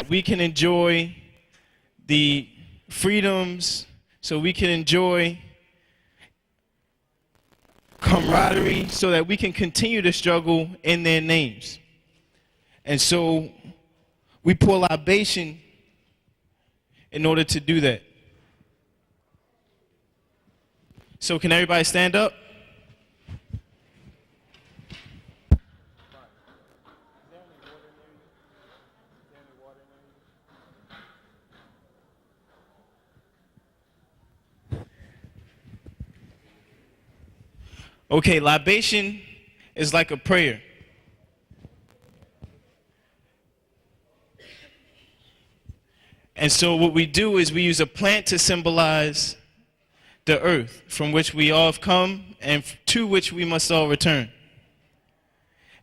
that we can enjoy the freedoms, so we can enjoy camaraderie, so that we can continue to struggle in their names. And so we pour libation in order to do that. So can everybody stand up? Okay, libation is like a prayer. And so what we do is we use a plant to symbolize the earth from which we all have come and to which we must all return.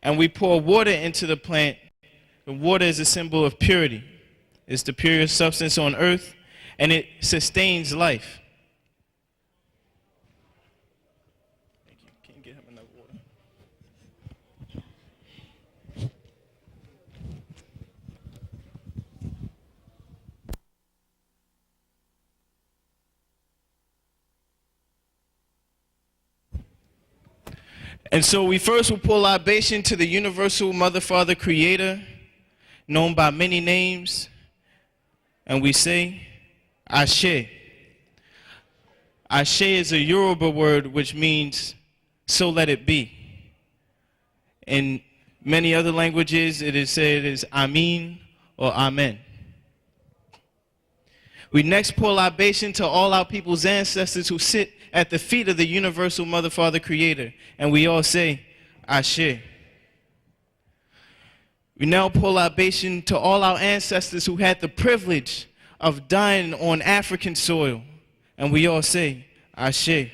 And we pour water into the plant. The water is a symbol of purity. It's the purest substance on earth, and it sustains life. Thank you. Can you get him another water? And so we first will pour libation to the universal Mother, Father, Creator, known by many names, and we say, Ashe. Ashe is a Yoruba word which means, so let it be. In many other languages, it is said as Amin or Amen. We next pour libation to all our people's ancestors who sit at the feet of the universal Mother, Father, Creator, and we all say, Ashe. We now pour libation to all our ancestors who had the privilege of dying on African soil, and we all say, Ashe.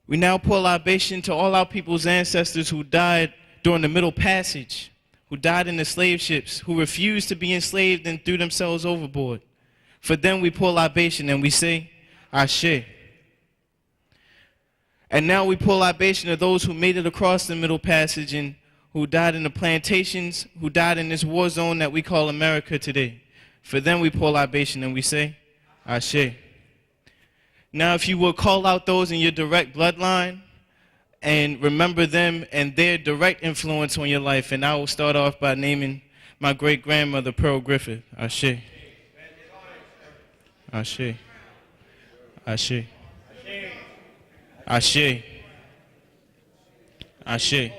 We now pour libation to all our people's ancestors who died during the Middle Passage, who died in the slave ships, who refused to be enslaved and threw themselves overboard. For them we pour libation and we say, Ashe. And now we pour libation to those who made it across the Middle Passage and who died in the plantations, who died in this war zone that we call America today. For them we pour libation and we say, Ashe. Now if you will call out those in your direct bloodline and remember them and their direct influence on your life. And I will start off by naming my great-grandmother, Pearl Griffith. Ashe. Ashe. Ashe. Ashe. Ashe.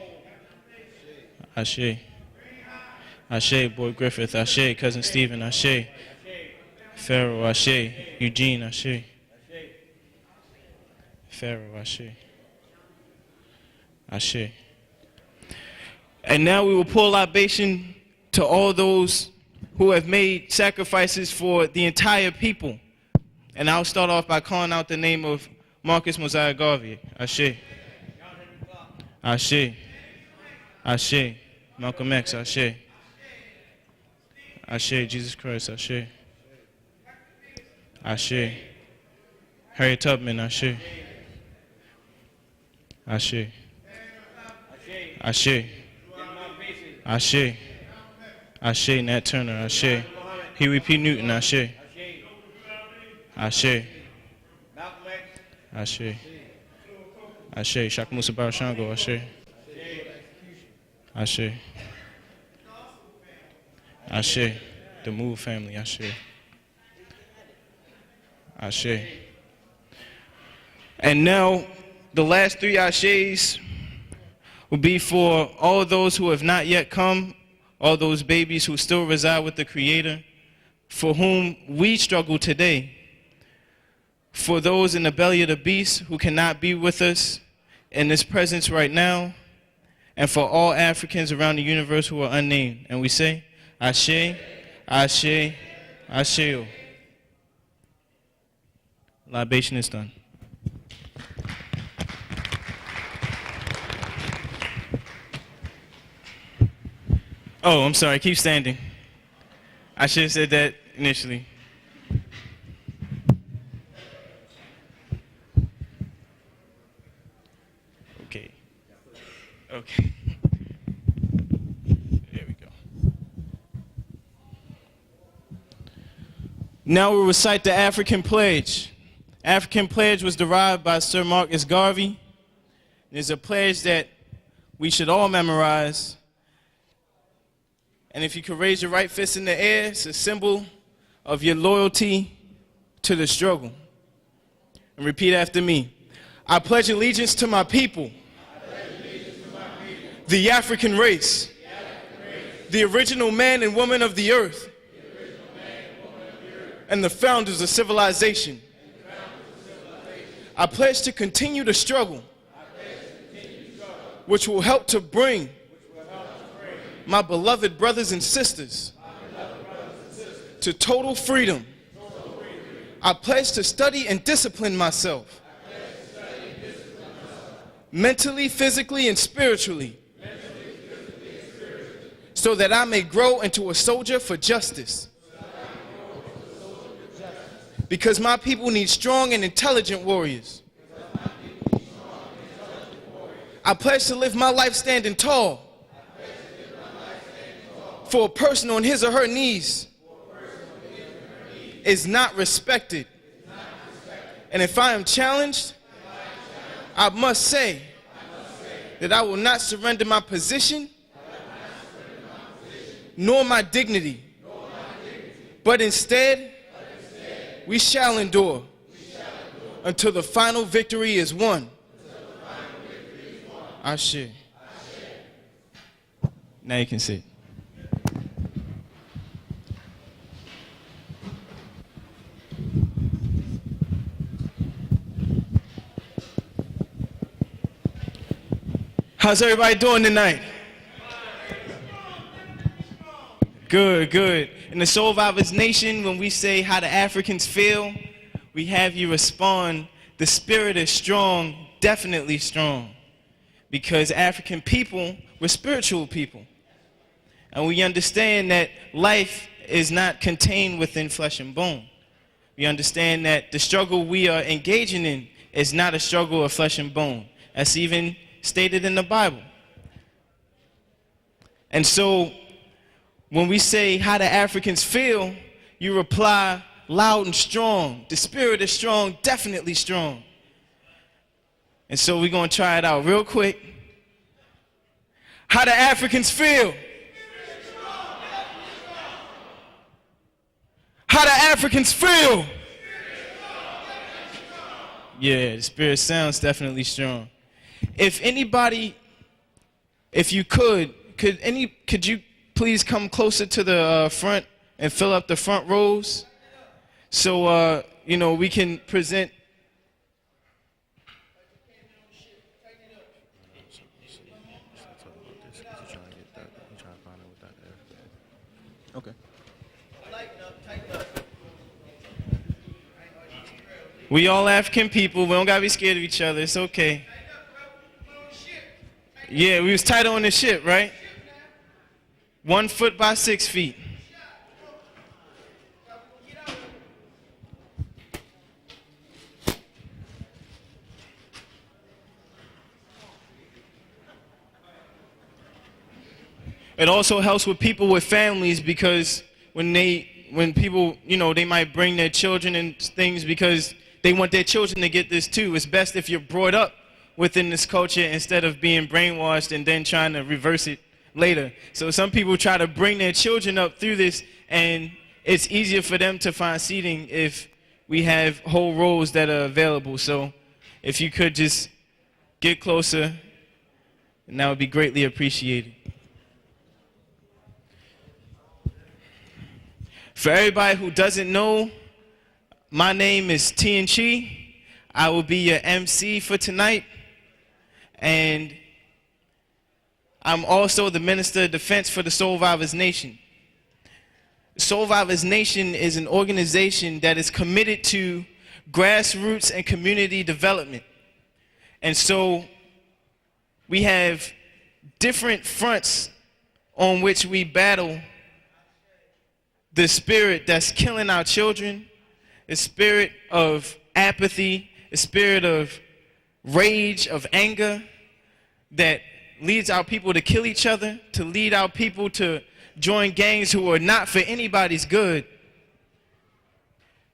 Ashe. Ashe, Boy Griffith. Ashe, Cousin Stephen. Ashe. Pharaoh. Ashe. Eugene. Ashe. Pharaoh. Ashe. Ashe. And now we will pour libation to all those who have made sacrifices for the entire people. And I'll start off by calling out the name of Marcus Mosiah Garvey. Ashe. Ashe. Ashe. Malcolm X. Ashe. Ashe. Jesus Christ. Ashe. Ashe. Harriet Tubman. Ashe. Ashe. Ashe. Ashe. Ashe. Nat Turner. Ashe. Huey P. Newton. Ashe. Ashe. Ashe. Ashe. Shaka Musa Barashango. Ashe. Ashe. Ashe. The Move family. Ashe. Ashe. And now, the last three Ashes will be for all those who have not yet come, all those babies who still reside with the Creator, for whom we struggle today, for those in the belly of the beast who cannot be with us in this presence right now, and for all Africans around the universe who are unnamed. And we say, Ashe, Ashe, Ashe. Libation is done. Oh, I'm sorry, keep standing. I should have said that initially. Okay. Okay. There we go. Now we'll recite the African Pledge. African Pledge was derived by Sir Marcus Garvey. It's a pledge that we should all memorize. And if you could raise your right fist in the air, it's a symbol of your loyalty to the struggle. And repeat after me. I pledge allegiance to my people, the African race, the original man and woman of the earth, and the founders of civilization. I pledge to continue the struggle, which will help to bring my beloved brothers and sisters to total freedom. I pledge to study and discipline myself, mentally, physically, and spiritually, so that I may grow into a soldier for justice. Because my people need strong and intelligent warriors. I pledge to live my life standing tall for a person on his or her knees is not respected. And if I am challenged, I must say that I will not surrender my position nor my dignity, but instead we shall endure until the final victory is won. Ashe. Now you can sit. How's everybody doing tonight? Good, good. In the Soul Survivors Nation, when we say how the Africans feel, we have you respond, the spirit is strong, definitely strong. Because African people, we're spiritual people. And we understand that life is not contained within flesh and bone. We understand that the struggle we are engaging in is not a struggle of flesh and bone. That's even stated in the Bible. And so, when we say how the Africans feel, you reply loud and strong. The spirit is strong, definitely strong. And so we're going to try it out real quick. How the Africans feel. How the Africans feel. Yeah, the spirit sounds definitely strong. If anybody, if you could you please come closer to the front and fill up the front rows so, we can present. Okay. We all African people. We don't gotta be scared of each other. It's okay. Yeah, we was tight on the ship, right? 1 foot by 6 feet. It also helps with people with families because when people, they might bring their children and things because they want their children to get this too. It's best if you're brought up within this culture instead of being brainwashed and then trying to reverse it later. So some people try to bring their children up through this, and it's easier for them to find seating if we have whole rows that are available. So if you could just get closer, and that would be greatly appreciated. For everybody who doesn't know, my name is Tien Chi. I will be your MC for tonight. And I'm also the Minister of Defense for the Soul Survivors Nation. Soul Survivors Nation is an organization that is committed to grassroots and community development. And so we have different fronts on which we battle the spirit that's killing our children, the spirit of apathy, the spirit of rage, of anger that leads our people to kill each other, to lead our people to join gangs who are not for anybody's good.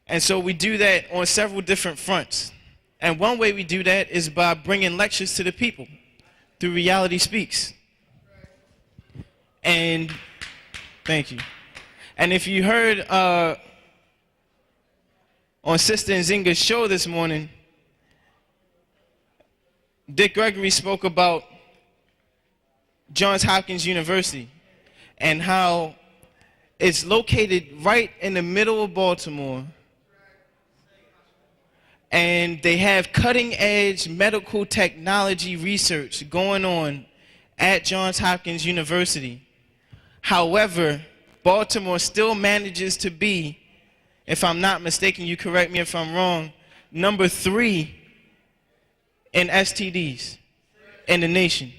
And so we do that on several different fronts. And one way we do that is by bringing lectures to the people through Reality Speaks. And thank you. And if you heard on Sister Nzinga's show this morning, D.Gregory spoke about Johns Hopkins University and how it's located right in the middle of Baltimore. And they have cutting-edge medical technology research going on at Johns Hopkins University. However, Baltimore still manages to be, if I'm not mistaken, you correct me if I'm wrong, number 3 in STDs in the nation.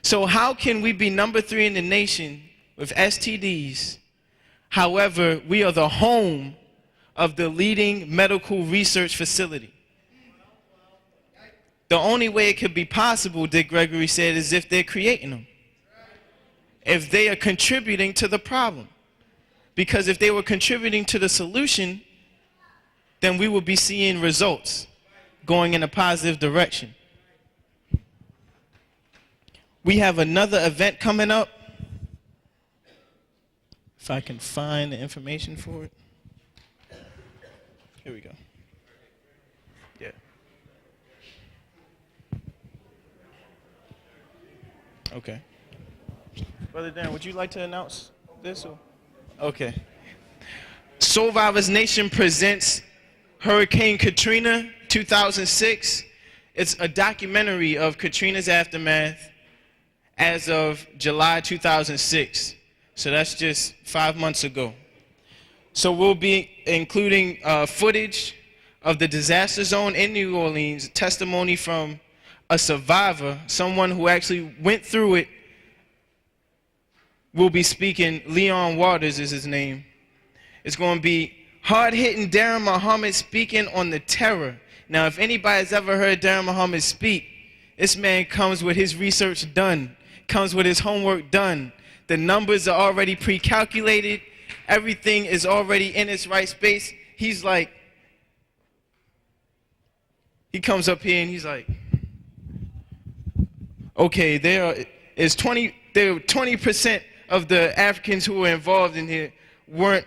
So how can we be number 3 in the nation with STDs? However, we are the home of the leading medical research facility. The only way it could be possible, D.Gregory said, is if they're creating them. If they are contributing to the problem. Because if they were contributing to the solution, then we would be seeing results going in a positive direction. We have another event coming up. If I can find the information for it. Here we go. Yeah. Okay. Brother Dan, would you like to announce this? Or? Okay. Soul Vivers Nation presents Hurricane Katrina 2006. It's a documentary of Katrina's aftermath as of July 2006. So that's just 5 months ago. So we'll be including footage of the disaster zone in New Orleans, testimony from a survivor, someone who actually went through it. We'll be speaking, Leon Waters is his name. It's going to be hard-hitting Darren Muhammad speaking on the terror. Now, if anybody's ever heard Darren Muhammad speak, this man comes with his research done, comes with his homework done. The numbers are already pre-calculated. Everything is already in its right space. He's like, he comes up here and he's like, okay, there are 20% of the Africans who were involved in here were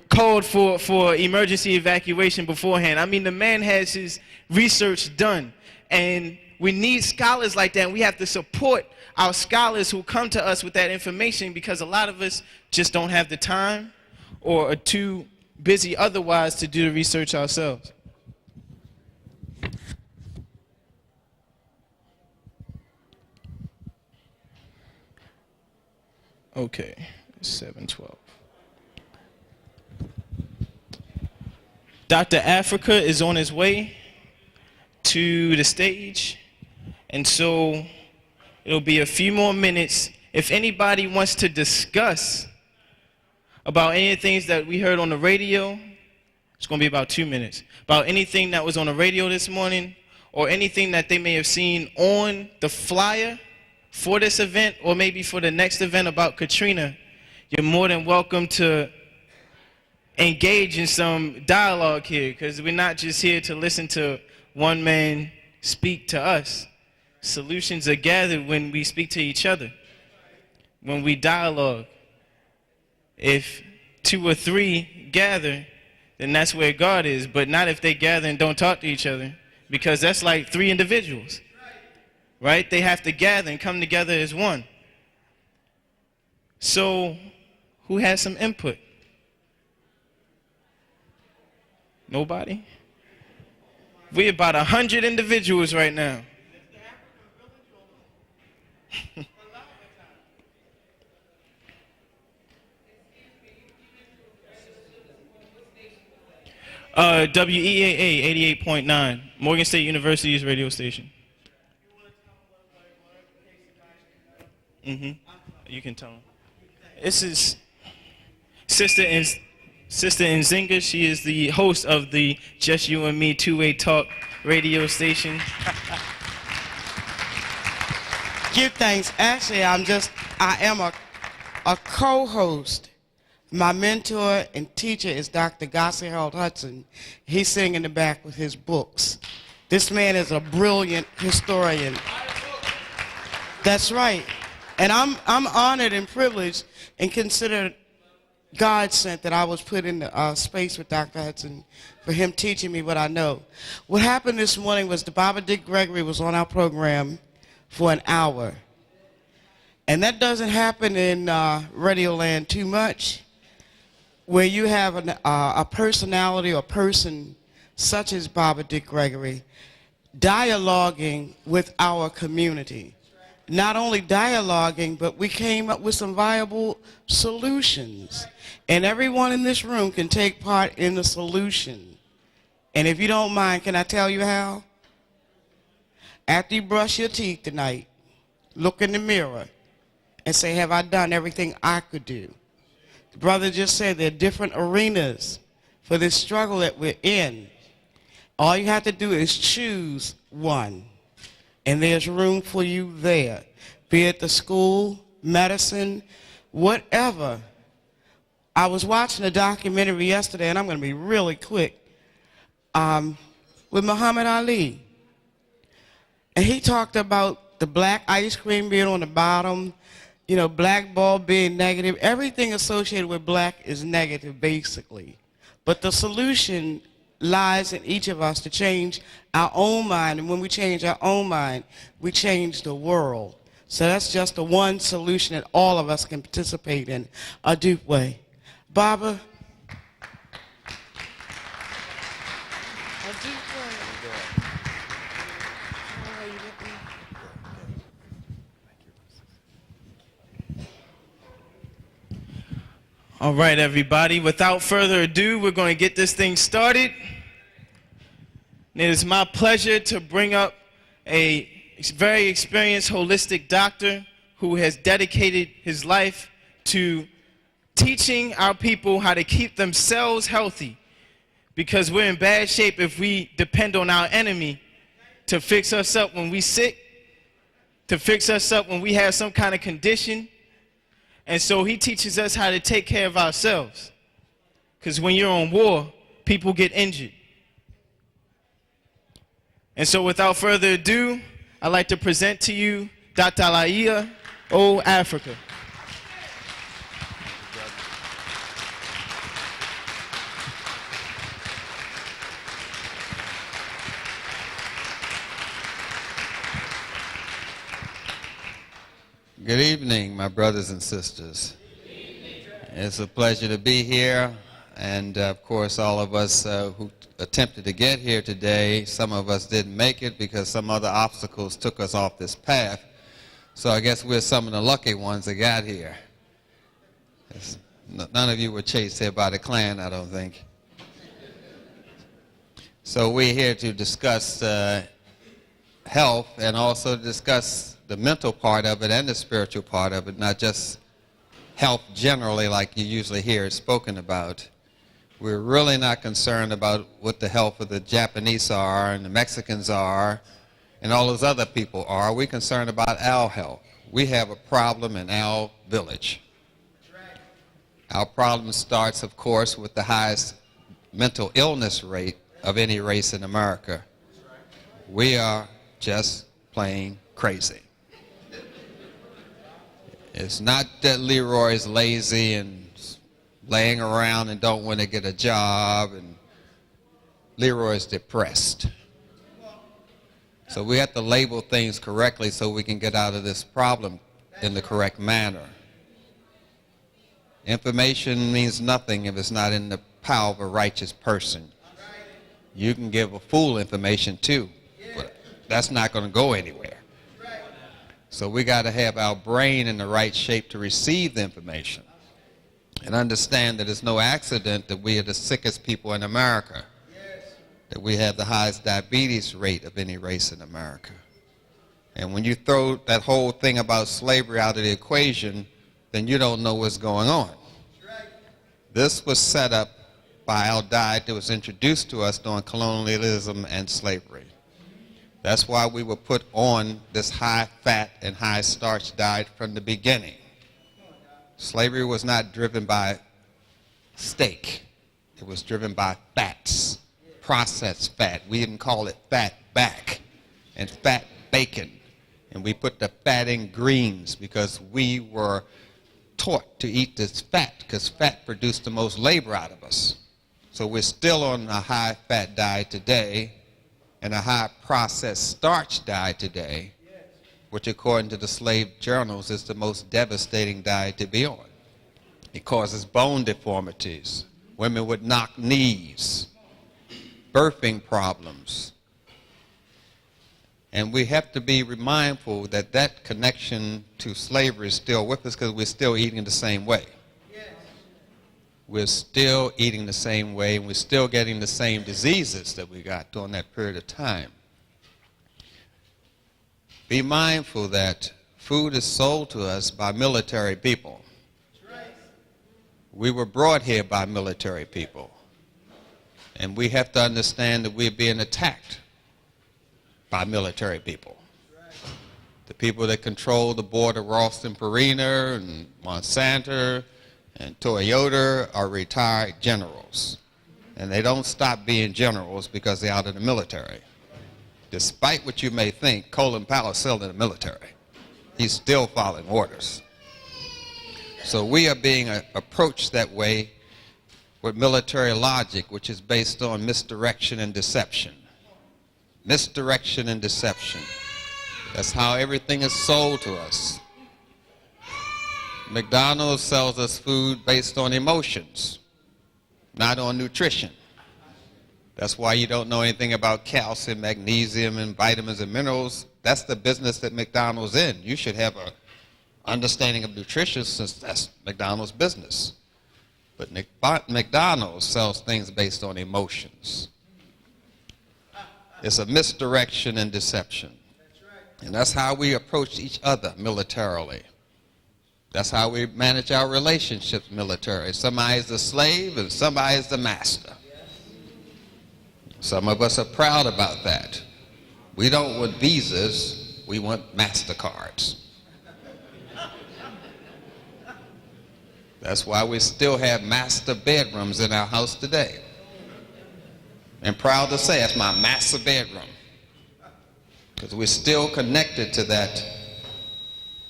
called for emergency evacuation beforehand. I mean, the man has his research done, and we need scholars like that, and we have to support our scholars who come to us with that information, because a lot of us just don't have the time or are too busy otherwise to do the research ourselves. Okay, 7:12. Dr. Africa is on his way to the stage, and so it'll be a few more minutes. If anybody wants to discuss about any things that we heard on the radio, it's going to be about 2 minutes. About anything that was on the radio this morning, or anything that they may have seen on the flyer for this event, or maybe for the next event about Katrina, you're more than welcome to engage in some dialogue here, because we're not just here to listen to one man speak to us. Solutions are gathered when we speak to each other, when we dialogue. If 2 or 3 gather, then that's where God is, but not if they gather and don't talk to each other, because that's like 3 individuals, right? They have to gather and come together as one. So, who has some input? Nobody? We're about 100 individuals right now. WEAA 88.9, Morgan State University's radio station. You can tell them. This is Sister Nzinga. She is the host of the Just You and Me Two-Way Talk radio station. Give thanks. Actually, I am a co-host. My mentor and teacher is Dr. Gossie Harold Hudson. He's sitting in the back with his books. This man is a brilliant historian. That's right. And I'm honored and privileged and considered God sent that I was put in the space with Dr. Hudson for him teaching me what I know. What happened this morning was the Baba D.Gregory was on our program for an hour. And that doesn't happen in Radio Land too much, where you have a personality or person such as Baba D.Gregory dialoguing with our community. Not only dialoguing, but we came up with some viable solutions. And everyone in this room can take part in the solution. And if you don't mind, can I tell you how? After you brush your teeth tonight, look in the mirror and say, have I done everything I could do? The brother just said there are different arenas for this struggle that we're in. All you have to do is choose one. And there's room for you there, be it the school, medicine, whatever. I was watching a documentary yesterday, and I'm going to be really quick, with Muhammad Ali. And he talked about the black ice cream being on the bottom, you know, black ball being negative. Everything associated with black is negative, basically. But the solution lies in each of us to change our own mind, and when we change our own mind, we change the world. So that's just the one solution that all of us can participate in a deep way. Baba? All right, everybody. Without further ado, we're going to get this thing started. It is my pleasure to bring up a very experienced holistic doctor who has dedicated his life to teaching our people how to keep themselves healthy, because we're in bad shape if we depend on our enemy to fix us up when we're sick, to fix us up when we have some kind of condition. And so he teaches us how to take care of ourselves, because when you're on war, people get injured. And so without further ado, I'd like to present to you Dr. Laia O. Africa. Good evening, my brothers and sisters. It's a pleasure to be here, and of course all of us who attempted to get here today, some of us didn't make it because some other obstacles took us off this path. So I guess we're some of the lucky ones that got here. None of you were chased here by the Klan, I don't think. So we're here to discuss health and also discuss the mental part of it and the spiritual part of it, not just health generally like you usually hear it spoken about. We're really not concerned about what the health of the Japanese are and the Mexicans are and all those other people are. We're concerned about our health. We have a problem in our village. Our problem starts, of course, with the highest mental illness rate of any race in America. We are just plain crazy. It's not that Leroy's lazy and laying around and don't want to get a job, and Leroy's depressed. So we have to label things correctly so we can get out of this problem in the correct manner. Information means nothing if it's not in the power of a righteous person. You can give a fool information too, but that's not going to go anywhere. So we got to have our brain in the right shape to receive the information and understand that it's no accident that we are the sickest people in America, that we have the highest diabetes rate of any race in America. And when you throw that whole thing about slavery out of the equation, then you don't know what's going on. This was set up by our diet that was introduced to us during colonialism and slavery. That's why we were put on this high-fat and high-starch diet from the beginning. Slavery was not driven by steak. It was driven by fats, processed fat. We didn't call it fat back and fat bacon. And we put the fat in greens because we were taught to eat this fat because fat produced the most labor out of us. So we're still on a high fat diet today and a high processed starch diet today, which according to the slave journals is the most devastating diet to be on. It causes bone deformities, women with knock knees, birthing problems. And we have to be mindful that that connection to slavery is still with us because we're still eating the same way. We're still eating the same way, and we're still getting the same diseases that we got during that period of time. Be mindful that food is sold to us by military people. We were brought here by military people. And we have to understand that we're being attacked by military people. The people that control the board of Ralston Purina and Monsanto and Toyota are retired generals. And they don't stop being generals because they're out of the military. Despite what you may think, Colin Powell is still in the military. He's still following orders. So we are being approached that way with military logic, which is based on misdirection and deception. Misdirection and deception. That's how everything is sold to us. McDonald's sells us food based on emotions, not on nutrition. That's why you don't know anything about calcium, magnesium, and vitamins and minerals. That's the business that McDonald's in. You should have an understanding of nutrition since that's McDonald's business. But McDonald's sells things based on emotions. It's a misdirection and deception. And that's how we approach each other militarily. That's how we manage our relationships militarily. Somebody is the slave and somebody is the master. Some of us are proud about that. We don't want visas, we want MasterCards. That's why we still have master bedrooms in our house today. And proud to say that's my master bedroom. Because we're still connected to that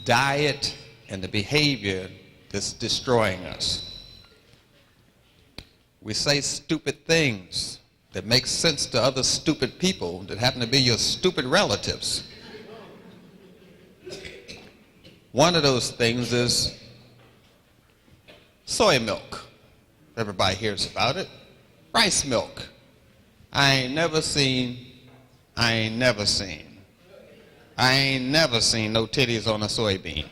diet and the behavior that's destroying us. We say stupid things that make sense to other stupid people that happen to be your stupid relatives. One of those things is soy milk. Everybody hears about it. Rice milk. I ain't never seen no titties on a soybean.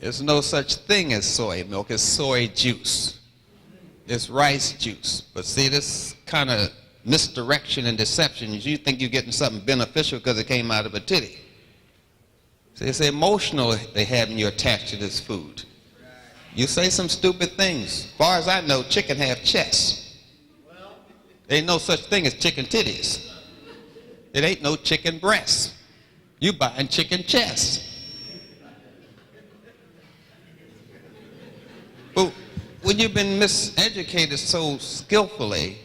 There's no such thing as soy milk. It's soy juice. It's rice juice. But see, this kind of misdirection and deception is you think you're getting something beneficial because it came out of a titty. See, it's emotional they having you attached to this food. You say some stupid things. As far as I know, chicken have chests. There ain't no such thing as chicken titties. It ain't no chicken breasts. You buying chicken chests. But when you've been miseducated so skillfully,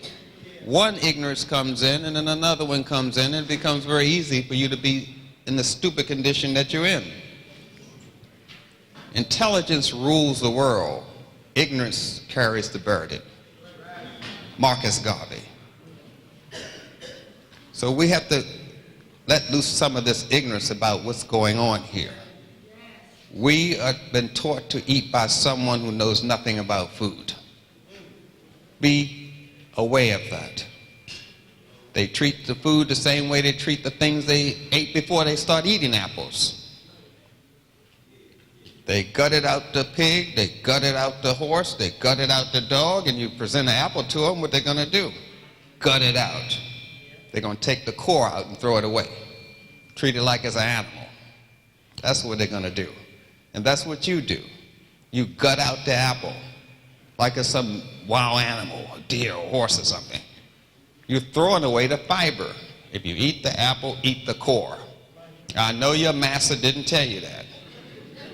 one ignorance comes in and then another one comes in, and it becomes very easy for you to be in the stupid condition that you're in. Intelligence rules the world. Ignorance carries the burden. Marcus Garvey. So we have to let loose some of this ignorance about what's going on here. We have been taught to eat by someone who knows nothing about food. Be aware of that. They treat the food the same way they treat the things they ate before they start eating apples. They gutted out the pig, they gutted out the horse, they gutted out the dog, and you present an apple to them, what they're going to do? Gut it out. They're going to take the core out and throw it away. Treat it like it's an animal. That's what they're going to do. And that's what you do. You gut out the apple like it's some wild animal, a deer or horse or something. You're throwing away the fiber. If you eat the apple, eat the core. I know your master didn't tell you that.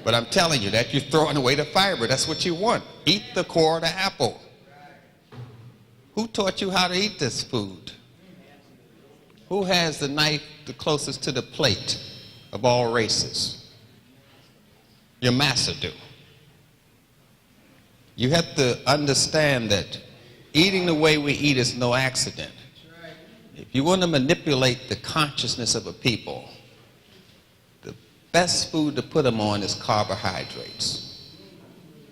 But I'm telling you that you're throwing away the fiber. That's what you want. Eat the core of the apple. Who taught you how to eat this food? Who has the knife the closest to the plate of all races? Your master do. You have to understand that eating the way we eat is no accident. If you want to manipulate the consciousness of a people, the best food to put them on is carbohydrates.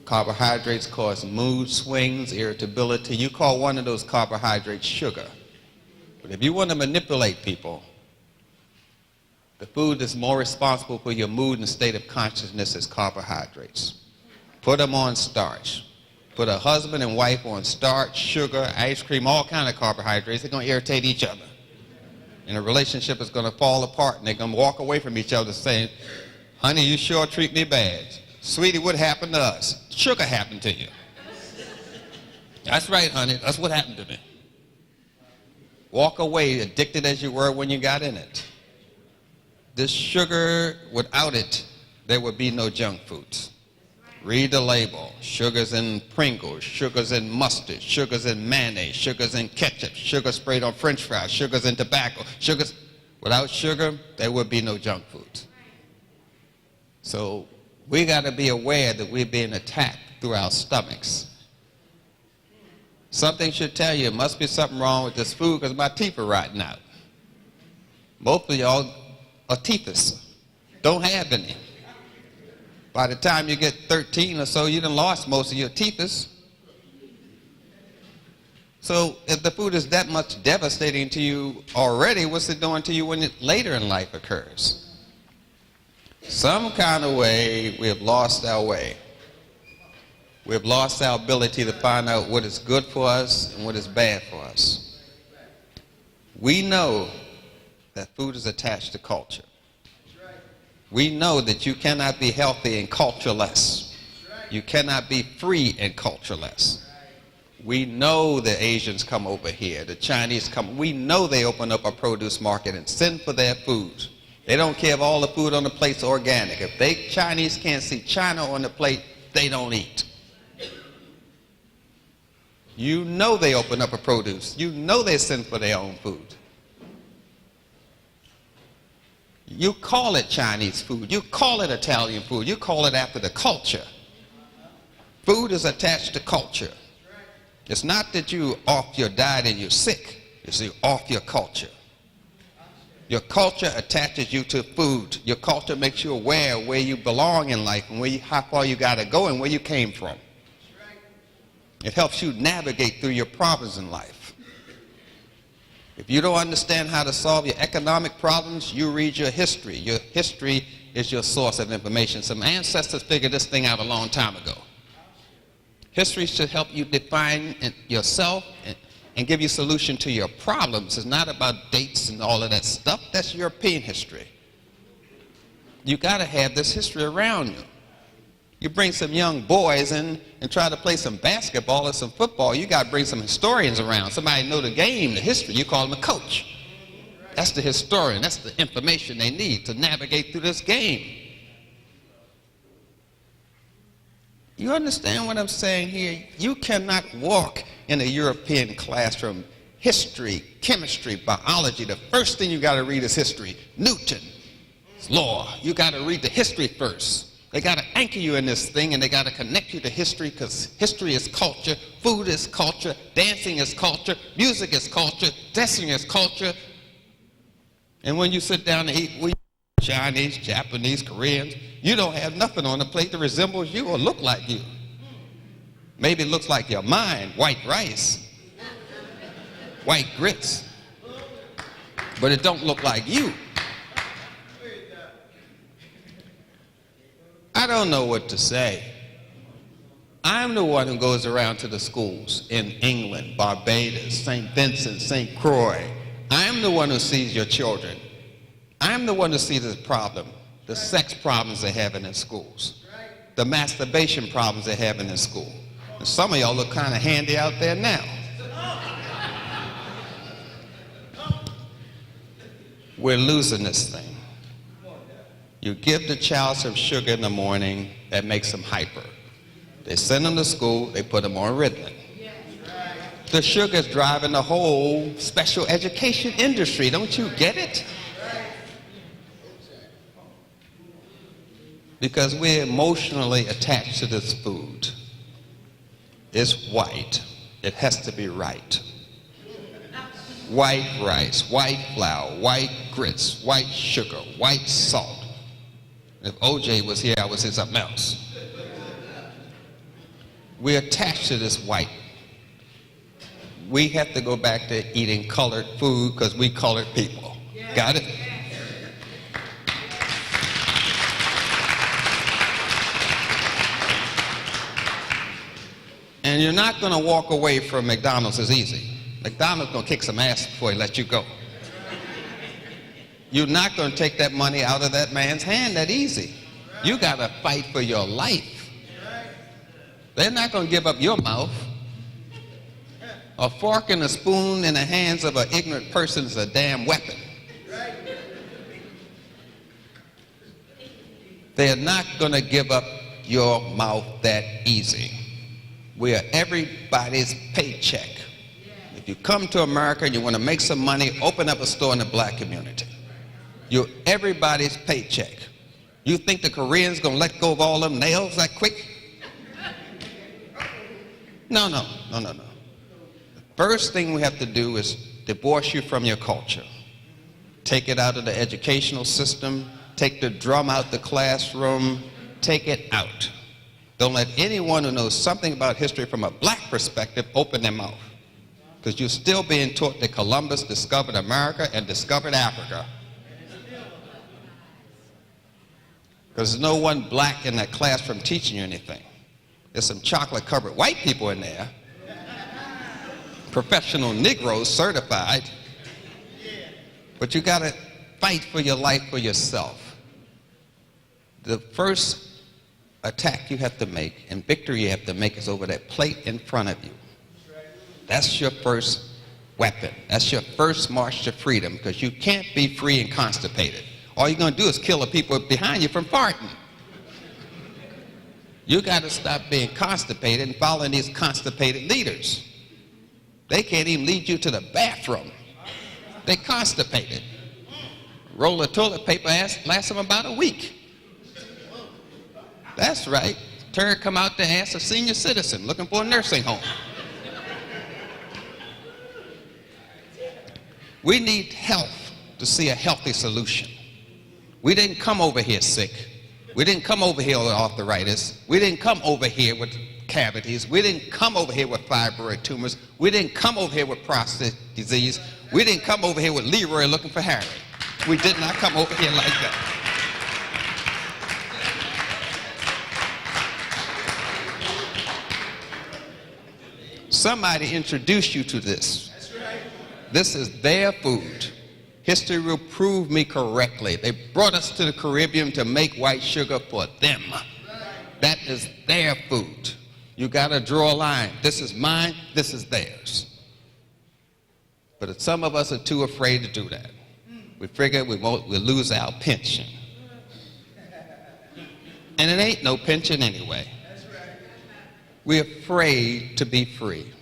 Carbohydrates cause mood swings, irritability. You call one of those carbohydrates sugar. But if you want to manipulate people, the food that's more responsible for your mood and state of consciousness is carbohydrates. Put them on starch. Put a husband and wife on starch, sugar, ice cream, all kind of carbohydrates. They're going to irritate each other. And a relationship is going to fall apart, and they're going to walk away from each other saying, honey, you sure treat me bad. Sweetie, what happened to us? Sugar happened to you. That's right, honey. That's what happened to me. Walk away addicted as you were when you got in it. This sugar, without it, there would be no junk foods. Read the label. Sugars in Pringles, sugars in mustard, sugars in mayonnaise, sugars in ketchup, sugar sprayed on French fries, sugars in tobacco, sugars. Without sugar, there would be no junk foods. So we got to be aware that we're being attacked through our stomachs. Something should tell you, must be something wrong with this food because my teeth are rotting out. Most of y'all are teethers, don't have any. By the time you get 13 or so, you done lost most of your teethers. So if the food is that much devastating to you already, what's it doing to you when it later in life occurs? Some kind of way, we have lost our way. We have lost our ability to find out what is good for us and what is bad for us. We know that food is attached to culture. We know that you cannot be healthy and cultureless. You cannot be free and cultureless. We know the Asians come over here, the Chinese come. We know they open up a produce market and send for their food. They don't care if all the food on the plate's organic. If they Chinese can't see China on the plate, they don't eat. You know they open up a produce. You know they send for their own food. You call it Chinese food. You call it Italian food. You call it after the culture. Food is attached to culture. It's not that you off your diet and you're sick. It's you off your culture. Your culture attaches you to food. Your culture makes you aware of where you belong in life and how far you got to go and where you came from. It helps you navigate through your problems in life. If you don't understand how to solve your economic problems, you read your history. Your history is your source of information. Some ancestors figured this thing out a long time ago. History should help you define yourself and give you a solution to your problems. It's not about dates and all of that stuff. That's European history. You got to have this history around you. You bring some young boys in and try to play some basketball or some football, you got to bring some historians around. Somebody know the game, the history. You call them a coach. That's the historian. That's the information they need to navigate through this game. You understand what I'm saying here? You cannot walk in a European classroom. History, chemistry, biology, the first thing you got to read is history. Newton's law. You got to read the history first. They got to anchor you in this thing, and they got to connect you to history, because history is culture, food is culture, dancing is culture, music is culture, dressing is culture. And when you sit down to eat with Chinese, Japanese, Koreans, you don't have nothing on the plate that resembles you or look like you. Maybe it looks like your mind, white rice, white grits, but it don't look like you. I don't know what to say. I'm the one who goes around to the schools in England, Barbados, St. Vincent, St. Croix. I'm the one who sees your children. I'm the one who sees this problem, the sex problems they're having in schools, the masturbation problems they're having in school. And some of y'all look kind of handy out there now. We're losing this thing. You give the child some sugar in the morning, that makes them hyper. They send them to school, they put them on Ritalin. The sugar is driving the whole special education industry. Don't you get it? Because we're emotionally attached to this food. It's white. It has to be right. White rice, white flour, white grits, white sugar, white salt. If OJ was here, I would say something else. We're attached to this white. We have to go back to eating colored food because we colored people. Got it? And you're not going to walk away from McDonald's as easy. McDonald's going to kick some ass before he lets you go. You're not going to take that money out of that man's hand that easy. You got to fight for your life. They're not going to give up your mouth. A fork and a spoon in the hands of an ignorant person is a damn weapon. They're not going to give up your mouth that easy. We are everybody's paycheck. If you come to America and you want to make some money, open up a store in the black community. You're everybody's paycheck. You think the Koreans going to let go of all them nails that quick? No. The first thing we have to do is divorce you from your culture. Take it out of the educational system. Take the drum out the classroom. Take it out. Don't let anyone who knows something about history from a black perspective open their mouth. Because you're still being taught that Columbus discovered America and discovered Africa. Because there's no one black in that classroom teaching you anything. There's some chocolate-covered white people in there. Professional Negroes, certified. But you got to fight for your life for yourself. The first attack you have to make and victory you have to make is over that plate in front of you. That's your first weapon. That's your first march to freedom, because you can't be free and constipated. All you're going to do is kill the people behind you from farting. You got to stop being constipated and following these constipated leaders. They can't even lead you to the bathroom. They're constipated. Roll of toilet paper lasts them about a week. That's right. Turd come out to ask a senior citizen looking for a nursing home. We need health to see a healthy solution. We didn't come over here sick. We didn't come over here with arthritis. We didn't come over here with cavities. We didn't come over here with fibroid tumors. We didn't come over here with prostate disease. We didn't come over here with Leroy looking for Harry. We did not come over here like that. Somebody introduced you to this. This is their food. History will prove me correctly. They brought us to the Caribbean to make white sugar for them. That is their food. You got to draw a line. This is mine, this is theirs. But some of us are too afraid to do that. We figure we'll lose our pension. And it ain't no pension anyway. We're afraid to be free.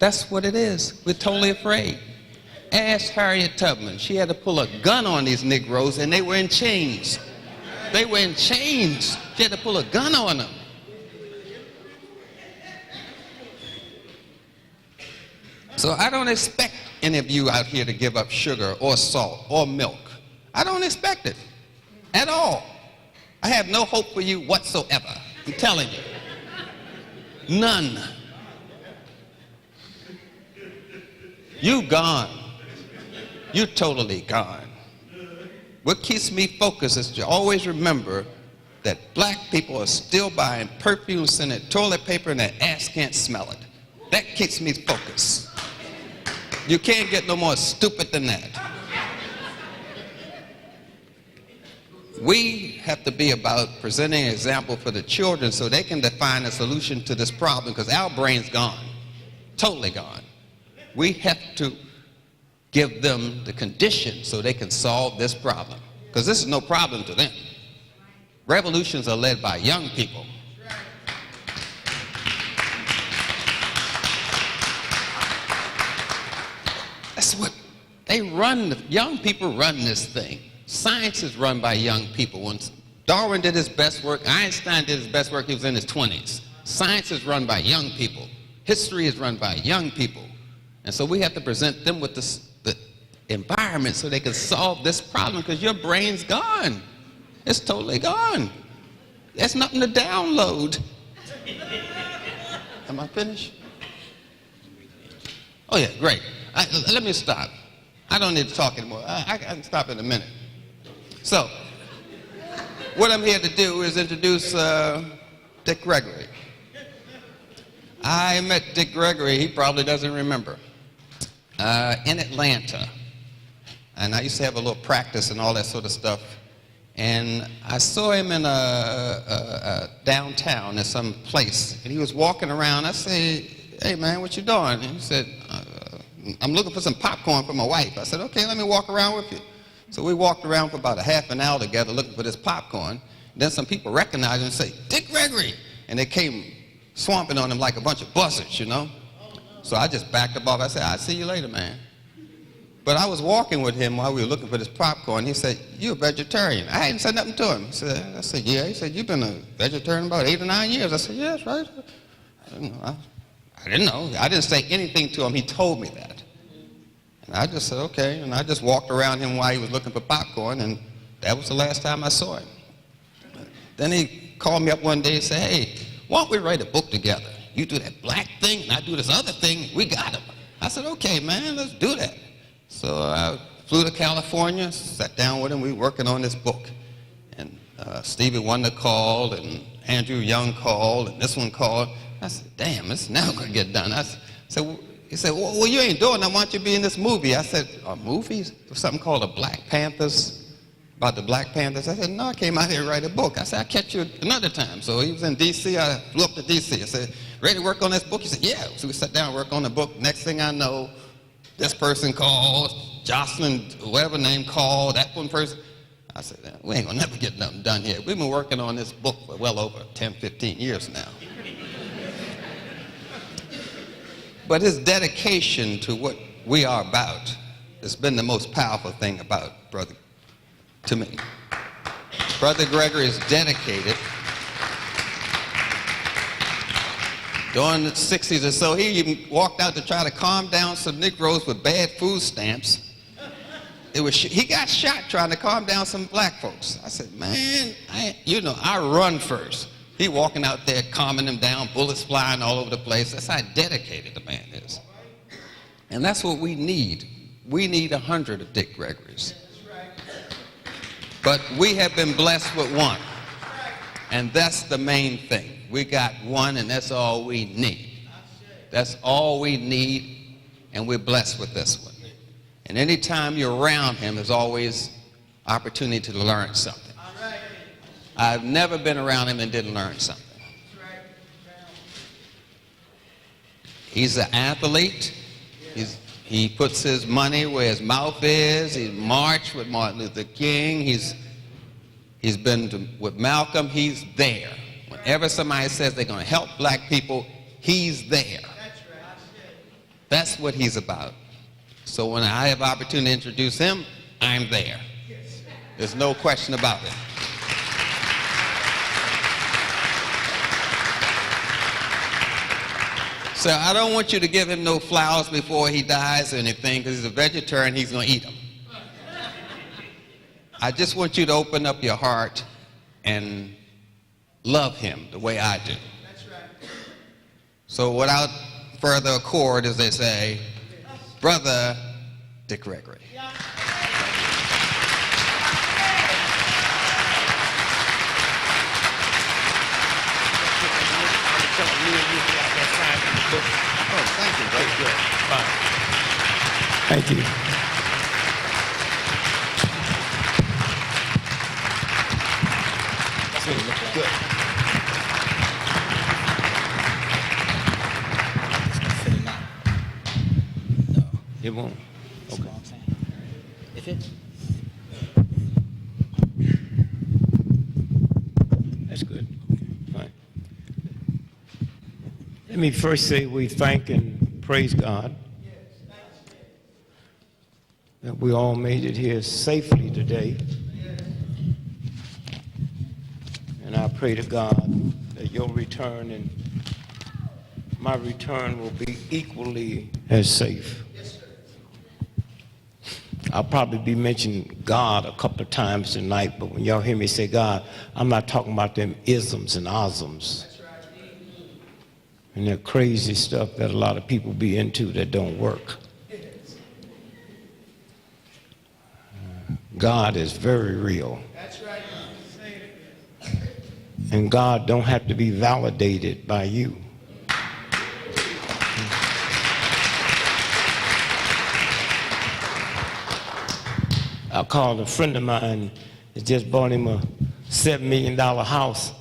That's what it is. We're totally afraid. Ask Harriet Tubman. She had to pull a gun on these Negroes, and they were in chains. They were in chains. She had to pull a gun on them. So I don't expect any of you out here to give up sugar or salt or milk. I don't expect it at all. I have no hope for you whatsoever. I'm telling you. None. You gone. You totally gone. What keeps me focused is to always remember that black people are still buying perfume, scented toilet paper, and their ass can't smell it. That keeps me focused. You can't get no more stupid than that. We have to be about presenting an example for the children so they can define a solution to this problem, because our brain's gone, totally gone. We have to give them the conditions so they can solve this problem. because this is no problem to them. Revolutions are led by young people. That's what they run. Young people run this thing. Science is run by young people. When Darwin did his best work, Einstein did his best work, he was in his 20s. Science is run by young people. History is run by young people. And so we have to present them with the environment so they can solve this problem, because your brain's gone. It's totally gone. There's nothing to download. Am I finished? Oh yeah, great. Let me stop. I don't need to talk anymore. I can stop in a minute. So, what I'm here to do is introduce D.Gregory. I met D.Gregory, he probably doesn't remember, in Atlanta. And I used to have a little practice and all that sort of stuff. And I saw him in a downtown in some place, and he was walking around. I said, "Hey man, what you doing?" And he said, "I'm looking for some popcorn for my wife." I said, "Okay, let me walk around with you." So we walked around for about a half an hour together looking for this popcorn. Then some people recognized him and say, "D.Gregory," and they came swamping on him like a bunch of buzzards, you know. So I just backed up off. I said, "I'll see you later, man." But I was walking with him while we were looking for this popcorn. He said, "You a vegetarian?" I hadn't said nothing to him. I said, "Yeah." He said, "You've been a vegetarian about 8 or 9 years." I said, "Yeah, that's right." I didn't know. I didn't say anything to him. He told me that. And I just said, "Okay." And I just walked around him while he was looking for popcorn, and that was the last time I saw him. Then he called me up one day and said, "Hey, why don't we write a book together? You do that black thing, and I do this other thing. We got him." I said, "Okay, man, let's do that." So I flew to California, sat down with him. We were working on this book. And Stevie Wonder called, and Andrew Young called, and this one called. I said, "Damn, this is never going to get done." He said, "Well, you ain't doing that. Why don't you be in this movie?" I said, "A movie? Something called the Black Panthers? About the Black Panthers?" I said, "No, I came out here to write a book." I said, "I'll catch you another time." So he was in D.C. I flew up to D.C. I said, "Ready to work on this book?" He said, "Yeah." So we sat down and worked on the book. Next thing I know, this person called, Jocelyn, whatever name called, that one person. I said, "We ain't gonna never get nothing done here." We've been working on this book for well over 10, 15 years now. But his dedication to what we are about has been the most powerful thing about Brother, to me. Brother Gregory is dedicated. During the 60s or so, he even walked out to try to calm down some Negroes with bad food stamps. He got shot trying to calm down some black folks. I said, "Man, I run first." He walking out there calming them down, bullets flying all over the place. That's how dedicated the man is. And that's what we need. We need 100 of D.Gregorys. But we have been blessed with one. And that's the main thing. We got one, and that's all we need. That's all we need, and we're blessed with this one. And anytime you're around him, there's always opportunity to learn something. I've never been around him and didn't learn something. He's an athlete. He puts his money where his mouth is. He marched with Martin Luther King. He's been with Malcolm. He's there. Whenever somebody says they're going to help black people, he's there. That's what he's about. So when I have opportunity to introduce him, I'm there. There's no question about it. So I don't want you to give him no flowers before he dies or anything, because he's a vegetarian, he's going to eat them. I just want you to open up your heart and love him the way I do. So without further accord, as they say, Brother D.Gregory. Oh, thank you, very good. Fine. Thank you. Good. It won't. That's what I'm saying. If it, Let me first say we thank and praise God that we all made it here safely today. And I pray to God that your return and my return will be equally as safe. I'll probably be mentioning God a couple of times tonight, but when y'all hear me say God, I'm not talking about them isms and osms and that crazy stuff that a lot of people be into that don't work. God is very real. And God don't have to be validated by you. I called a friend of mine that just bought him a $7 million house.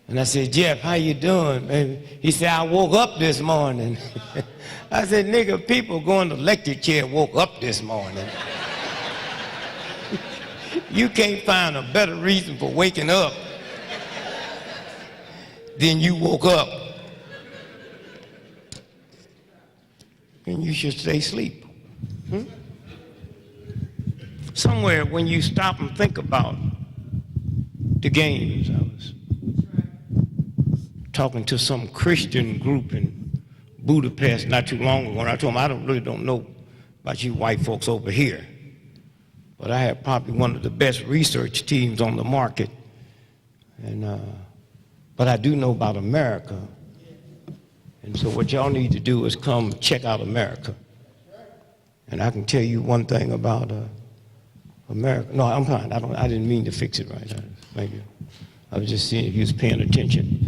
And I said, Jeff, how you doing, baby? He said, I woke up this morning. I said, nigga, people going to electric chair woke up this morning. You can't find a better reason for waking up than you woke up. And you should stay asleep. Somewhere when you stop and think about the games, I was talking to some Christian group in Budapest not too long ago, and I told them, I really don't know about you white folks over here, but I have probably one of the best research teams on the market, and but I do know about America, and so what y'all need to do is come check out America. And I can tell you one thing about America. No, I'm fine. I didn't mean to fix it right. Thank you. I was just seeing if you was paying attention.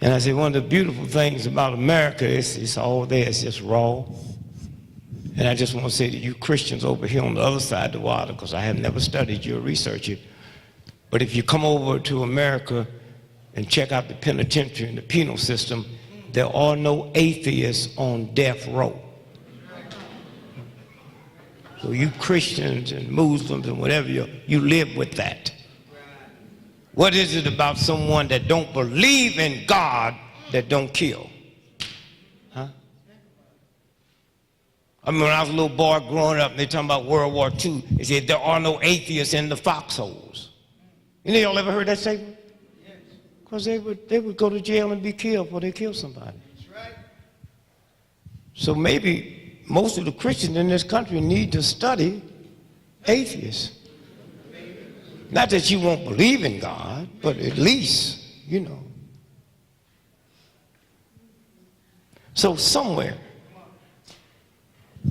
And I said, one of the beautiful things about America is it's all there. It's just raw. And I just want to say to you Christians over here on the other side of the water, because I have never studied you or researched it, but if you come over to America and check out the penitentiary and the penal system, there are no atheists on death row. So you Christians and Muslims and whatever, you live with that. What is it about someone that don't believe in God that don't kill? Huh? I mean, when I was a little boy growing up, and they talking about World War II, they said there are no atheists in the foxholes. Any of y'all ever heard that statement? Because they would go to jail and be killed before they kill somebody. That's right. So maybe most of the Christians in this country need to study atheists. Not that you won't believe in God, but at least, you know. So somewhere,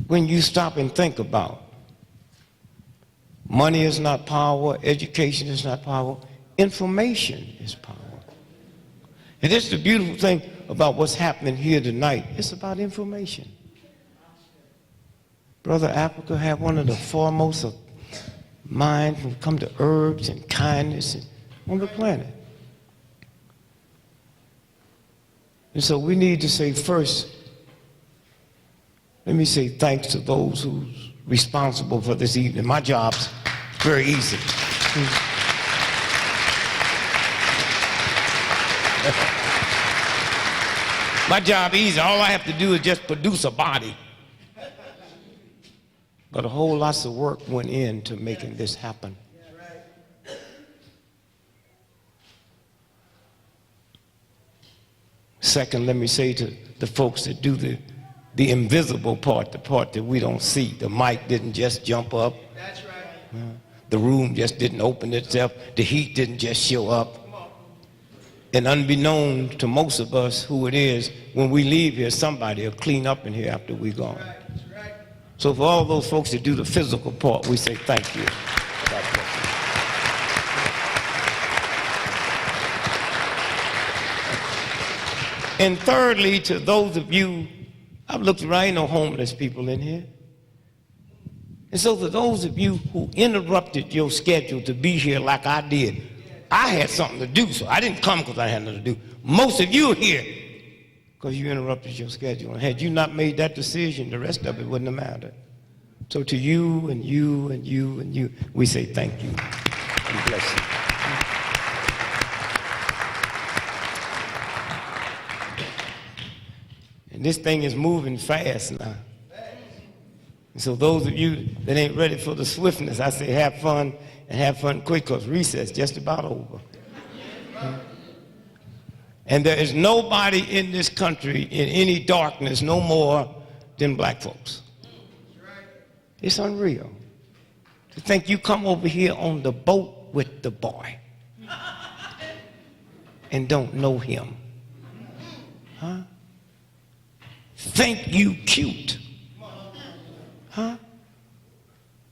when you stop and think about money is not power, education is not power, information is power. And this is the beautiful thing about what's happening here tonight. It's about information. Brother Africa had one of the foremost of minds when it comes to herbs and kindness on the planet. And so we need to say first, let me say thanks to those who's responsible for this evening. My job's very easy. My job easy. All I have to do is just produce a body. But a whole lot of work went into making this happen. Second, let me say to the folks that do the invisible part, the part that we don't see. The mic didn't just jump up. That's right. The room just didn't open itself. The heat didn't just show up. And unbeknown to most of us who it is, when we leave here, somebody will clean up in here after we're gone. So for all those folks that do the physical part, we say thank you. God bless you. And thirdly, to those of you, I've looked around, ain't no homeless people in here. And so for those of you who interrupted your schedule to be here like I did, I had something to do, so I didn't come because I had nothing to do. Most of you are here because you interrupted your schedule. And had you not made that decision, the rest of it wouldn't have mattered. So to you and you and you and you, we say thank you and bless you. And this thing is moving fast now. And so those of you that ain't ready for the swiftness, I say have fun and have fun quick, because recess just about over. And there is nobody in this country in any darkness no more than black folks. It's unreal to think you come over here on the boat with the boy and don't know him. Huh? Think you cute. Huh?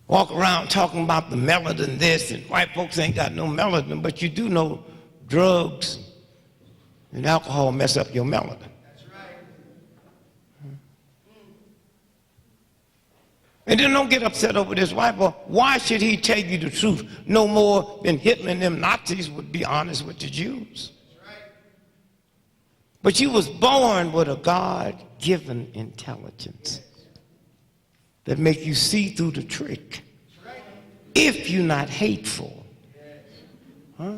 Walk around talking about the melanin this, and white folks ain't got no melanin, but you do know drugs and alcohol mess up your melanin. That's right. And then don't get upset over this white boy. Why should he tell you the truth no more than Hitler and them Nazis would be honest with the Jews? That's right. But you was born with a God-given intelligence that make you see through the trick. Right. If you're not hateful. Yes. Huh?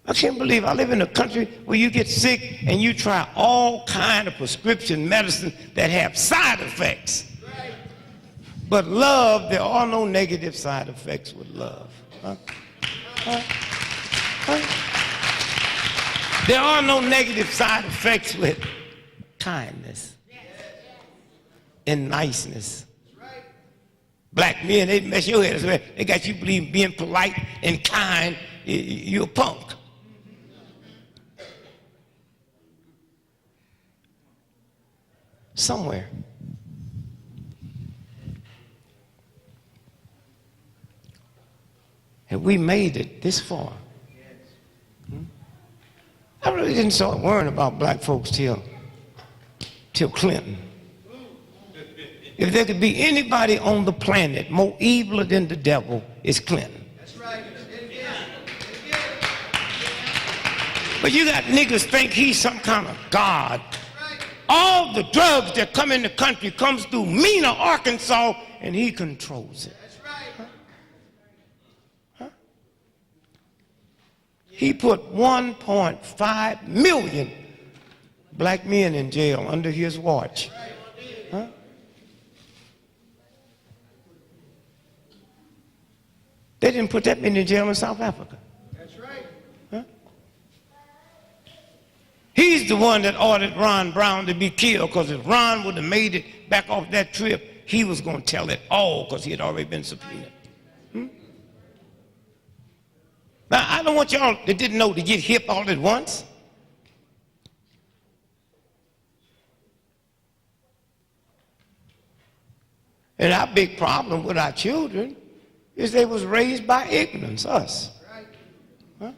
I can't believe I live in a country where you get sick and you try all kind of prescription medicine that have side effects. Right. But love, there are no negative side effects with love. Huh? Huh? Huh? There are no negative side effects with kindness and niceness. Black men, they mess your head up. They got you believing being polite and kind, you're a punk. Somewhere. And we made it this far. I really didn't start worrying about black folks till Clinton. If there could be anybody on the planet more evil than the devil, it's Clinton. That's right. But you got niggas think he's some kind of God. All the drugs that come in the country comes through Mena, Arkansas, and he controls it. That's right. Huh? He put 1.5 million black men in jail under his watch. Huh? They didn't put that many in jail in South Africa. That's right. Huh? He's the one that ordered Ron Brown to be killed, because if Ron would have made it back off that trip, he was going to tell it all, because he had already been subpoenaed. Now, I don't want y'all that didn't know to get hip all at once. And our big problem with our children is they was raised by ignorance, us. Huh?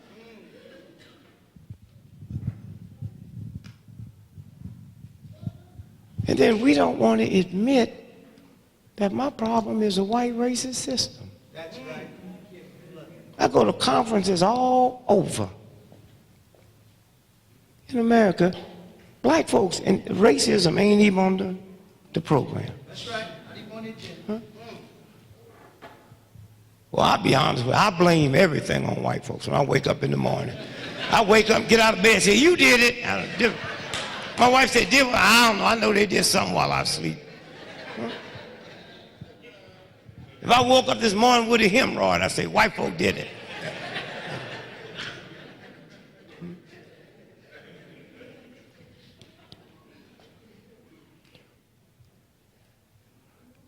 And then we don't want to admit that my problem is a white racist system. That's right. I go to conferences all over in America. Black folks, and racism ain't even on the program. That's right. Huh? Well, I'll be honest with you, I blame everything on white folks when I wake up in the morning. I wake up, get out of bed, and say, you did it. My wife said, did what? I don't know. I know they did something while I sleep. Huh? If I woke up this morning with a hemorrhoid, I say, white folk did it.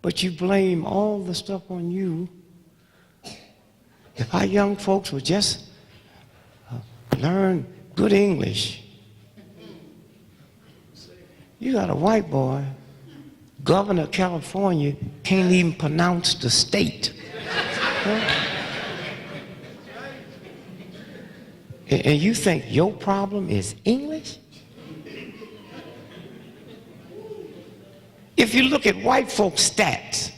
But you blame all the stuff on you. If our young folks would just learn good English. You got a white boy, governor of California, can't even pronounce the state. Huh? And you think your problem is English? If you look at white folks' stats,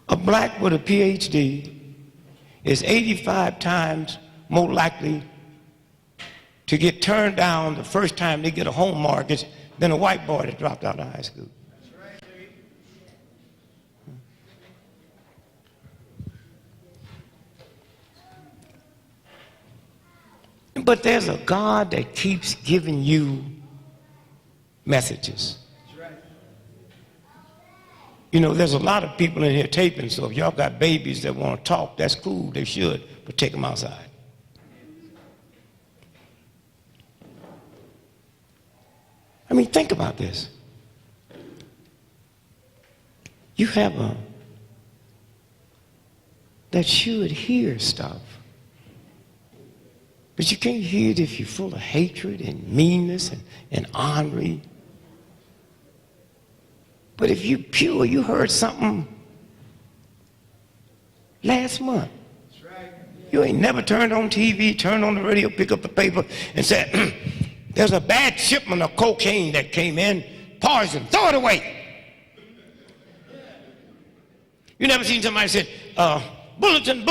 a black with a PhD is 85 times more likely to get turned down the first time they get a home mortgage than a white boy that dropped out of high school. But there's a God that keeps giving you messages. You know, there's a lot of people in here taping, so if y'all got babies that want to talk, that's cool, they should, but take them outside. I mean, think about this. You have a that should hear stuff, but you can't hear it if you're full of hatred and meanness and ornery. But if you're pure, you heard something last month. You ain't never turned on TV, turned on the radio, pick up the paper and said, there's a bad shipment of cocaine that came in, poison, throw it away. You never seen somebody say, bulletin,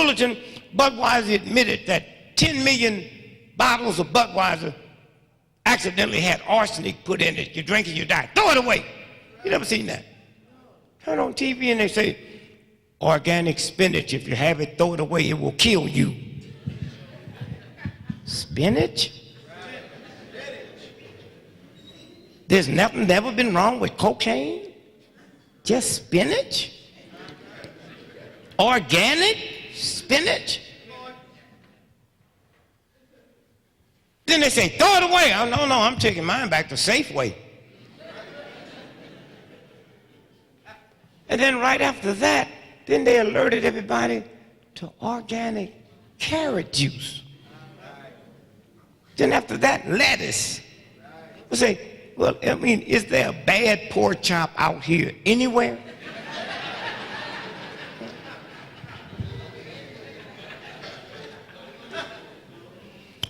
Budweiser admitted that 10 million bottles of Budweiser accidentally had arsenic put in it. You drink it, you die. Throw it away. You never seen that. Turn on TV and they say, organic spinach, if you have it, throw it away, it will kill you. Spinach? There's nothing never been wrong with cocaine? Just spinach? Organic spinach? Then they say, throw it away. Oh, no, I'm taking mine back to Safeway. And then right after that, then they alerted everybody to organic carrot juice. Then after that, lettuce. We say, well, I mean, is there a bad pork chop out here anywhere?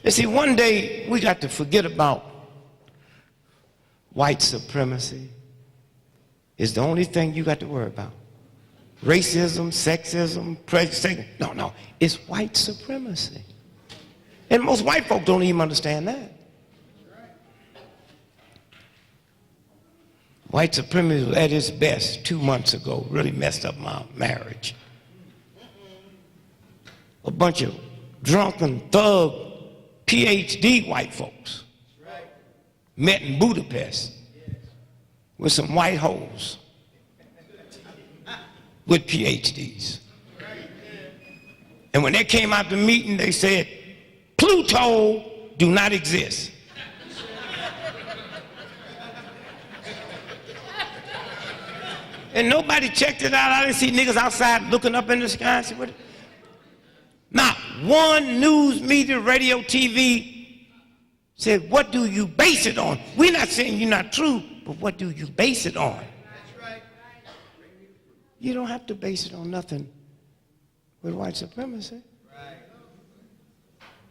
You see, one day we got to forget about white supremacy. It's the only thing you got to worry about. Racism, sexism, prejudice. No, it's white supremacy. And most white folk don't even understand that. White supremacy was at its best 2 months ago, really messed up my marriage. A bunch of drunken, thug, PhD white folks met in Budapest with some white hoes with PhDs. And when they came out the meeting, they said, Pluto do not exist. And nobody checked it out. I didn't see niggas outside looking up in the sky and said, what? Not one news media, radio, TV said, what do you base it on? We're not saying you're not true, but what do you base it on? You don't have to base it on nothing with white supremacy.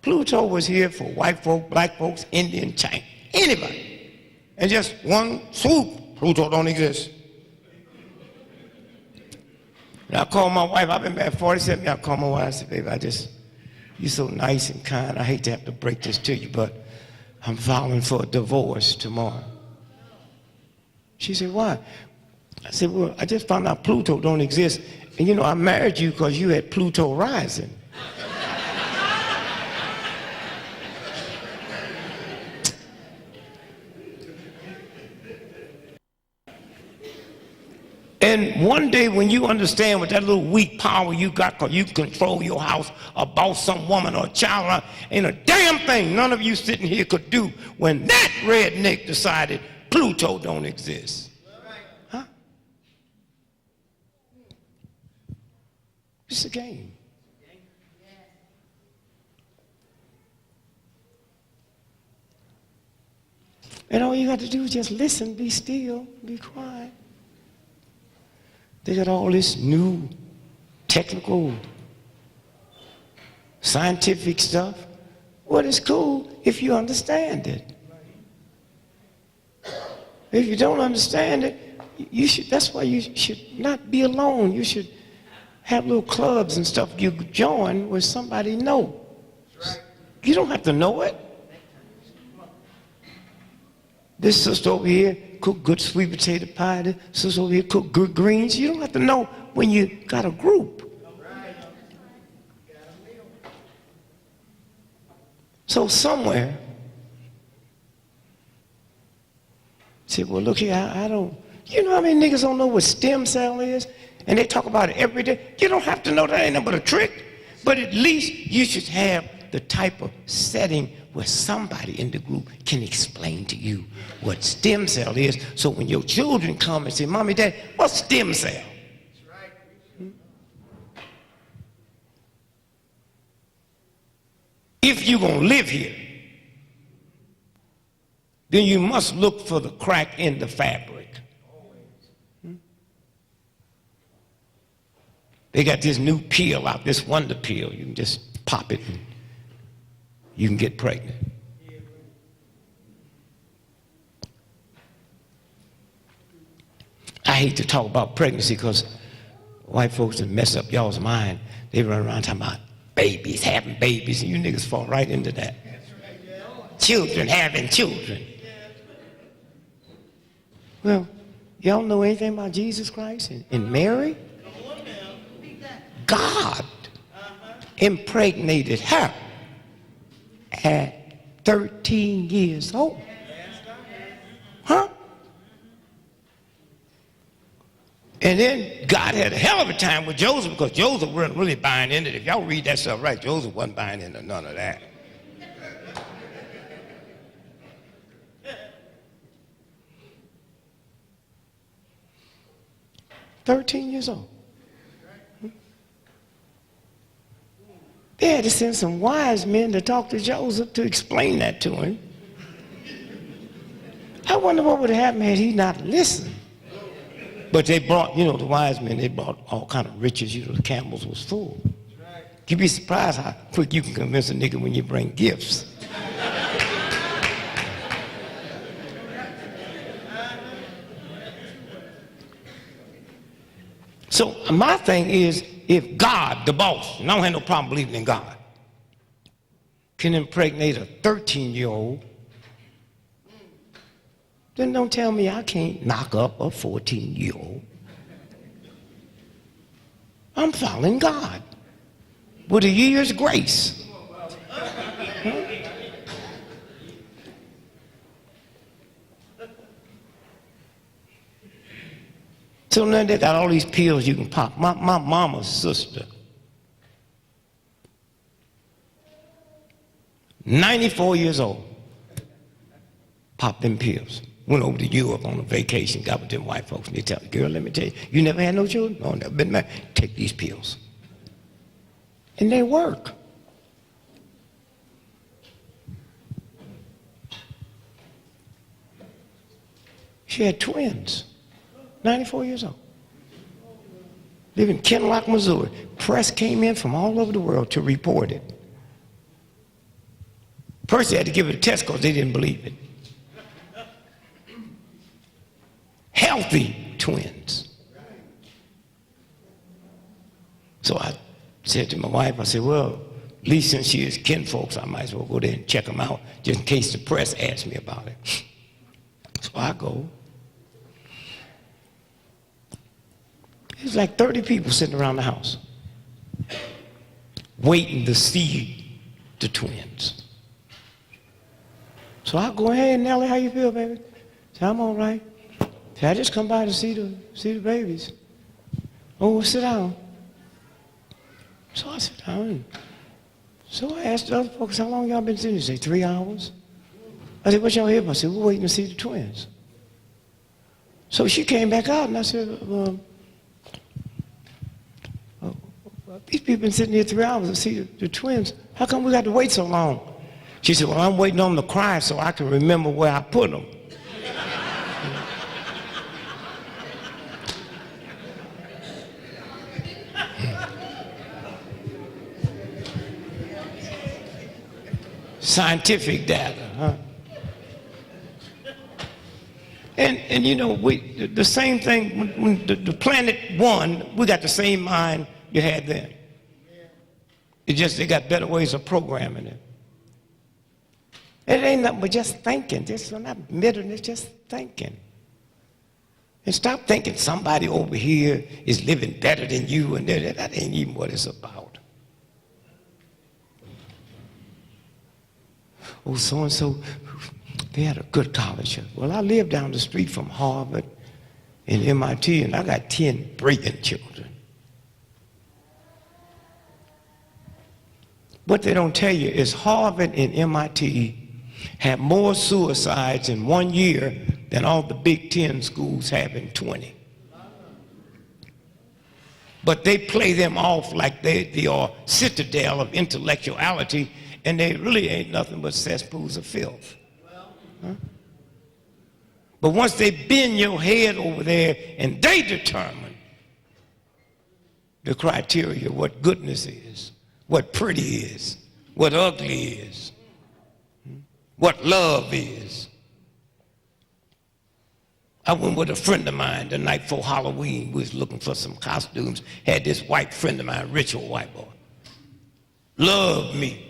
Pluto was here for white folk, black folks, Indian, Chinese, anybody. And just one swoop, Pluto don't exist. And I called my wife, I've been married 47 years, I called my wife, I said, baby, you're so nice and kind, I hate to have to break this to you, but I'm filing for a divorce tomorrow. She said, why? I said, well, I just found out Pluto don't exist, and you know, I married you because you had Pluto rising. And one day when you understand with that little weak power you got, because you control your house or boss some woman or a child around, ain't a damn thing none of you sitting here could do when that redneck decided Pluto don't exist. Huh? It's a game. And all you got to do is just listen, be still, be quiet. They got all this new technical, scientific stuff. Well, it's cool if you understand it. If you don't understand it, you should. That's why you should not be alone. You should have little clubs and stuff you join where somebody know. You don't have to know it. This sister over here cook good sweet potato pie. This sister over here cook good greens. You don't have to know when you got a group. So somewhere, say, well, look here, I don't, you know how many niggas don't know what stem cell is? And they talk about it every day. You don't have to know that, ain't nothing but a trick. But at least you should have the type of setting where somebody in the group can explain to you what stem cell is. So when your children come and say, Mommy, Dad, what's stem cell? If you're going to live here, then you must look for the crack in the fabric. They got this new pill out, this wonder pill. You can just pop it and you can get pregnant. I hate to talk about pregnancy because white folks that mess up y'all's mind. They run around talking about babies, having babies, and you niggas fall right into that. Children having children. Well, y'all know anything about Jesus Christ and Mary? God impregnated her at 13 years old. Huh? And then God had a hell of a time with Joseph because Joseph wasn't really buying into it. If y'all read that stuff right, Joseph wasn't buying into none of that. $13 old. They had to send some wise men to talk to Joseph to explain that to him. I wonder what would have happened had he not listened. But they brought, you know, the wise men, they brought all kind of riches. You know, the camels was full. You'd be surprised how quick you can convince a nigga when you bring gifts. So my thing is, if God, the boss, and I don't have no problem believing in God, can impregnate a 13-year-old, then don't tell me I can't knock up a 14-year-old. I'm following God with a year's grace. Huh? So now they got all these pills you can pop. My mama's sister, 94 years old, popped them pills. Went over to Europe on a vacation, got with them white folks, and they tell me, girl, let me tell you, you never had no children? No, never been married. Take these pills. And they work. She had twins. 94 years old. Live in Kenlock, Missouri. Press came in from all over the world to report it. First they had to give it a test because they didn't believe it. Healthy twins. So I said to my wife, I said, well, at least since she is kinfolks, I might as well go there and check them out just in case the press asks me about it. So I go. There's like 30 people sitting around the house waiting to see the twins. So I go, hey, Nellie, how you feel, baby? Say, I'm all right. Say, I just come by to see the babies. Oh, well, sit down. So I sit down. So I asked the other folks, how long y'all been sitting? They say, 3 hours. I said, what y'all here for? I said, we're waiting to see the twins. So she came back out, and I said, these people been sitting here 3 hours to see the twins. How come we got to wait so long? She said, well, I'm waiting on them to cry so I can remember where I put them. Scientific data, huh? And you know, the same thing, when the planet one, we got the same mind you had then. It's just they got better ways of programming it. It ain't nothing but just thinking. Just not admitting, it's just thinking. And stop thinking somebody over here is living better than you, and that ain't even what it's about. Oh, so-and-so, they had a good college. Well, I live down the street from Harvard and MIT, and I got 10 brilliant children. What they don't tell you is Harvard and MIT have more suicides in 1 year than all the Big Ten schools have in 20. But they play them off like they are citadel of intellectuality, and they really ain't nothing but cesspools of filth. Huh? But once they bend your head over there and they determine the criteria, what goodness is, what pretty is, what ugly is, what love is. I went with a friend of mine the night before Halloween. We was looking for some costumes. Had this white friend of mine, rich old white boy. Loved me.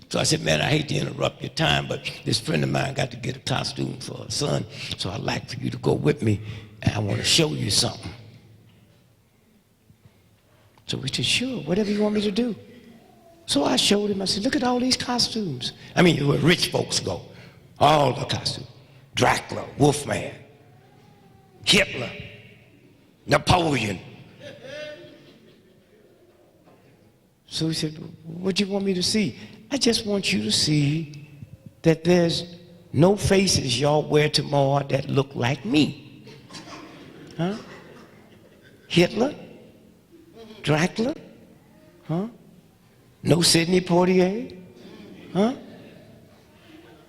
So I said, man, I hate to interrupt your time, but this friend of mine got to get a costume for her son, so I'd like for you to go with me, and I want to show you something. So we said, sure, whatever you want me to do. So I showed him, I said, look at all these costumes. I mean, where rich folks go, all the costumes. Dracula, Wolfman, Hitler, Napoleon. So he said, what do you want me to see? I just want you to see that there's no faces y'all wear tomorrow that look like me. Huh? Hitler? Dracula? Huh? No Sidney Poitier? Huh?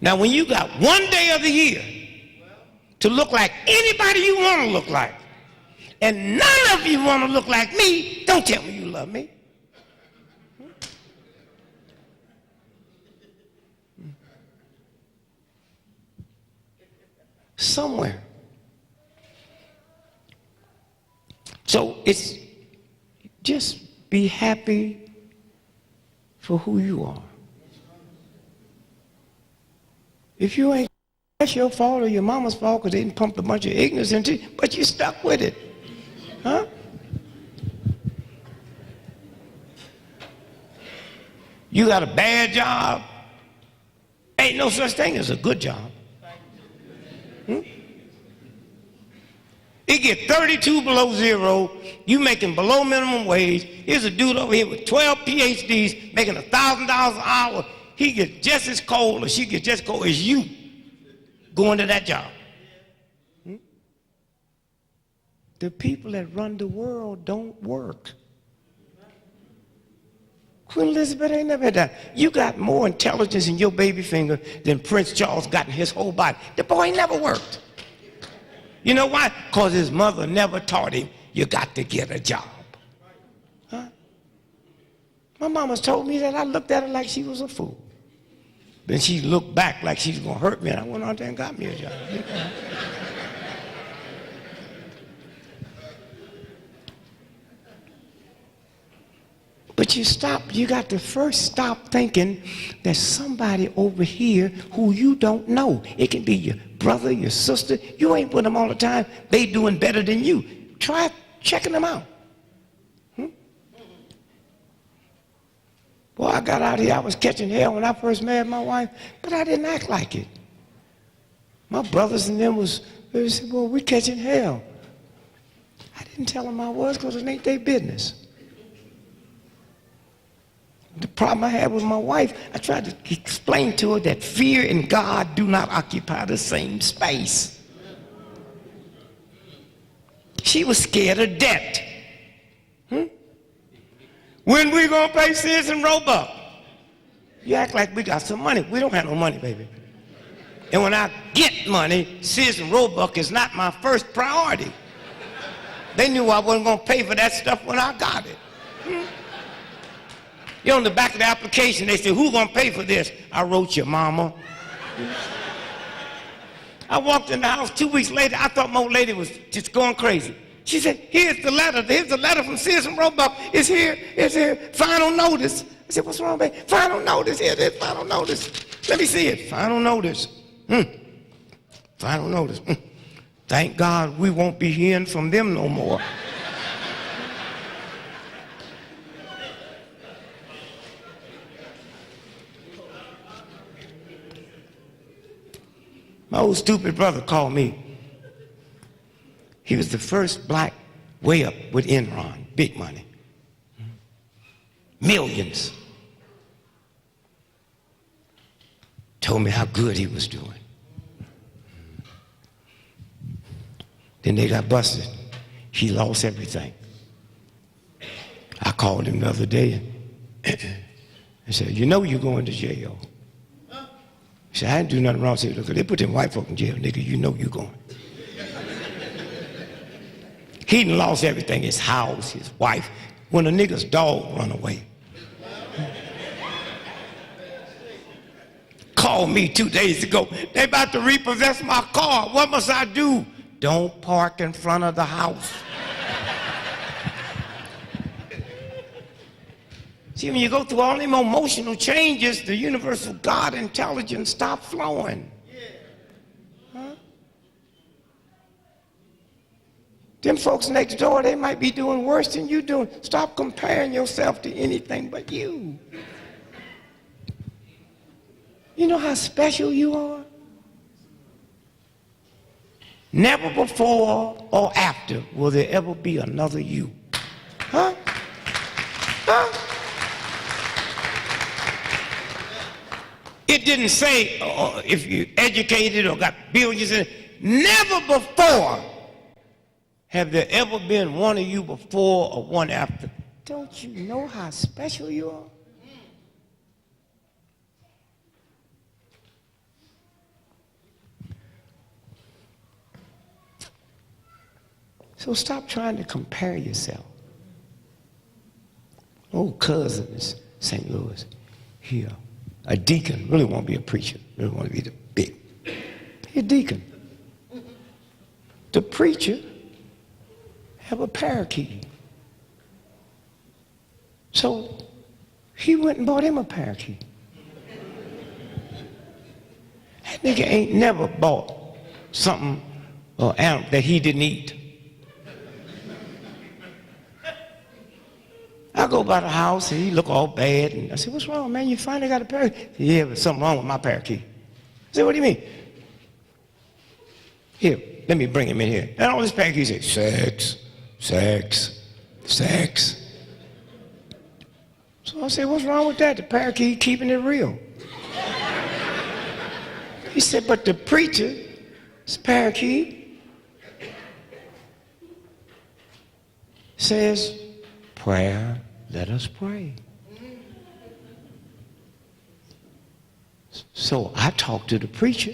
Now when you got 1 day of the year to look like anybody you want to look like, and none of you want to look like me, don't tell me you love me. Somewhere. So it's just be happy for who you are. If you ain't, that's your fault or your mama's fault because they didn't pump a bunch of ignorance into you, but you stuck with it. Huh? You got a bad job. Ain't no such thing as a good job. It get 32 below zero, you making below minimum wage. Here's a dude over here with 12 PhDs making $1,000 an hour. He gets just as cold or she gets just as cold as you going to that job. The people that run the world don't work. Queen Elizabeth ain't never had that. You got more intelligence in your baby finger than Prince Charles got in his whole body. The boy never worked. You know why? Because his mother never taught him you got to get a job. Huh? My mama's told me that. I looked at her like she was a fool. Then she looked back like she's going to hurt me, and I went out there and got me a job. But you got to first stop thinking there's somebody over here who you don't know. It can be your brother, your sister. You ain't with them all the time. They doing better than you. Try checking them out. Boy, I got out here, I was catching hell when I first married my wife, but I didn't act like it. My brothers and them they said, well, we're catching hell. I didn't tell them I was because it ain't their business. The problem I had with my wife, I tried to explain to her that fear and God do not occupy the same space. She was scared of debt. When we gonna pay Sears and Roebuck? You act like we got some money. We don't have no money, baby. And when I get money, Sears and Roebuck is not my first priority. They knew I wasn't gonna pay for that stuff when I got it. You know, on the back of the application, they said, who's gonna pay for this? I wrote your mama. I walked in the house 2 weeks later, I thought my old lady was just going crazy. She said, here's the letter. Here's the letter from Citizen Roebuck. It's here. It's here. Final notice. I said, what's wrong, baby? Final notice. Here it is. Final notice. Let me see it. Final notice. Final notice. Thank God we won't be hearing from them no more. My old stupid brother called me. He was the first black way up with Enron, big money. Millions. Told me how good he was doing. Then they got busted. He lost everything. I called him the other day and said, you know you're going to jail. He said, I didn't do nothing wrong. I said, look, they put them white folk in jail, nigga, you know you're going. He done lost everything, his house, his wife. When a nigga's dog run away. Called me 2 days ago. They about to repossess my car. What must I do? Don't park in front of the house. See, when you go through all them emotional changes, the universal God intelligence stops flowing. Huh? Them folks next door, they might be doing worse than you doing. Stop comparing yourself to anything but you. You know how special you are? Never before or after will there ever be another you. Huh? Huh? It didn't say if you're educated or got billions in it. Never before have there ever been one of you before or one after. Don't you know how special you are? So stop trying to compare yourself. Old cousin in St. Louis, here, a deacon, really want to be a preacher, really want to be the big. He a deacon. The preacher have a parakeet. So he went and bought him a parakeet. That nigga ain't never bought something or animal that he didn't eat. I go by the house and he look all bad. And I said, what's wrong, man? You finally got a parakeet? Said, yeah, but something wrong with my parakeet. I said, what do you mean? Here, let me bring him in here. And all this parakeet said, sex, sex, sex. So I said, what's wrong with that? The parakeet keeping it real. He said, but the preacher's parakeet says, prayer, let us pray. So I talked to the preacher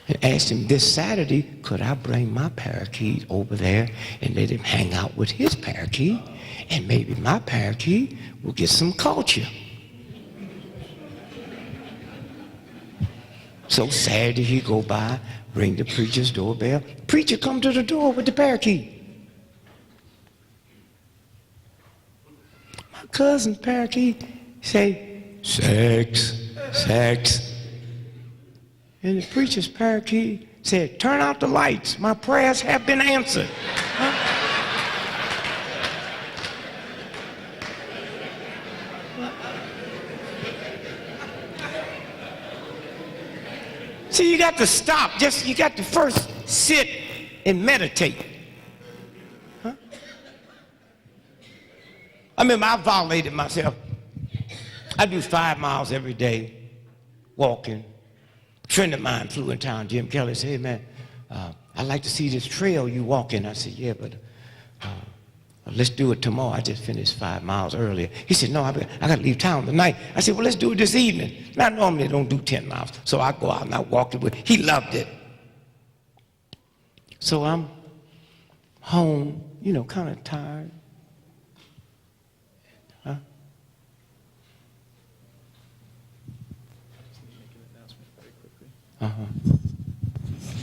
and asked him this Saturday, could I bring my parakeet over there and let him hang out with his parakeet, and maybe my parakeet will get some culture. So Saturday he go by, ring the preacher's doorbell. Preacher come to the door with the parakeet. My cousin's parakeet say, sex, sex. And the preacher's parakeet said, turn out the lights. My prayers have been answered. Huh? See, you got to stop. You got to first sit and meditate. Huh? I remember I violated myself. I do 5 miles every day, walking. A friend of mine flew in town, Jim Kelly, said, hey man, I'd like to see this trail you walk in. I said, yeah, but let's do it tomorrow. I just finished 5 miles earlier. He said, no, I got to leave town tonight. I said, well, let's do it this evening. Now, normally I don't do 10 miles. So I go out and I walked it with him. He loved it. So I'm home, you know, kind of tired. Huh?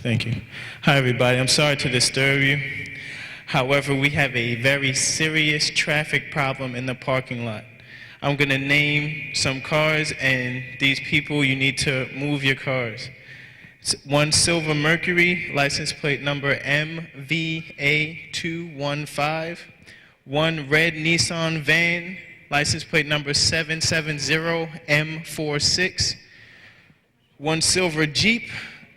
Thank you. Hi, everybody. I'm sorry to disturb you. However, we have a very serious traffic problem in the parking lot. I'm going to name some cars, and these people, you need to move your cars. One silver Mercury, license plate number MVA215. One red Nissan van, license plate number 770M46. One silver Jeep,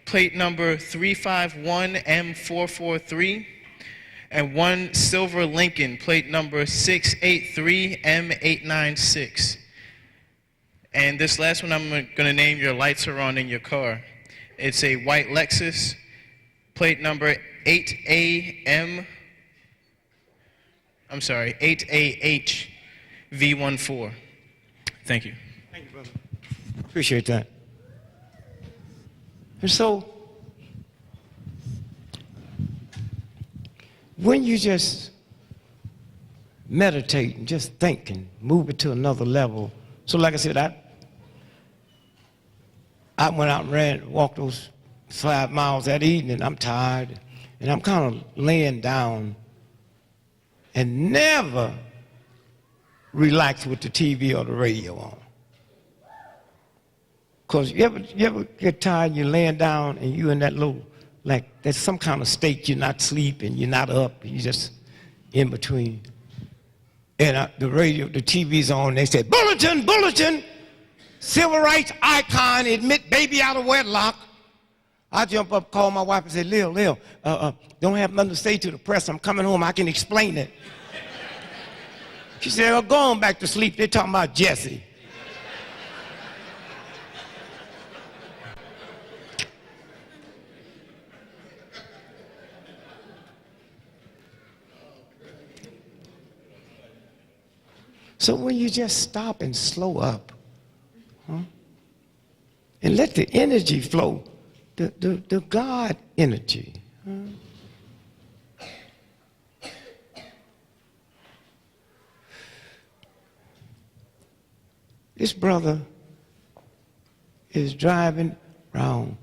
plate number 351M443. And one silver Lincoln, plate number 683M896. And this last one I'm going to name, your lights are on in your car. It's a white Lexus, plate number 8AH V14. Thank you. Thank you, brother. Appreciate that. And so, when you just meditate and just think and move it to another level, so like I said, I went out and walked those 5 miles that evening. I'm tired, and I'm kind of laying down and never relax with the TV or the radio on. Because you ever get tired, you're laying down, and you're in that little, like, there's some kind of state, you're not sleeping, you're not up, you're just in between. And the radio, the TV's on, they say, bulletin, bulletin, civil rights icon, admit baby out of wedlock. I jump up, call my wife and say, Lil, don't have nothing to say to the press, I'm coming home, I can explain it. She said, oh, go on back to sleep, they're talking about Jesse. So when you just stop and slow up, and let the energy flow, the God energy. This brother is driving around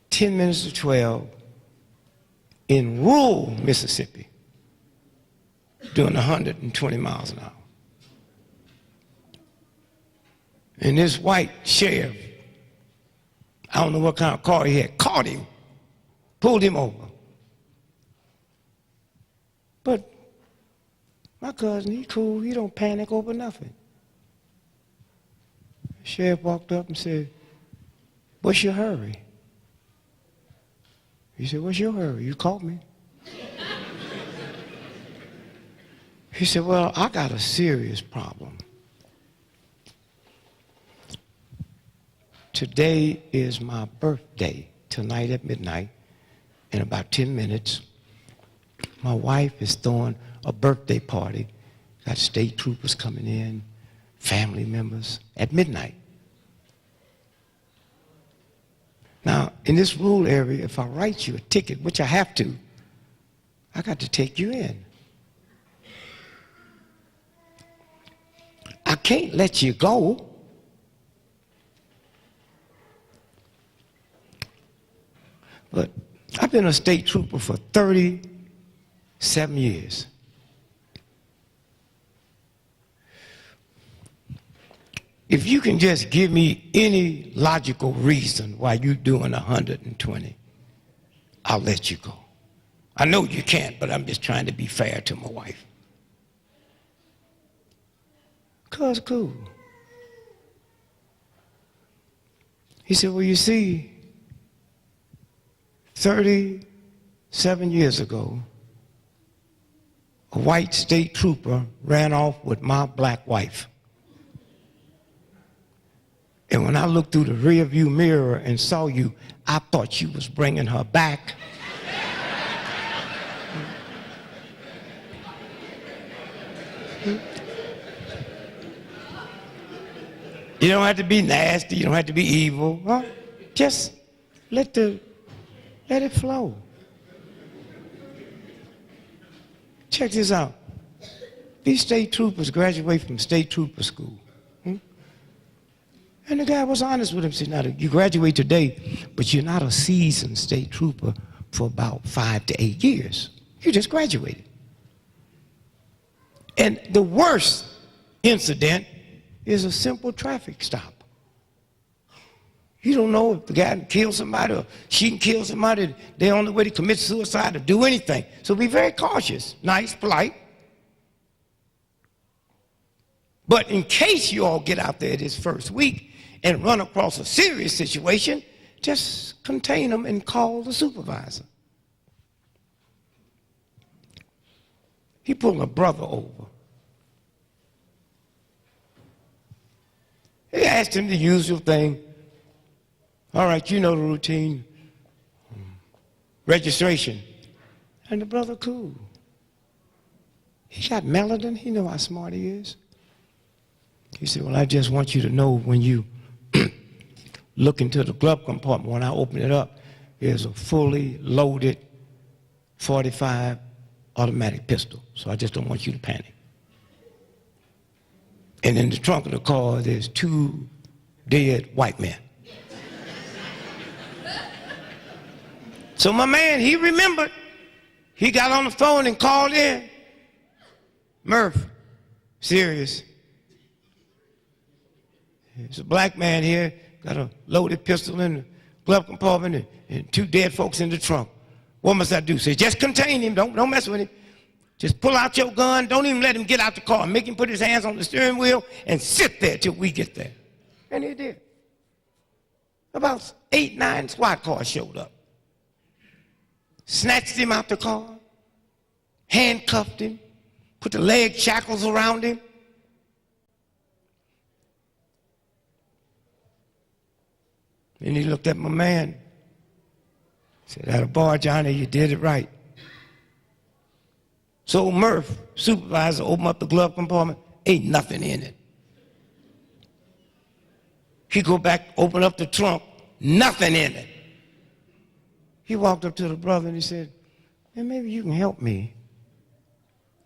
10 minutes to 12 in rural Mississippi doing 120 miles an hour. And this white sheriff, I don't know what kind of car he had, caught him, pulled him over. But my cousin, he cool, he don't panic over nothing. The sheriff walked up and said, what's your hurry? He said, what's your hurry? You caught me. He said, well, I got a serious problem. Today is my birthday, tonight at midnight, in about 10 minutes. My wife is throwing a birthday party. Got state troopers coming in, family members, at midnight. Now, in this rural area, if I write you a ticket, which I have to, I got to take you in. I can't let you go. But I've been a state trooper for 37 years. If you can just give me any logical reason why you're doing 120, I'll let you go. I know you can't, but I'm just trying to be fair to my wife. Cuz cool. He said, well, you see, 37 years ago, a white state trooper ran off with my black wife. And when I looked through the rearview mirror and saw you, I thought you was bringing her back. You don't have to be nasty, you don't have to be evil. Huh? Just let it flow. Check this out. These state troopers graduate from state trooper school. And the guy was honest with him. Said, now, you graduate today, but you're not a seasoned state trooper for about 5 to 8 years. You just graduated. And the worst incident is a simple traffic stop. You don't know if the guy can kill somebody or she can kill somebody. They're on the way to commit suicide or do anything. So be very cautious, nice, polite. But in case you all get out there this first week and run across a serious situation, just contain them and call the supervisor. He pulled a brother over. He asked him the usual thing. All right, you know the routine. Registration. And the brother cool. He got melanin. He know how smart he is. He said, well, I just want you to know when you look into the glove compartment, when I open it up, there's a fully loaded 45 automatic pistol. So I just don't want you to panic. And in the trunk of the car, there's 2 dead white men. So my man, he remembered. He got on the phone and called in. Murph, serious. There's a black man here, got a loaded pistol in the glove compartment and 2 dead folks in the trunk. What must I do? Say, just contain him. Don't mess with him. Just pull out your gun. Don't even let him get out the car. Make him put his hands on the steering wheel and sit there till we get there. And he did. About 8, 9 SWAT cars showed up. Snatched him out the car, handcuffed him, put the leg shackles around him. And he looked at my man, said, "Attaboy, Johnny, you did it right." So Murph, supervisor, opened up the glove compartment, ain't nothing in it. He go back, open up the trunk, nothing in it. He walked up to the brother and he said, man, maybe you can help me.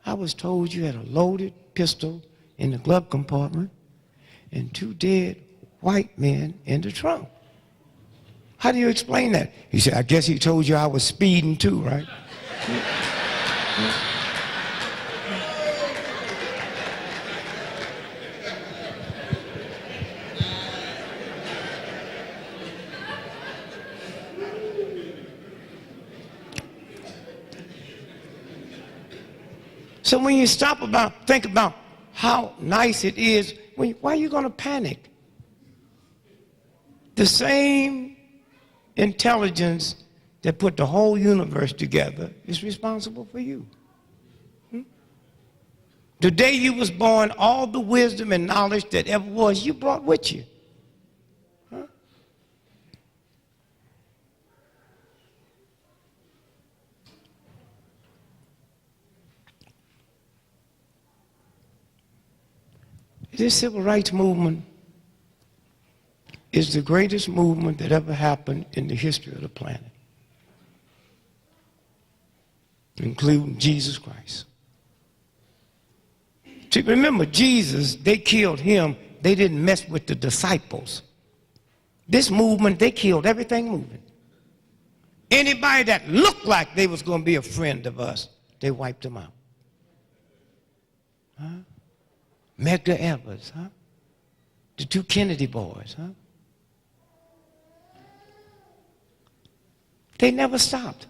I was told you had a loaded pistol in the glove compartment and 2 dead white men in the trunk. How do you explain that? He said, I guess he told you I was speeding too, right? So when you think about how nice it is, why are you going to panic? The same intelligence that put the whole universe together is responsible for you. The day you was born, all the wisdom and knowledge that ever was, you brought with you. This civil rights movement is the greatest movement that ever happened in the history of the planet, including Jesus Christ. See, remember, Jesus, they killed him. They didn't mess with the disciples. This movement, they killed everything moving. Anybody that looked like they was going to be a friend of us, they wiped them out. Huh? Medgar Evers, huh? The 2 Kennedy boys, huh? They never stopped.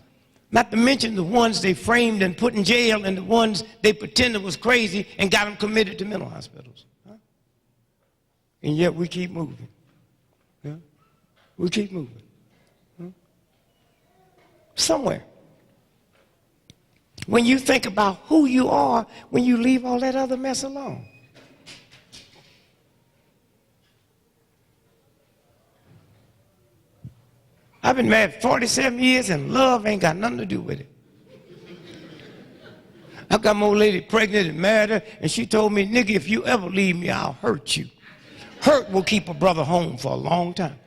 Not to mention the ones they framed and put in jail and the ones they pretended was crazy and got them committed to mental hospitals. Huh? And yet we keep moving. Yeah? We keep moving. Huh? Somewhere. When you think about who you are, when you leave all that other mess alone. I've been married 47 years and love ain't got nothing to do with it. I got my old lady pregnant and married her, and she told me, nigga, if you ever leave me, I'll hurt you. Hurt will keep a brother home for a long time.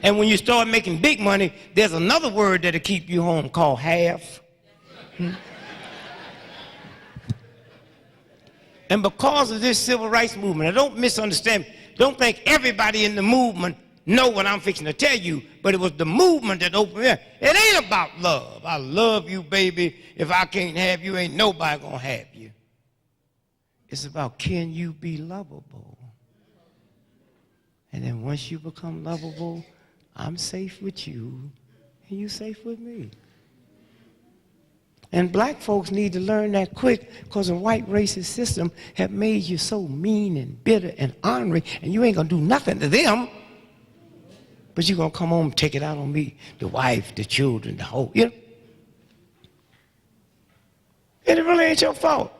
And when you start making big money, there's another word that'll keep you home called half. And because of this civil rights movement, I don't misunderstand, don't think everybody in the movement know what I'm fixing to tell you, but it was the movement that opened it. It ain't about love. I love you, baby. If I can't have you, ain't nobody gonna have you. It's about, can you be lovable? And then once you become lovable, I'm safe with you, and you safe with me. And black folks need to learn that quick, because the white racist system have made you so mean and bitter and ornery, and you ain't gonna do nothing to them, but you're gonna come home and take it out on me, the wife, the children, the whole, you know? And it really ain't your fault.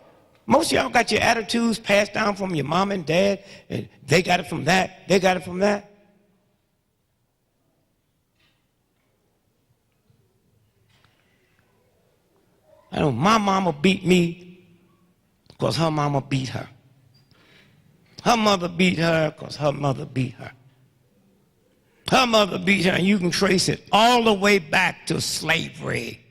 Most of y'all got your attitudes passed down from your mom and dad, and they got it from that, they got it from that. I know my mama beat me because her mama beat her. Her mother beat her because her mother beat her. Her mother beat her, and you can trace it all the way back to slavery.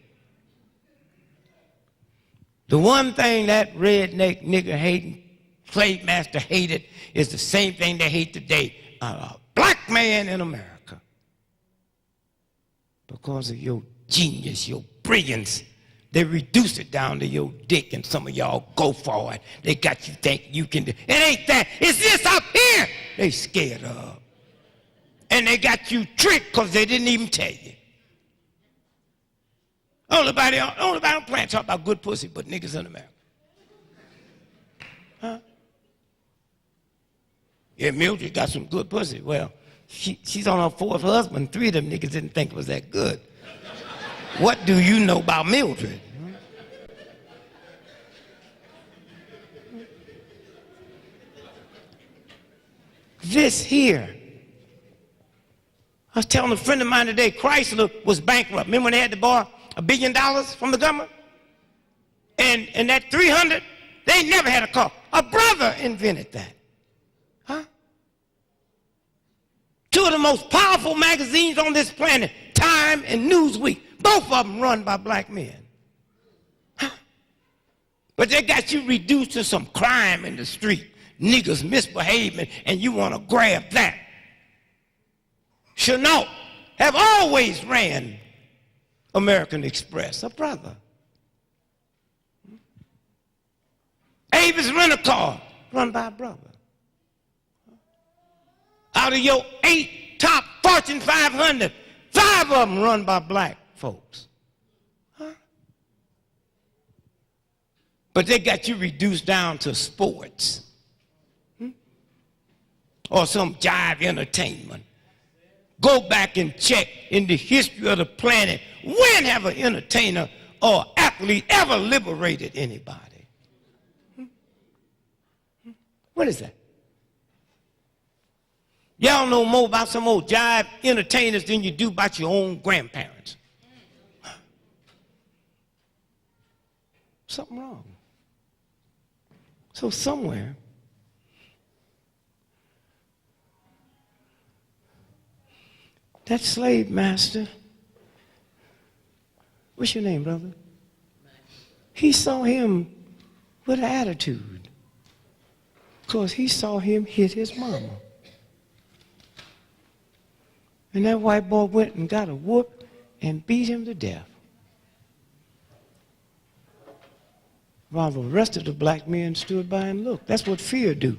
The one thing that redneck nigger hating slave master hated is the same thing they hate today, a black man in America. Because of your genius, your brilliance, they reduce it down to your dick, and some of y'all go for it. They got you thinking you can do it. Ain't that, it's this up here they scared of. And they got you tricked because they didn't even tell you. Only body on the planet talk about good pussy but niggas in America. Huh? Yeah, Mildred got some good pussy. Well, she's on her fourth husband. 3 of them niggas didn't think it was that good. What do you know about Mildred? This here. I was telling a friend of mine today, Chrysler was bankrupt. Remember when they had to borrow $1 billion from the government? And that 300, they never had a car. A brother invented that. Huh? 2 of the most powerful magazines on this planet, Time and Newsweek, both of them run by black men. Huh? But they got you reduced to some crime in the street, niggas misbehaving, and you want to grab that. Chenault have always ran American Express, a brother. Avis Rent-A-Car, run by a brother. Out of your 8 top Fortune 500, 5 of them run by black folks. Huh? But they got you reduced down to sports. Or some jive entertainment. Go back and check in the history of the planet. When have an entertainer or athlete ever liberated anybody? What is that? Y'all know more about some old jive entertainers than you do about your own grandparents. Something wrong. So somewhere, that slave master, what's your name, brother? He saw him with an attitude because he saw him hit his mama. And that white boy went and got a whoop and beat him to death. While the rest of the black men stood by and looked. That's what fear do.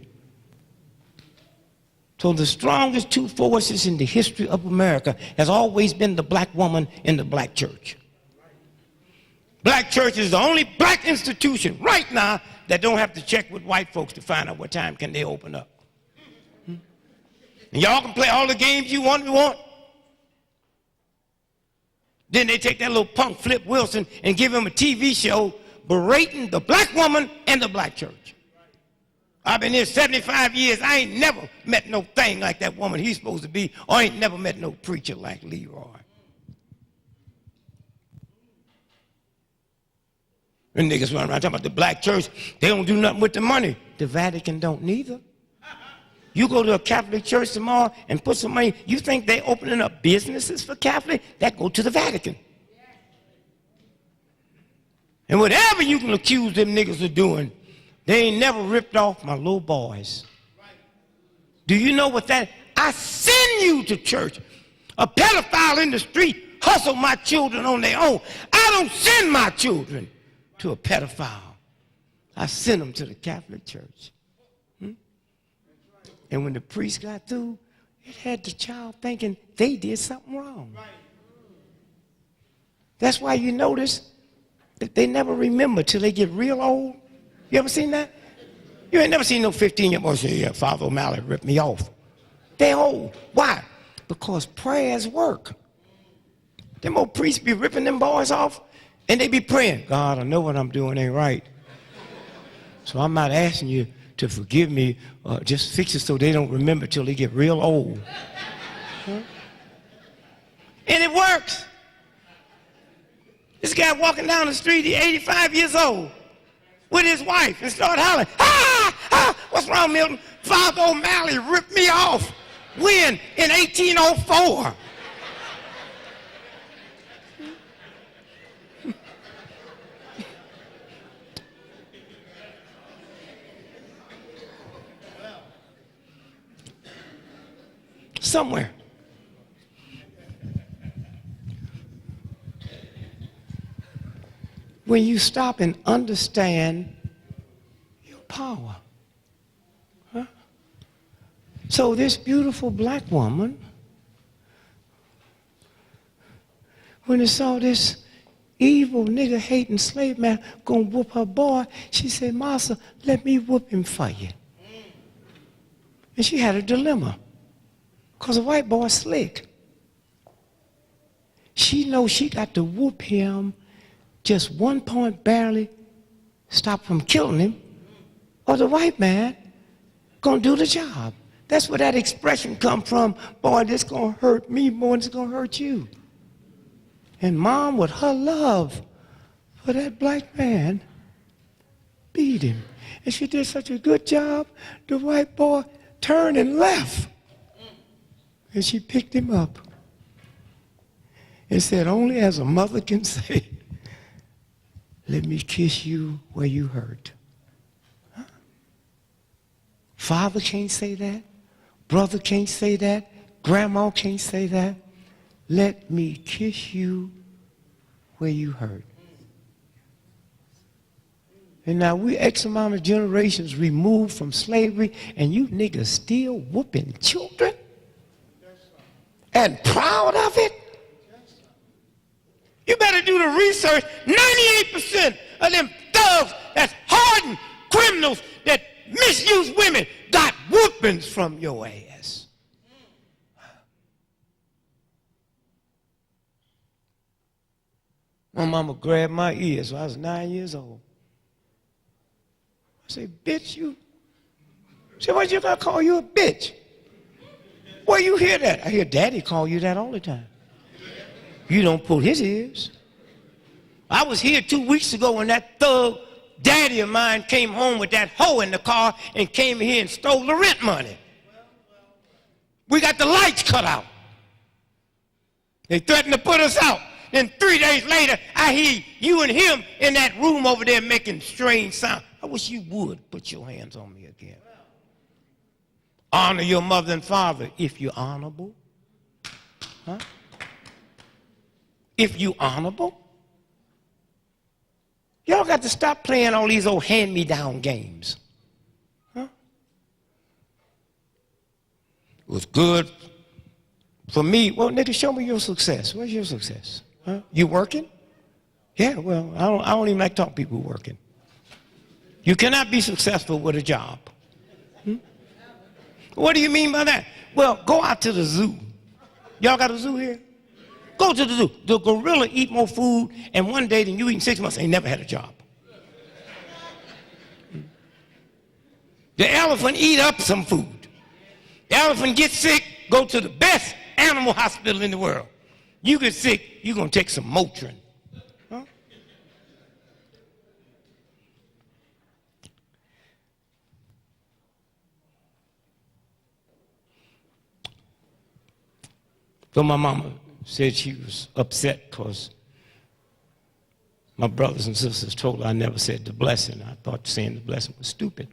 So the strongest 2 forces in the history of America has always been the black woman in the black church. Black church is the only black institution right now that don't have to check with white folks to find out what time can they open up. And y'all can play all the games you want. Then they take that little punk Flip Wilson and give him a TV show berating the black woman and the black church. I've been here 75 years. I ain't never met no thing like that woman he's supposed to be, or I ain't never met no preacher like Leroy. And niggas run around talking about the black church. They don't do nothing with the money. The Vatican don't neither. You go to a Catholic church tomorrow and put some money. You think they opening up businesses for Catholic? That go to the Vatican. And whatever you can accuse them niggas of doing, they ain't never ripped off my little boys. Do you know what that? I send you to church. A pedophile in the street hustle my children on their own. I don't send my children to a pedophile. I send them to the Catholic Church. And when the priest got through, it had the child thinking they did something wrong. That's why you notice that they never remember till they get real old. You ever seen that? You ain't never seen no 15-year-old boy say, yeah, Father O'Malley ripped me off. They old. Why? Because prayers work. Them old priests be ripping them boys off, and they be praying, God, I know what I'm doing ain't right. So I'm not asking you to forgive me, just fix it so they don't remember till they get real old. Huh? And it works. This guy walking down the street, he's 85 years old, with his wife, and start hollering, what's wrong, Milton? Father O'Malley ripped me off. When? In 1804. Somewhere. When you stop and understand your power. Huh? So this beautiful black woman, when they saw this evil nigger hating slave man gonna whoop her boy, she said, Massa, let me whoop him for you. And she had a dilemma. Because the white boy slick. She knows she got to whoop him just 1 point barely stop from killing him, or the white man gonna do the job. That's where that expression come from. Boy, this gonna hurt me more than it's gonna hurt you. And mom, with her love for that black man, beat him. And she did such a good job, the white boy turned and left. And she picked him up and said, only as a mother can say, let me kiss you where you hurt. Huh? Father can't say that. Brother can't say that. Grandma can't say that. Let me kiss you where you hurt. And now we X amount of generations removed from slavery, and you niggas still whooping children? And proud of it? You better do the research. 98% of them thugs that's hardened criminals that misuse women got whoopings from your ass. My mama grabbed my ears when I was 9 years old. I said, bitch, you. She said, what you gonna call you a bitch? Where you hear that? I hear daddy call you that all the time. You don't pull his ears. I was here 2 weeks ago when that thug daddy of mine came home with that hoe in the car and came here and stole the rent money. We got the lights cut out. They threatened to put us out. Then 3 days later, I hear you and him in that room over there making strange sounds. I wish you would put your hands on me again. Honor your mother and father if you're honorable. Huh? If you honorable. Y'all got to stop playing all these old hand-me-down games. Huh? It was good for me. Well, nigga, show me your success. Where's your success? Huh? You working? Yeah, well, I don't even like talking to people who are working. You cannot be successful with a job. What do you mean by that? Well, go out to the zoo. Y'all got a zoo here? Go to the zoo. The gorilla eat more food in 1 day than you eat in 6 months. They never had a job. The elephant eat up some food. The elephant gets sick, go to the best animal hospital in the world. You get sick, you're going to take some Motrin. Huh? So my mama said she was upset because my brothers and sisters told her I never said the blessing. I thought saying the blessing was stupid.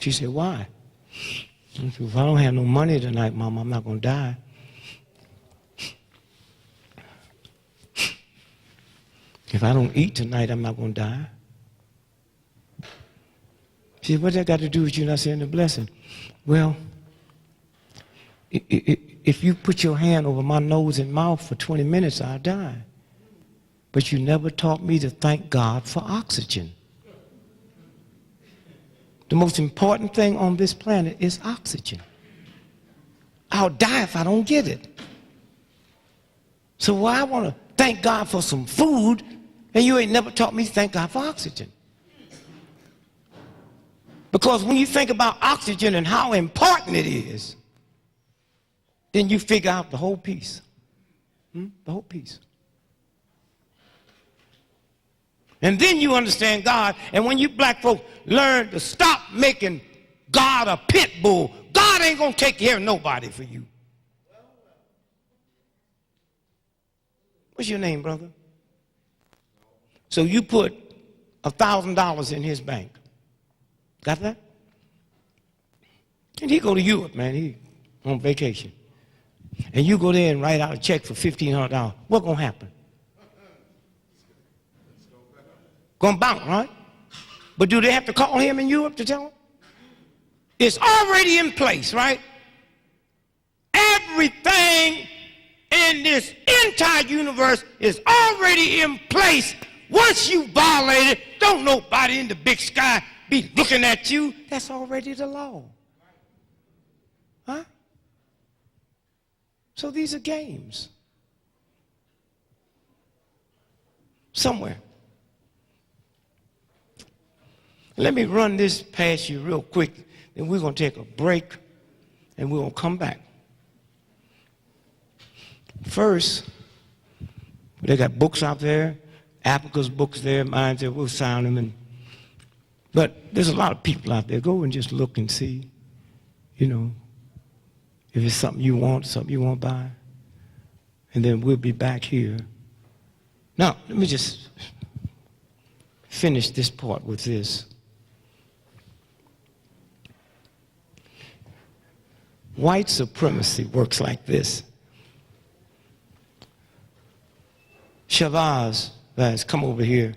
She said, why? I said, if I don't have no money tonight, Mama, I'm not going to die. If I don't eat tonight, I'm not going to die. She said, what's that got to do with you not saying the blessing? Well, if you put your hand over my nose and mouth for 20 minutes, I'll die. But you never taught me to thank God for oxygen. The most important thing on this planet is oxygen. I'll die if I don't get it. So why I want to thank God for some food, and you ain't never taught me to thank God for oxygen? Because when you think about oxygen and how important it is, then you figure out the whole piece. The whole piece. And then you understand God. And when you black folks learn to stop making God a pit bull, God ain't going to take care of nobody for you. What's your name, brother? So you put $1,000 in his bank. Got that? And he go to Europe, man. He on vacation. And you go there and write out a check for $1,500. What's going to happen? Going to bounce, right? But do they have to call him in Europe to tell him? It's already in place, right? Everything in this entire universe is already in place. Once you violate it, don't nobody in the big sky be looking at you. That's already the law. Huh? So these are games. Somewhere. Let me run this past you real quick, then we're going to take a break, and we're going to come back. First, they got books out there, Africa's books there, mine there, we'll sign them. But there's a lot of people out there. Go and just look and see, you know, if it's something you want to buy. And then we'll be back here. Now, let me just finish this part with this. White supremacy works like this. Chavez has come over here,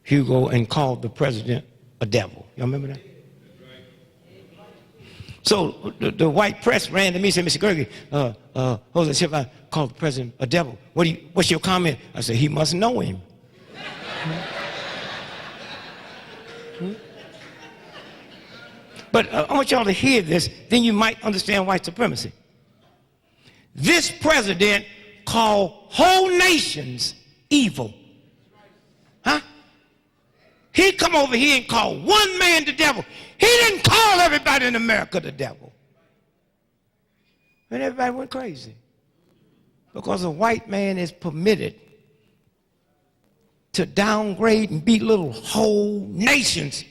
Hugo, and called the president a devil. Y'all remember that? So the white press ran to me and said, Mr. Gregory, Jose Chavez called the president a devil. What's your comment? I said, he must know him. But I want y'all to hear this, then you might understand white supremacy. This president called whole nations evil. Huh? He come over here and called one man the devil. He didn't call everybody in America the devil. And everybody went crazy. Because a white man is permitted to downgrade and belittle whole nations.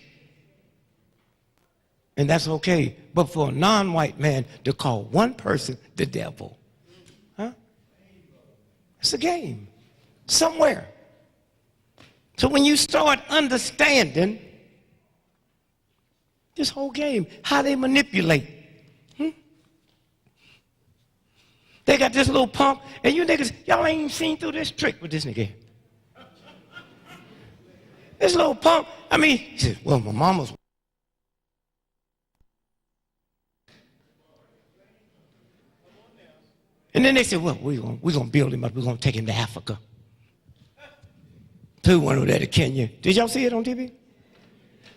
And that's okay. But for a non-white man to call one person the devil, huh? It's a game somewhere. So when you start understanding this whole game, how they manipulate. They got this little pump, and you niggas, y'all ain't even seen through this trick with this nigga. This little pump, I mean, he said, well, my mama's. And then they said, well, we're gonna build him up. We're going to take him to Africa. Who went over there to Kenya? Did y'all see it on TV?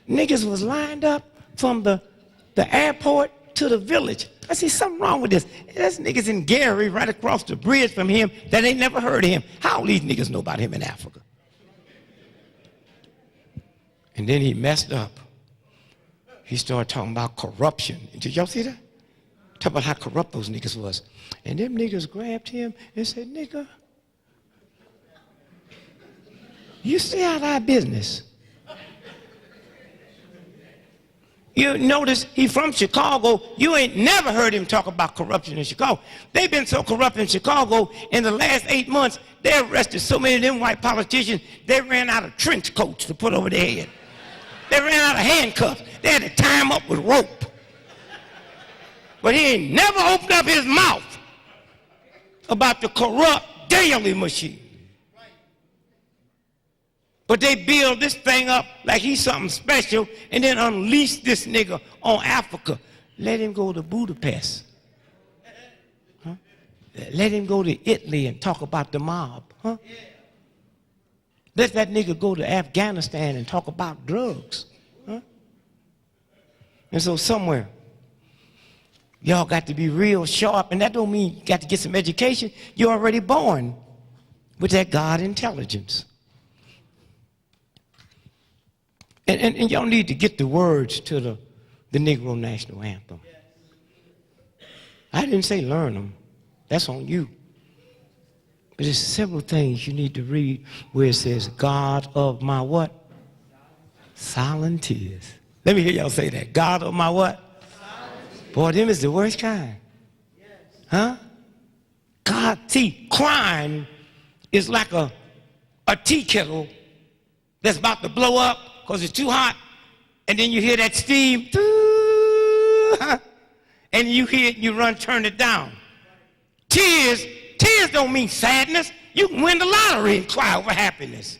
Niggas was lined up from the airport to the village. I see something wrong with this. There's niggas in Gary right across the bridge from him that ain't never heard of him. How all these niggas know about him in Africa? And then he messed up. He started talking about corruption. Did y'all see that? Talk about how corrupt those niggas was. And them niggas grabbed him and said, nigga, you stay out of our business. You notice he from Chicago. You ain't never heard him talk about corruption in Chicago. They've been so corrupt in Chicago in the last 8 months, they arrested so many of them white politicians, they ran out of trench coats to put over their head. They ran out of handcuffs. They had to tie him up with rope. But he ain't never opened up his mouth about the corrupt daily machine. But they build this thing up like he's something special and then unleash this nigga on Africa. Let him go to Budapest. Huh? Let him go to Italy and talk about the mob. Huh? Let that nigga go to Afghanistan and talk about drugs. Huh? And so somewhere, y'all got to be real sharp, and that don't mean you got to get some education. You're already born with that God intelligence. And y'all need to get the words to the Negro National Anthem. I didn't say learn them. That's on you. But there's several things you need to read where it says, God of my what? Silent tears. Let me hear y'all say that. God of my what? Boy, them is the worst kind. Huh? God, see, crying is like a tea kettle that's about to blow up because it's too hot, and then you hear that steam, and you hear it, you run, turn it down. Tears don't mean sadness. You can win the lottery and cry over happiness.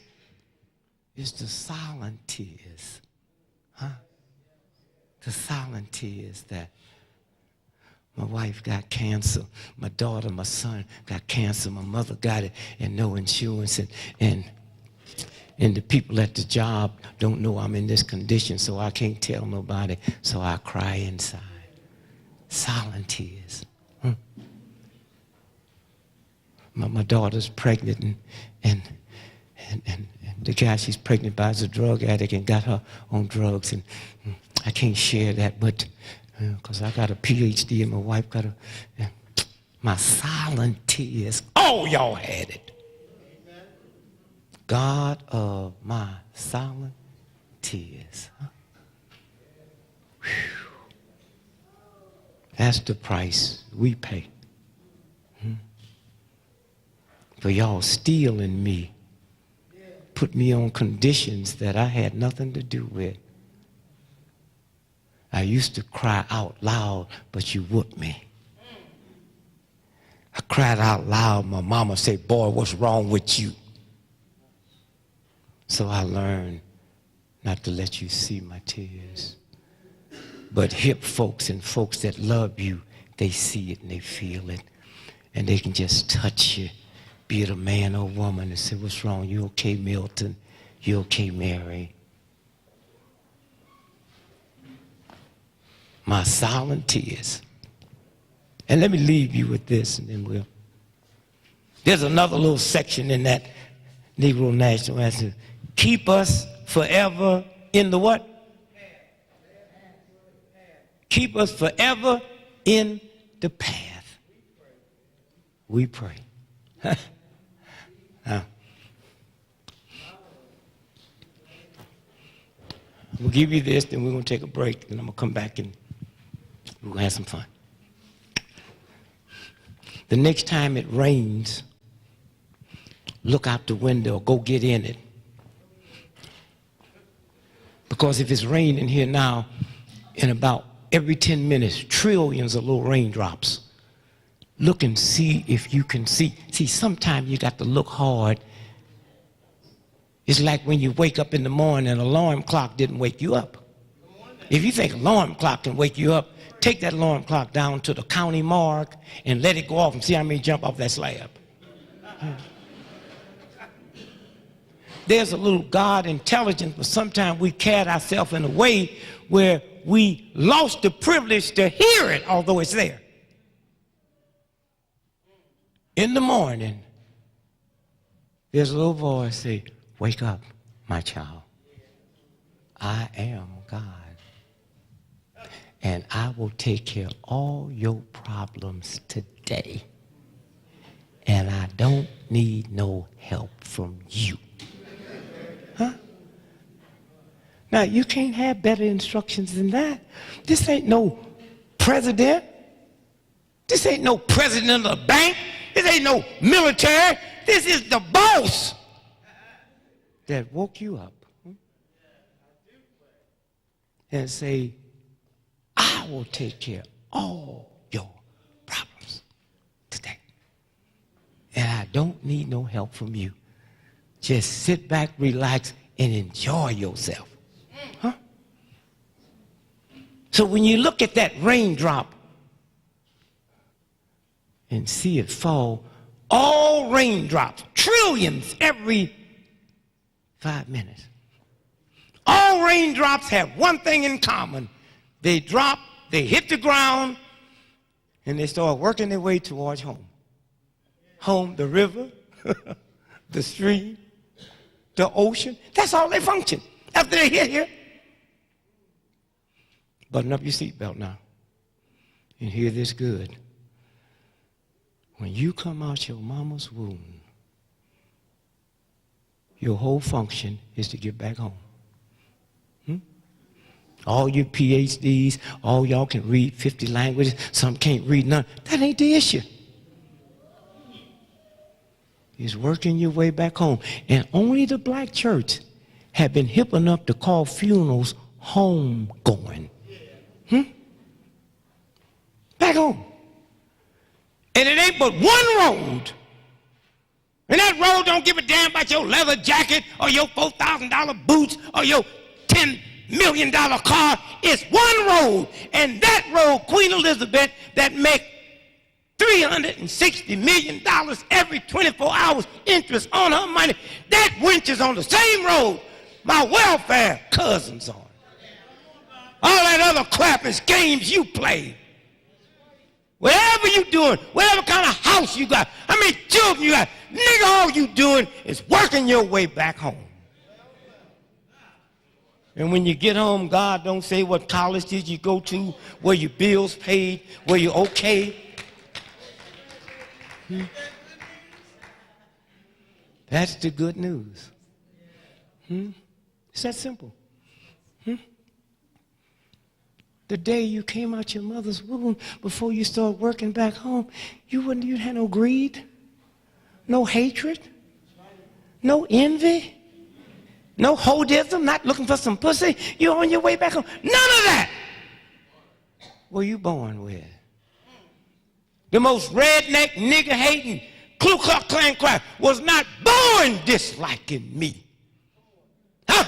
It's the silent tears, huh? The silent tears that my wife got cancer, my daughter, my son got cancer, my mother got it and no insurance, and the people at the job don't know I'm in this condition, so I can't tell nobody, so I cry inside. Silent tears. My daughter's pregnant, and the guy she's pregnant by is a drug addict and got her on drugs, and I can't share that, but because I got a PhD and my wife got my silent tears. Oh, y'all had it. God of my silent tears. Huh? That's the price we pay. For y'all stealing me, put me on conditions that I had nothing to do with. I used to cry out loud, but you whooped me. I cried out loud. My mama said, boy, what's wrong with you? So I learned not to let you see my tears. But hip folks and folks that love you, they see it and they feel it. And they can just touch you, be it a man or a woman, and say, what's wrong? You okay, Milton? You okay, Mary? My silent tears. And let me leave you with this, and then there's another little section in that Negro National Anthem. Keep us forever in the what? Keep us forever in the path. We pray. Now, we'll give you this, then we're going to take a break, and I'm going to come back and we're going to have some fun. The next time it rains, look out the window, go get in it. Because if it's raining here now, in about every 10 minutes, trillions of little raindrops. Look and see if you can see. See, sometimes you got to look hard. It's like when you wake up in the morning and an alarm clock didn't wake you up. If you think alarm clock can wake you up, take that alarm clock down to the county morgue and let it go off and see how many jump off that slab. There's a little God intelligence, but sometimes we carried ourselves in a way where we lost the privilege to hear it, although it's there. In the morning, there's a little voice say, wake up, my child. I am God. And I will take care of all your problems today. And I don't need no help from you. Huh? Now, you can't have better instructions than that. This ain't no president. This ain't no president of the bank. This ain't no military. This is the boss that woke you up. and say, I will take care of all your problems today. And I don't need no help from you. Just sit back, relax, and enjoy yourself. Huh? So when you look at that raindrop and see it fall, all raindrops, trillions every 5 minutes. All raindrops have one thing in common. They drop, they hit the ground, and they start working their way towards home. Home, the river, the stream, the ocean. That's all they function. After they hit here. Button up your seatbelt now and hear this good. When you come out your mama's womb, your whole function is to get back home. All your PhDs, all y'all can read 50 languages, some can't read none. That ain't the issue. It's working your way back home. And only the black church have been hip enough to call funerals home going. Back home. And it ain't but one road. And that road don't give a damn about your leather jacket or your $4,000 boots or your $10 million car. It's one road. And that road, Queen Elizabeth, that make $360 million every 24 hours interest on her money, that winch is on the same road my welfare cousins on. All that other crap is games you play. Whatever you doing, whatever kind of house you got, how many children you got, nigga, all you doing is working your way back home. And when you get home, God don't say what college did you go to, were your bills paid, were you okay? That's the good news. It's that simple. The day you came out your mother's womb, before you start working back home, you had no greed, no hatred, no envy, no holdism, not looking for some pussy. You're on your way back home. None of that were you born with. The most redneck, nigger-hating, Ku Klux Klan crowd was not born disliking me. Huh?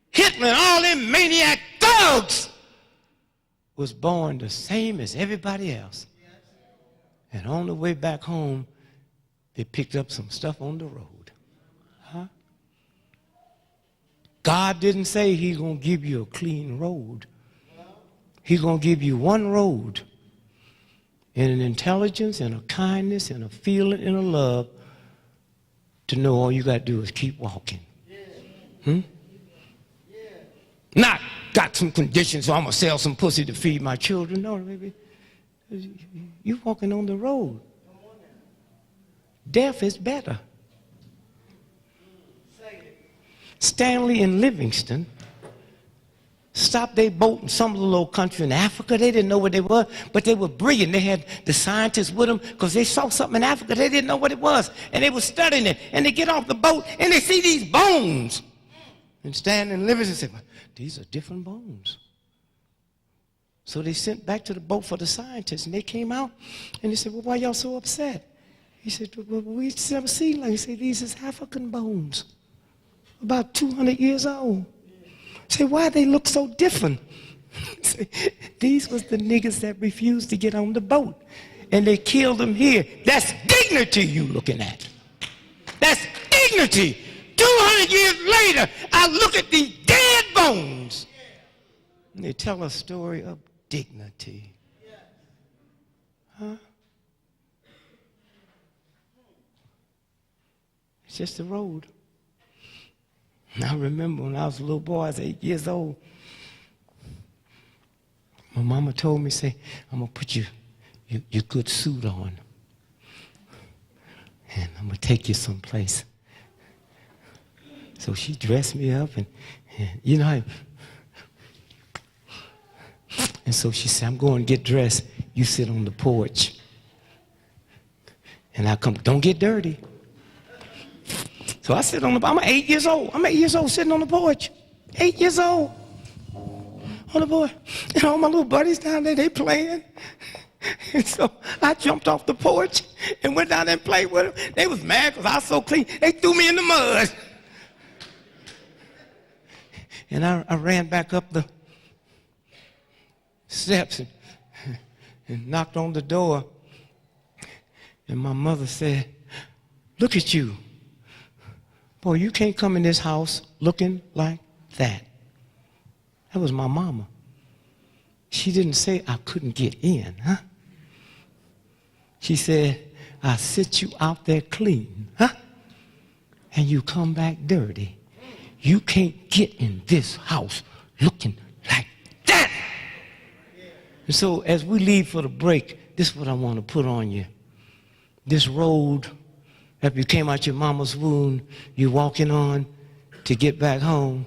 Hitler and all them maniac thugs was born the same as everybody else. And on the way back home, they picked up some stuff on the road. Huh? God didn't say he's going to give you a clean road. He's going to give you one road, and an intelligence and a kindness and a feeling and a love to know all you got to do is keep walking. Not got some conditions, so I'm going to sell some pussy to feed my children. No, baby. You're walking on the road. Death is better. Stanley and Livingston stopped their boat in some little country in Africa. They didn't know what they were, but they were brilliant. They had the scientists with them because they saw something in Africa. They didn't know what it was, and they were studying it. And they get off the boat, and they see these bones. And Stanley and Livingston said, well, these are different bones. So they sent back to the boat for the scientists, and they came out, and they said, well, why y'all so upset? He said, well, we never seen like. He said, these is African bones, about 200 years old. Say, why they look so different? These was the niggas that refused to get on the boat, and they killed them here. That's dignity you looking at. That's dignity. 200 years later, I look at these dead bones, and they tell a story of dignity. Huh? It's just the road. I remember when I was a little boy, I was 8 years old. My mama told me, say, I'm going to put your good suit on. And I'm going to take you someplace. So she dressed me up, and you know, and so she said, I'm going to get dressed. You sit on the porch. And I come, don't get dirty. So I sit on the, I'm 8 years old. I'm 8 years old sitting on the porch. 8 years old. on the board. And all my little buddies down there, they playing. And so I jumped off the porch and went down there and played with them. They was mad because I was so clean. They threw me in the mud. And I ran back up the steps and knocked on the door. And my mother said, look at you. Boy, you can't come in this house looking like that. That was my mama. She didn't say I couldn't get in, huh? She said, I sit you out there clean, huh? And you come back dirty. You can't get in this house looking like that. And so as we leave for the break, this is what I want to put on you. This road that you came out your mama's womb, you're walking on to get back home.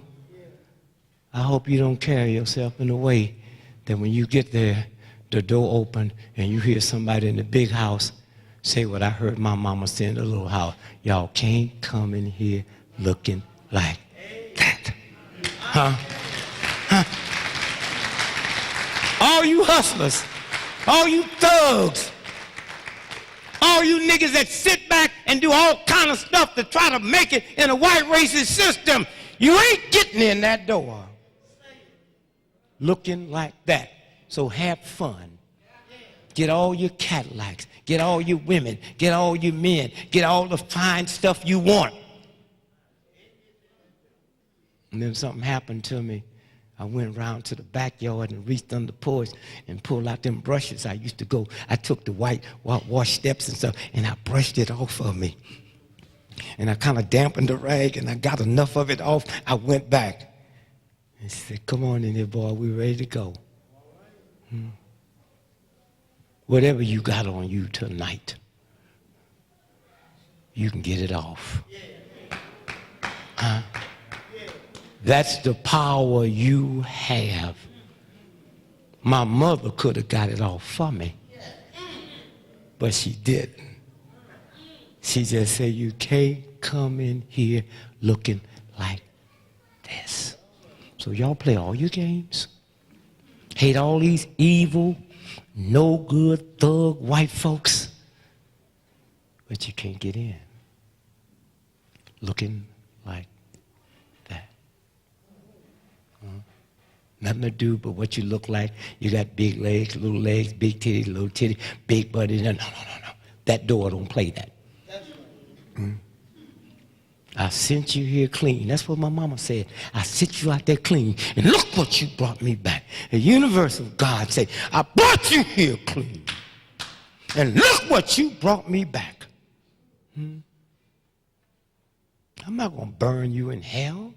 I hope you don't carry yourself in a way that when you get there, the door open and you hear somebody in the big house say what I heard my mama say in the little house. Y'all can't come in here looking like that. Huh? All you hustlers, all you thugs, all you niggas that sit back and do all kind of stuff to try to make it in a white racist system, you ain't getting in that door looking like that. So have fun. Get all your Cadillacs, get all your women, get all your men, get all the fine stuff you want. And then something happened to me. I went around to the backyard and reached under the porch and pulled out them brushes I used to go. I took the white wash steps and stuff, and I brushed it off of me. And I kind of dampened the rag, and I got enough of it off. I went back. And she said, come on in here, boy. We're ready to go. Whatever you got on you tonight, you can get it off. Huh? That's the power you have. My mother could have got it off for me, but she didn't. She just said, you can't come in here looking like this. So y'all play all your games. Hate all these evil, no good, thug white folks. But you can't get in looking like that. Nothing to do but what you look like. You got big legs, big titties, little titties, big body. No. That door don't play that. I sent you here clean. That's what my mama said. I sent you out there clean. And look what you brought me back. The universe of God said, I brought you here clean. And look what you brought me back. I'm not going to burn you in hell.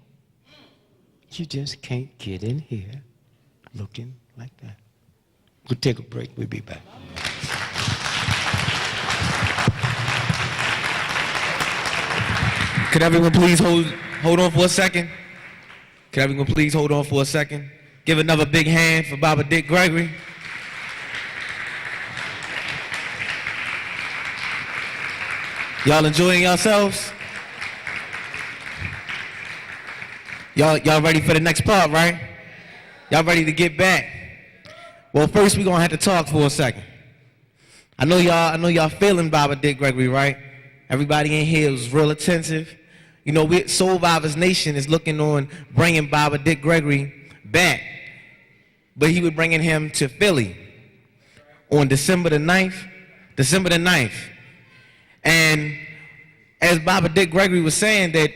You just can't get in here looking like that. We'll take a break. We'll be back. Could everyone please hold on for a second? Could everyone please hold on for a second? Give another big hand for Baba D.Gregory. Y'all enjoying yourselves? Y'all ready for the next part, right? Y'all ready to get back? Well, first we're gonna have to talk for a second. I know y'all feeling Baba D.Gregory, right? Everybody in here was real attentive. You know, Soul Vivers Nation is looking on bringing Baba D.Gregory back, but he was bringing him to Philly on December the 9th. And as Baba D.Gregory was saying that,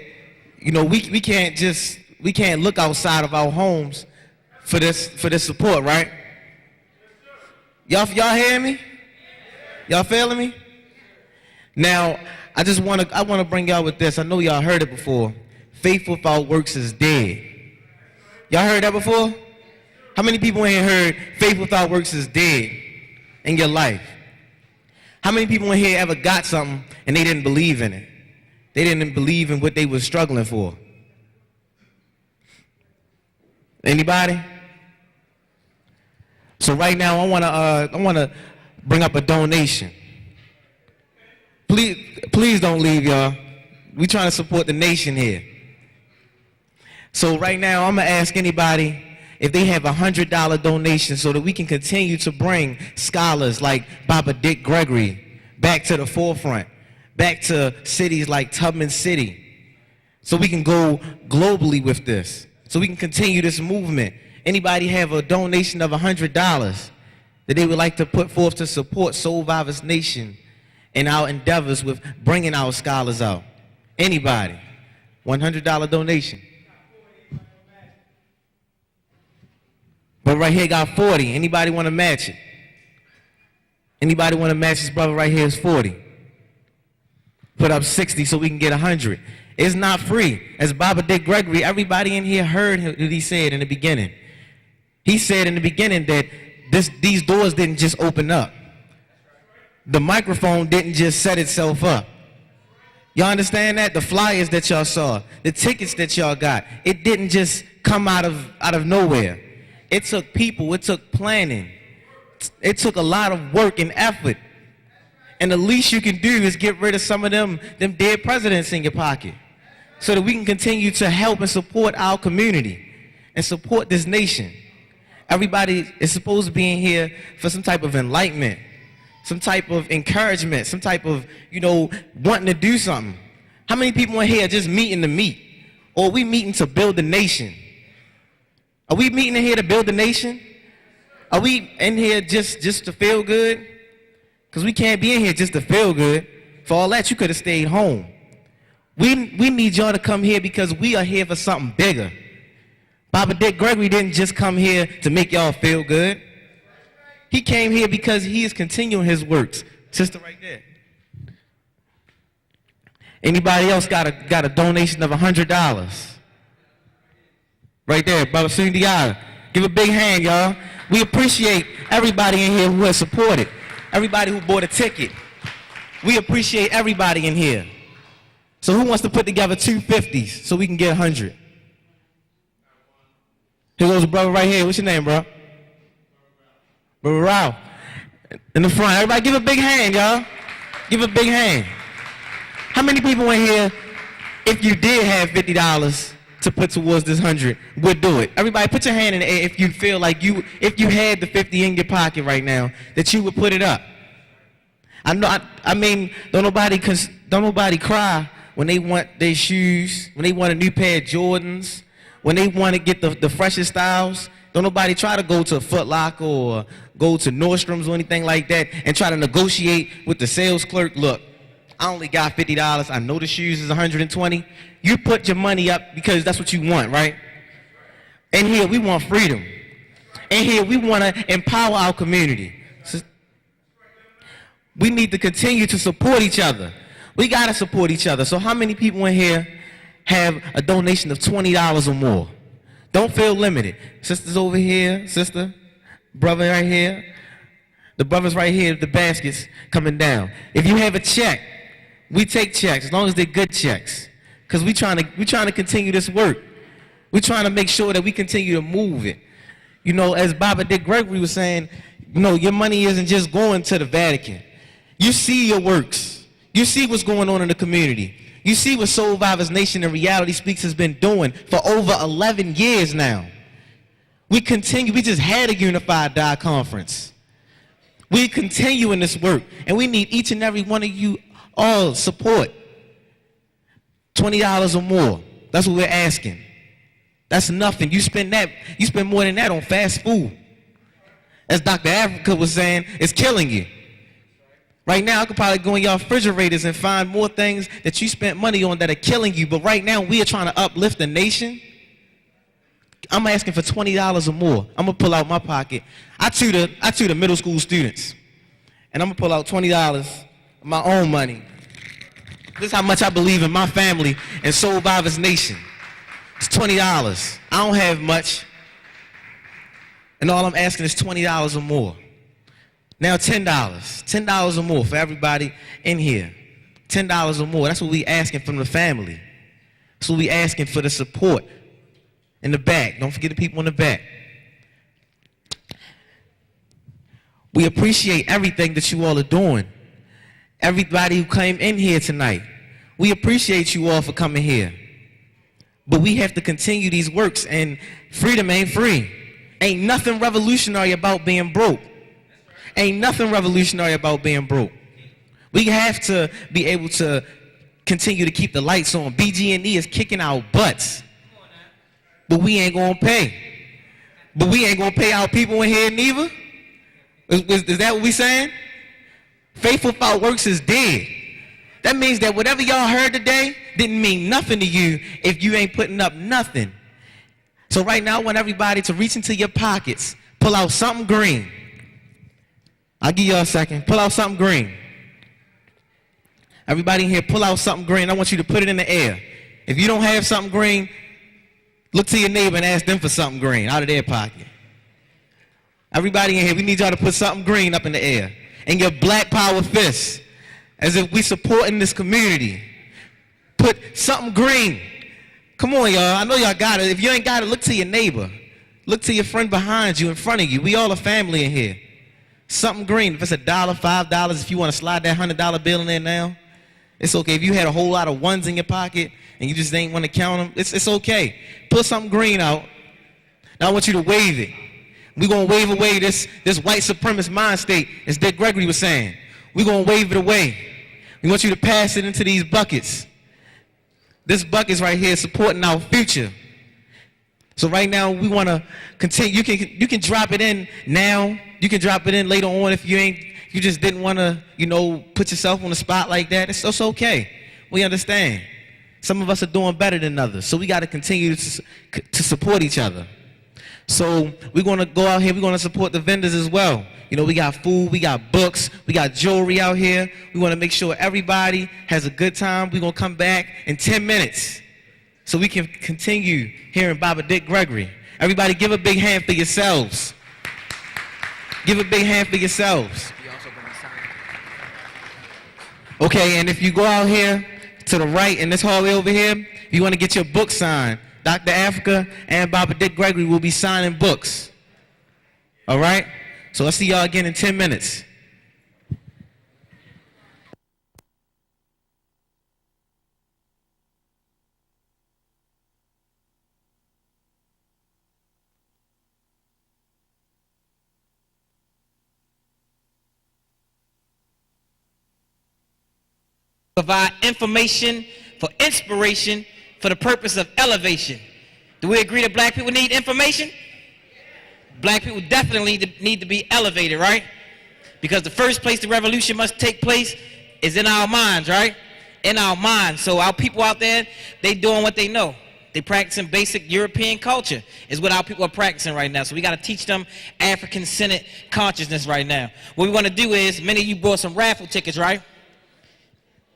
you know, we can't look outside of our homes for this support, right? Y'all hearing me? Y'all feeling me? Now, I want to bring y'all with this. I know y'all heard it before. Faith without works is dead. Y'all heard that before? How many people in here heard faith without works is dead in your life? How many people in here ever got something and they didn't believe in it? They didn't believe in what they were struggling for? Anybody? So right now I want to bring up a donation. Please don't leave, y'all. We trying to support the nation here. So right now I'm gonna ask anybody, if they have $100 donation so that we can continue to bring scholars like Baba D.Gregory back to the forefront, back to cities like Tubman City, so we can go globally with this, so we can continue this movement. Anybody have a donation of $100 that they would like to put forth to support Soul Vivers Nation in our endeavors with bringing our scholars out? Anybody? $100 donation. But right here got 40. Anybody want to match it? Anybody want to match this brother right here is 40? Put up 60 so we can get 100. It's not free. As Baba D.Gregory, everybody in here heard what he said in the beginning. He said in the beginning that these doors didn't just open up. The microphone didn't just set itself up. Y'all understand that? The flyers that y'all saw, the tickets that y'all got, it didn't just come out of nowhere. It took people, it took planning. It took a lot of work and effort. And the least you can do is get rid of some of them dead presidents in your pocket so that we can continue to help and support our community and support this nation. Everybody is supposed to be in here for some type of enlightenment, some type of encouragement, some type of, wanting to do something. How many people in here are just meeting to meet? Or are we meeting to build the nation? Are we meeting in here to build the nation? Are we in here just to feel good? Because we can't be in here just to feel good. For all that, you could have stayed home. We need y'all to come here because we are here for something bigger. Baba D.Gregory didn't just come here to make y'all feel good. He came here because he is continuing his works. Sister right there. Anybody else got a donation of $100? Right there, Brother Sundiata. Give a big hand, y'all. We appreciate everybody in here who has supported. Everybody who bought a ticket. We appreciate everybody in here. So who wants to put together 250s so we can get 100? Here goes a brother right here. What's your name, bro? Brother Ralph. In the front. Everybody give a big hand, y'all. Give a big hand. How many people in here, if you did have $50 to put towards this 100, would do it? Everybody put your hand in the air if you feel like if you had the 50 in your pocket right now, that you would put it up. I mean, don't nobody cry when they want their shoes, when they want a new pair of Jordans, when they want to get the freshest styles. Don't nobody try to go to Foot Locker or go to Nordstrom's or anything like that and try to negotiate with the sales clerk. Look, I only got $50. I know the shoes is $120. You put your money up because that's what you want, right? And here we want freedom. And here we want to empower our community. We need to continue to support each other. We got to support each other. So how many people in here have a donation of $20 or more? Don't feel limited. Sisters over here, sister, brother right here. The brothers right here, the baskets coming down. If you have a check, we take checks as long as they're good checks. Because we trying to continue this work. We're trying to make sure that we continue to move it. As Baba D.Gregory was saying, your money isn't just going to the Vatican. You see your works. You see what's going on in the community. You see what Soul Vivers Nation and Reality Speaks has been doing for over 11 years now. We just had a Unified Die Conference. We continue in this work, and we need each and every one of you all support. $20 or more. That's what we're asking. That's nothing. You spend more than that on fast food. As Dr. Africa was saying, it's killing you. Right now, I could probably go in your refrigerators and find more things that you spent money on that are killing you. But right now, we are trying to uplift the nation. I'm asking for $20 or more. I'm going to pull out my pocket. I tutor middle school students. And I'm going to pull out $20 of my own money. This is how much I believe in my family and Soul Vivers Nation. It's $20. I don't have much. And all I'm asking is $20 or more. Now $10. $10 or more for everybody in here. $10 or more. That's what we asking from the family. That's what we asking for the support in the back. Don't forget the people in the back. We appreciate everything that you all are doing. Everybody who came in here tonight. We appreciate you all for coming here. But we have to continue these works, and freedom ain't free. Ain't nothing revolutionary about being broke. Ain't nothing revolutionary about being broke. We have to be able to continue to keep the lights on. BG&E is kicking our butts. But we ain't gonna pay. But we ain't gonna pay our people in here neither? Is that what we saying? Faithful without works is dead. That means that whatever y'all heard today didn't mean nothing to you if you ain't putting up nothing. So right now I want everybody to reach into your pockets, pull out something green. I'll give y'all a second. Pull out something green. Everybody in here, pull out something green. I want you to put it in the air. If you don't have something green, look to your neighbor and ask them for something green out of their pocket. Everybody in here, we need y'all to put something green up in the air. And your black power fists, as if we supporting this community. Put something green. Come on, y'all. I know y'all got it. If you ain't got it, look to your neighbor. Look to your friend behind you, in front of you. We all a family in here. Something green. If it's $1, $5, if you want to slide that $100 bill in there now, it's okay. If you had a whole lot of ones in your pocket and you just ain't want to count them, it's okay. Put something green out. Now I want you to wave it. We're going to wave away this white supremacist mind state, as D.Gregory was saying. We're going to wave it away. We want you to pass it into these buckets. This bucket's right here supporting our future. So right now we want to continue. You can drop it in now. You can drop it in later on if you just didn't want to, put yourself on the spot like that. It's okay. We understand. Some of us are doing better than others. So we got to continue to support each other. So we're going to go out here. We're going to support the vendors as well. We got food, we got books, we got jewelry out here. We want to make sure everybody has a good time. We're going to come back in 10 minutes so we can continue hearing Baba D.Gregory. Everybody give a big hand for yourselves. Give a big hand for yourselves. Okay, and if you go out here to the right in this hallway over here, if you want to get your book signed, Dr. Africa and Baba D.Gregory will be signing books. All right? So let's see y'all again in 10 minutes. Provide information for inspiration for the purpose of elevation. Do we agree that black people need information? Black people definitely need to be elevated, right? Because the first place the revolution must take place is in our minds, right? In our minds. So our people out there, they doing what they know. They practicing basic European culture is what our people are practicing right now. So we got to teach them African-centered consciousness right now. What we want to do is, many of you bought some raffle tickets, right?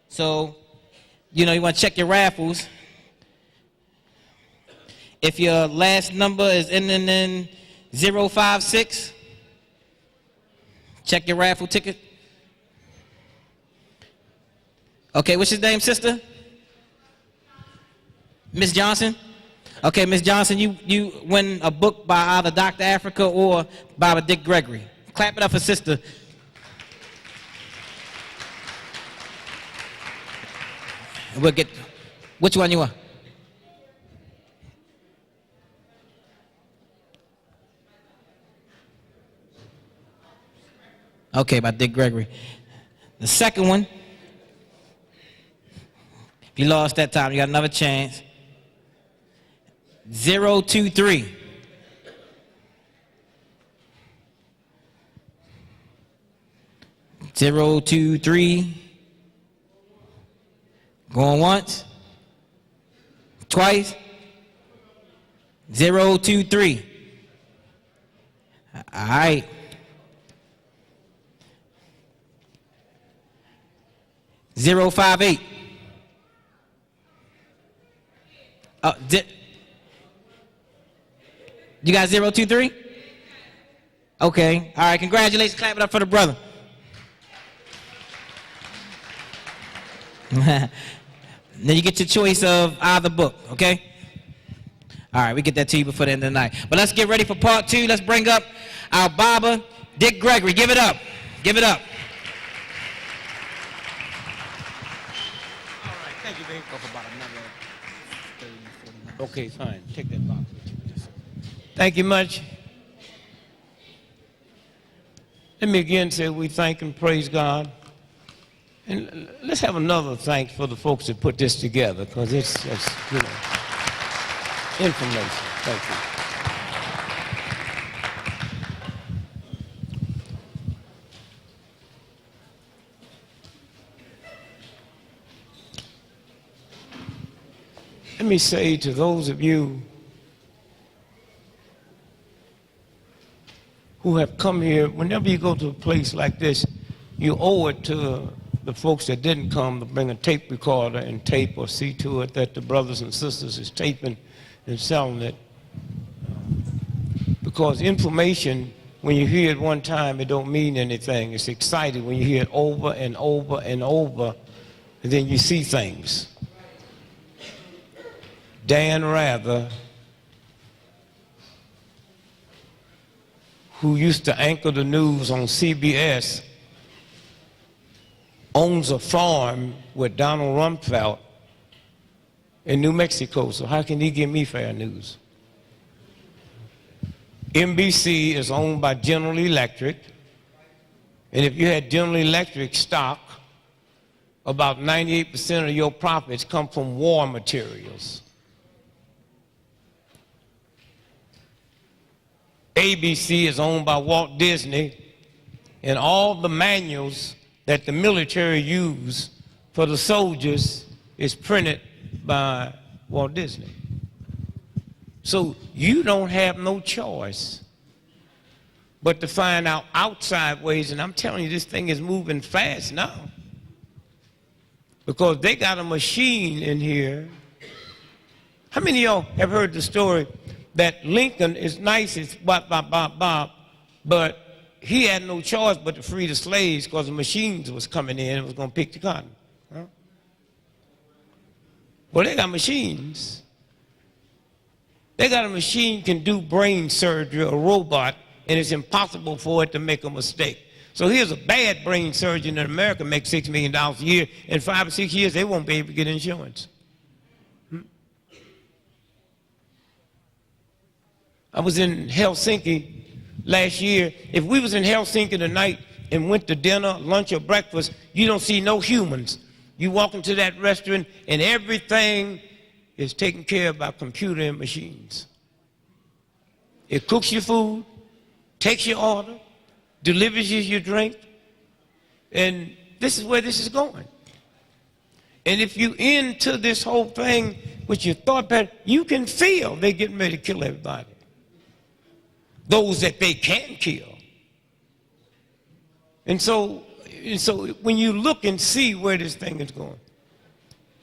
So, you want to check your raffles. If your last number is ending in 056, check your raffle ticket. Okay, what's his name, sister? Miss Johnson? Okay, Miss Johnson, you win a book by either Dr. Africa or Baba D.Gregory. Clap it up for sister. We'll get, which one you want? Okay, by D.Gregory. The second one, if you lost that time, you got another chance. 023. Zero, 2, 3. Going once. Twice. 0, 2, 3. All right. 058. You got 023? Okay. All right. Congratulations. Clap it up for the brother. Then you get your choice of either book, okay? All right, we get that to you before the end of the night. But let's get ready for part two. Let's bring up our Baba D.Gregory. Give it up. Give it up. All right, thank you, babe. Okay, fine. Take that box. Thank you much. Let me again say we thank and praise God. And let's have another thanks for the folks that put this together, because it's you know, information. Thank you. Let me say to those of you who have come here, whenever you go to a place like this, you owe it to the folks that didn't come to bring a tape recorder and tape or see to it that the brothers and sisters is taping and selling it. Because information, when you hear it one time, it don't mean anything. It's exciting when you hear it over and over and over, and then you see things. Dan Rather, who used to anchor the news on CBS, owns a farm with Donald Rumsfeld in New Mexico, so how can he give me fair news? NBC is owned by General Electric, and if you had General Electric stock, about 98% of your profits come from war materials. ABC is owned by Walt Disney, and all the manuals that the military use for the soldiers is printed by Walt Disney. So you don't have no choice but to find out outside ways, and I'm telling you, this thing is moving fast now, because they got a machine in here. How many of y'all have heard the story that Lincoln is nice, it's bop, bop, bop, bop, but he had no choice but to free the slaves because the machines was coming in and was going to pick the cotton? Huh? Well, they got machines. They got a machine can do brain surgery, a robot, and it's impossible for it to make a mistake. So here's a bad brain surgeon in America makes $6 million a year. In 5 or 6 years, they won't be able to get insurance. I was in Helsinki last year. If we was in Helsinki tonight and went to dinner, lunch, or breakfast, you don't see no humans. You walk into that restaurant and everything is taken care of by computer and machines. It cooks your food, takes your order, delivers you your drink, and this is where this is going. And if you into this whole thing with your thought pattern, you can feel they're getting ready to kill everybody. Those that they can kill. And so when you look and see where this thing is going,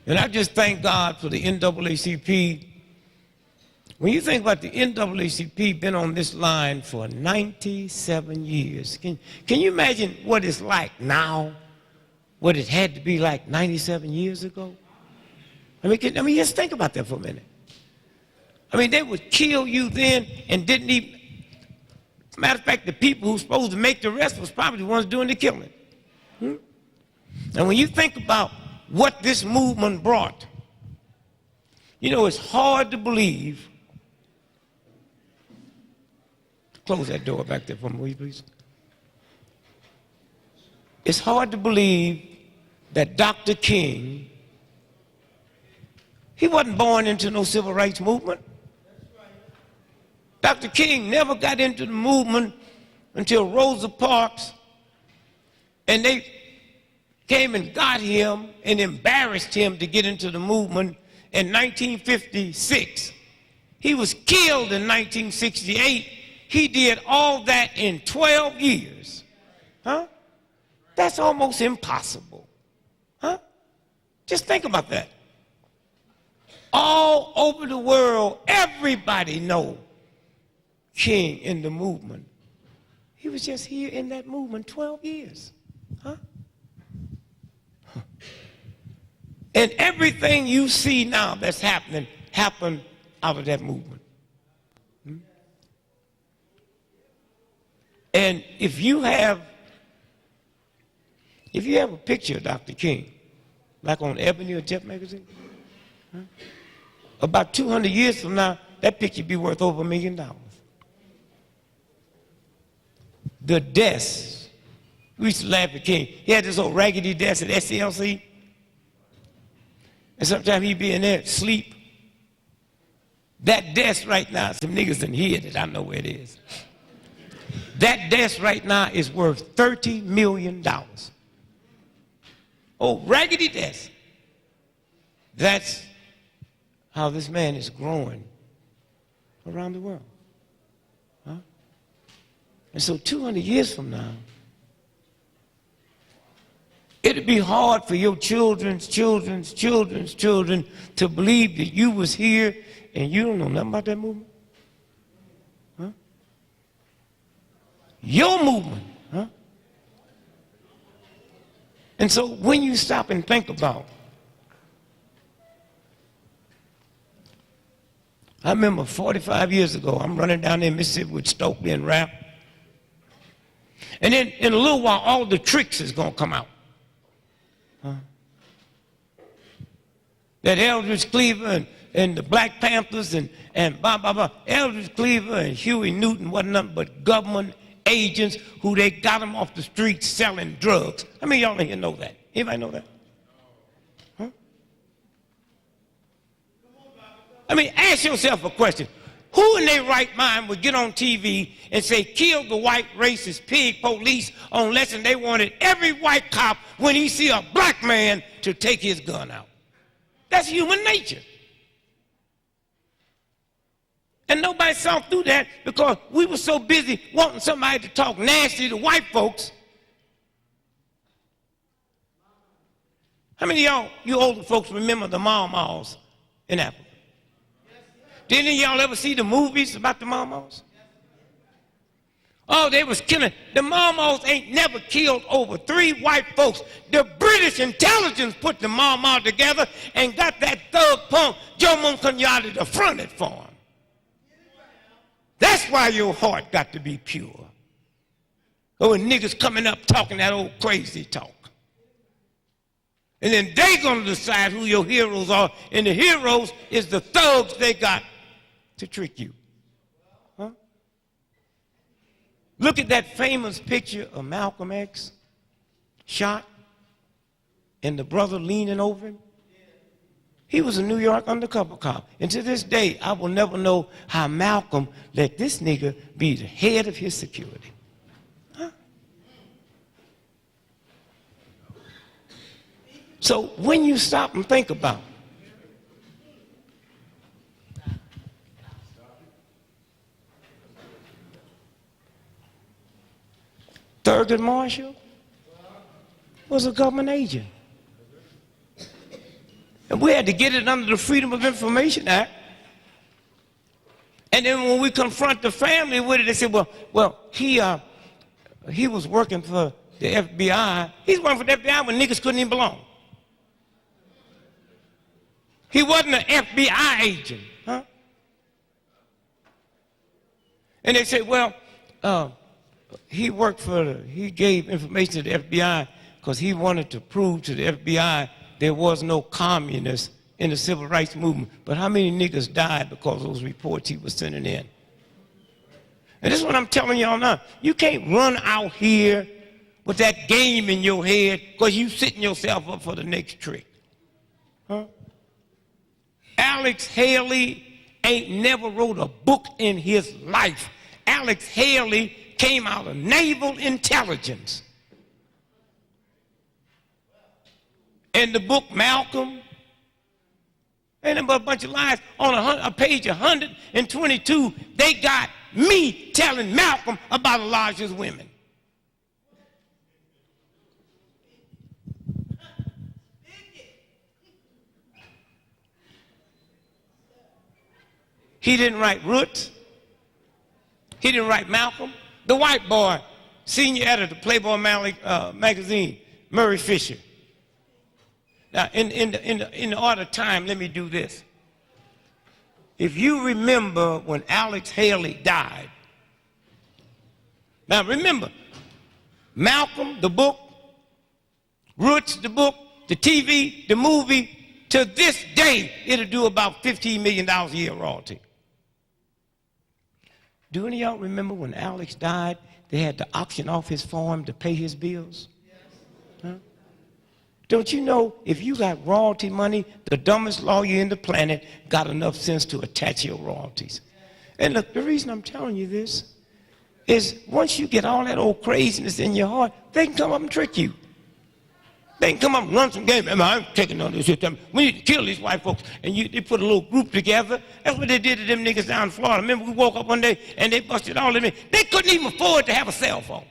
and I just thank God for the NAACP. When you think about the NAACP, been on this line for 97 years. Can you imagine what it's like now, what it had to be like 97 years ago? I mean, just think about that for a minute. I mean, they would kill you then and didn't even. Matter of fact, the people who were supposed to make the rest was probably the ones doing the killing. And when you think about what this movement brought, you know, it's hard to believe. Close that door back there for me, will you, please? It's hard to believe that Dr. King, he wasn't born into no civil rights movement. Dr. King never got into the movement until Rosa Parks, and they came and got him and embarrassed him to get into the movement in 1956. He was killed in 1968. He did all that in 12 years. Huh? That's almost impossible. Huh? Just think about that. All over the world, everybody knows King in the movement. He was just here in that movement 12 years. Huh? And everything you see now that's happening happened out of that movement. And if you have a picture of Dr. King, like on Ebony or Jet magazine, about 200 years from now, that picture be worth over $1 million. The deaths We used to laugh at King. He had this old raggedy desk at SCLC. And sometimes he'd be in there sleep. That desk right now, some niggas done hid it. I know where it is. That desk right now is worth $30 million. Oh, raggedy desk. That's how this man is growing around the world. Huh? And so 200 years from now, it'd be hard for your children's children to believe that you was here and you don't know nothing about that movement. Huh? Your movement. Huh? And so when you stop and think about, I remember 45 years ago, I'm running down there in Mississippi with Stokely and Rap. And then in a little while, all the tricks is going to come out. Huh? That Eldridge Cleaver and the Black Panthers and blah, blah, blah. Eldridge Cleaver and Huey Newton wasn't nothing but government agents who they got them off the streets selling drugs. How many of y'all in here know that? Anybody know that? Huh? I mean, ask yourself a question. Who in their right mind would get on TV and say, kill the white racist pig police unless they wanted every white cop when he see a black man to take his gun out? That's human nature. And nobody saw through that because we were so busy wanting somebody to talk nasty to white folks. How many of y'all, you older folks, remember the Mau-Maus in Africa? Didn't y'all ever see the movies about the Mau-Maus? Oh, they was killing. The Mau-Maus ain't never killed over 3 white folks. The British intelligence put the Mau-Mau together and got that thug punk Jomo Kenyatta to front it for him. That's why your heart got to be pure. Oh, and niggas coming up talking that old crazy talk. And then they gonna decide who your heroes are, and the heroes is the thugs they got to trick you. Huh? Look at that famous picture of Malcolm X shot and the brother leaning over him. He was a New York undercover cop. And to this day, I will never know how Malcolm let this nigga be the head of his security. Huh? So when you stop and think about it, Thurgood Marshall was a government agent. And we had to get it under the Freedom of Information Act. And then when we confront the family with it, they said, well, he was working for the FBI. He's working for the FBI when niggas couldn't even belong. He wasn't an FBI agent, huh? And they said, well, he gave information to the FBI because he wanted to prove to the FBI there was no communists in the civil rights movement. But how many niggas died because of those reports he was sending in? And this is what I'm telling y'all now. You can't run out here with that game in your head because you setting yourself up for the next trick. Huh? Alex Haley ain't never wrote a book in his life. Alex Haley came out of naval intelligence. And the book Malcolm, and a bunch of lies on a page 122, they got me telling Malcolm about Elijah's women. He didn't write Roots. He didn't write Malcolm. The white boy, senior editor, Playboy magazine, Murray Fisher. Now, in the order of time, let me do this. If you remember when Alex Haley died, now remember, Malcolm, the book, Roots, the book, the TV, the movie, to this day, it'll do about $15 million a year royalty. Do any of y'all remember when Alex died, they had to auction off his farm to pay his bills? Huh? Don't you know if you got royalty money, the dumbest lawyer in the planet got enough sense to attach your royalties? And look, the reason I'm telling you this is once you get all that old craziness in your heart, they can come up and trick you. They can come up and run some game. I'm taking on this shit. We need to kill these white folks. And they put a little group together. That's what they did to them niggas down in Florida. Remember, we woke up one day and they busted all of them. They couldn't even afford to have a cell phone.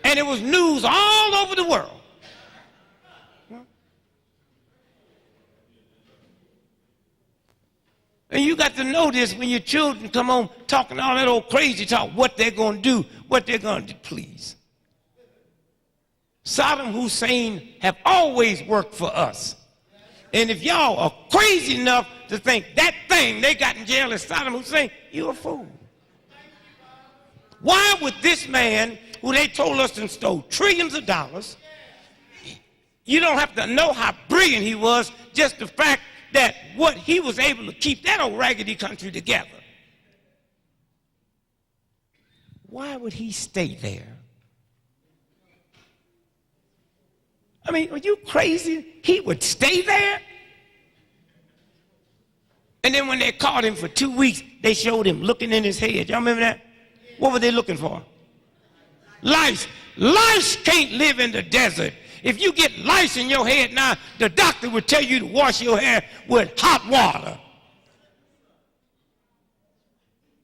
And it was news all over the world. And you got to know this when your children come home talking all that old crazy talk, what they're going to do, what they're going to do. Please. Saddam Hussein have always worked for us. And if y'all are crazy enough to think that thing they got in jail is Saddam Hussein, you're a fool. Why would this man, who they told us and stole trillions of dollars, you don't have to know how brilliant he was, just the fact that what he was able to keep that old raggedy country together. Why would he stay there? I mean, are you crazy? He would stay there? And then when they caught him for 2 weeks, they showed him looking in his head. Y'all remember that? What were they looking for? Lice. Lice can't live in the desert. If you get lice in your head now, the doctor would tell you to wash your hair with hot water.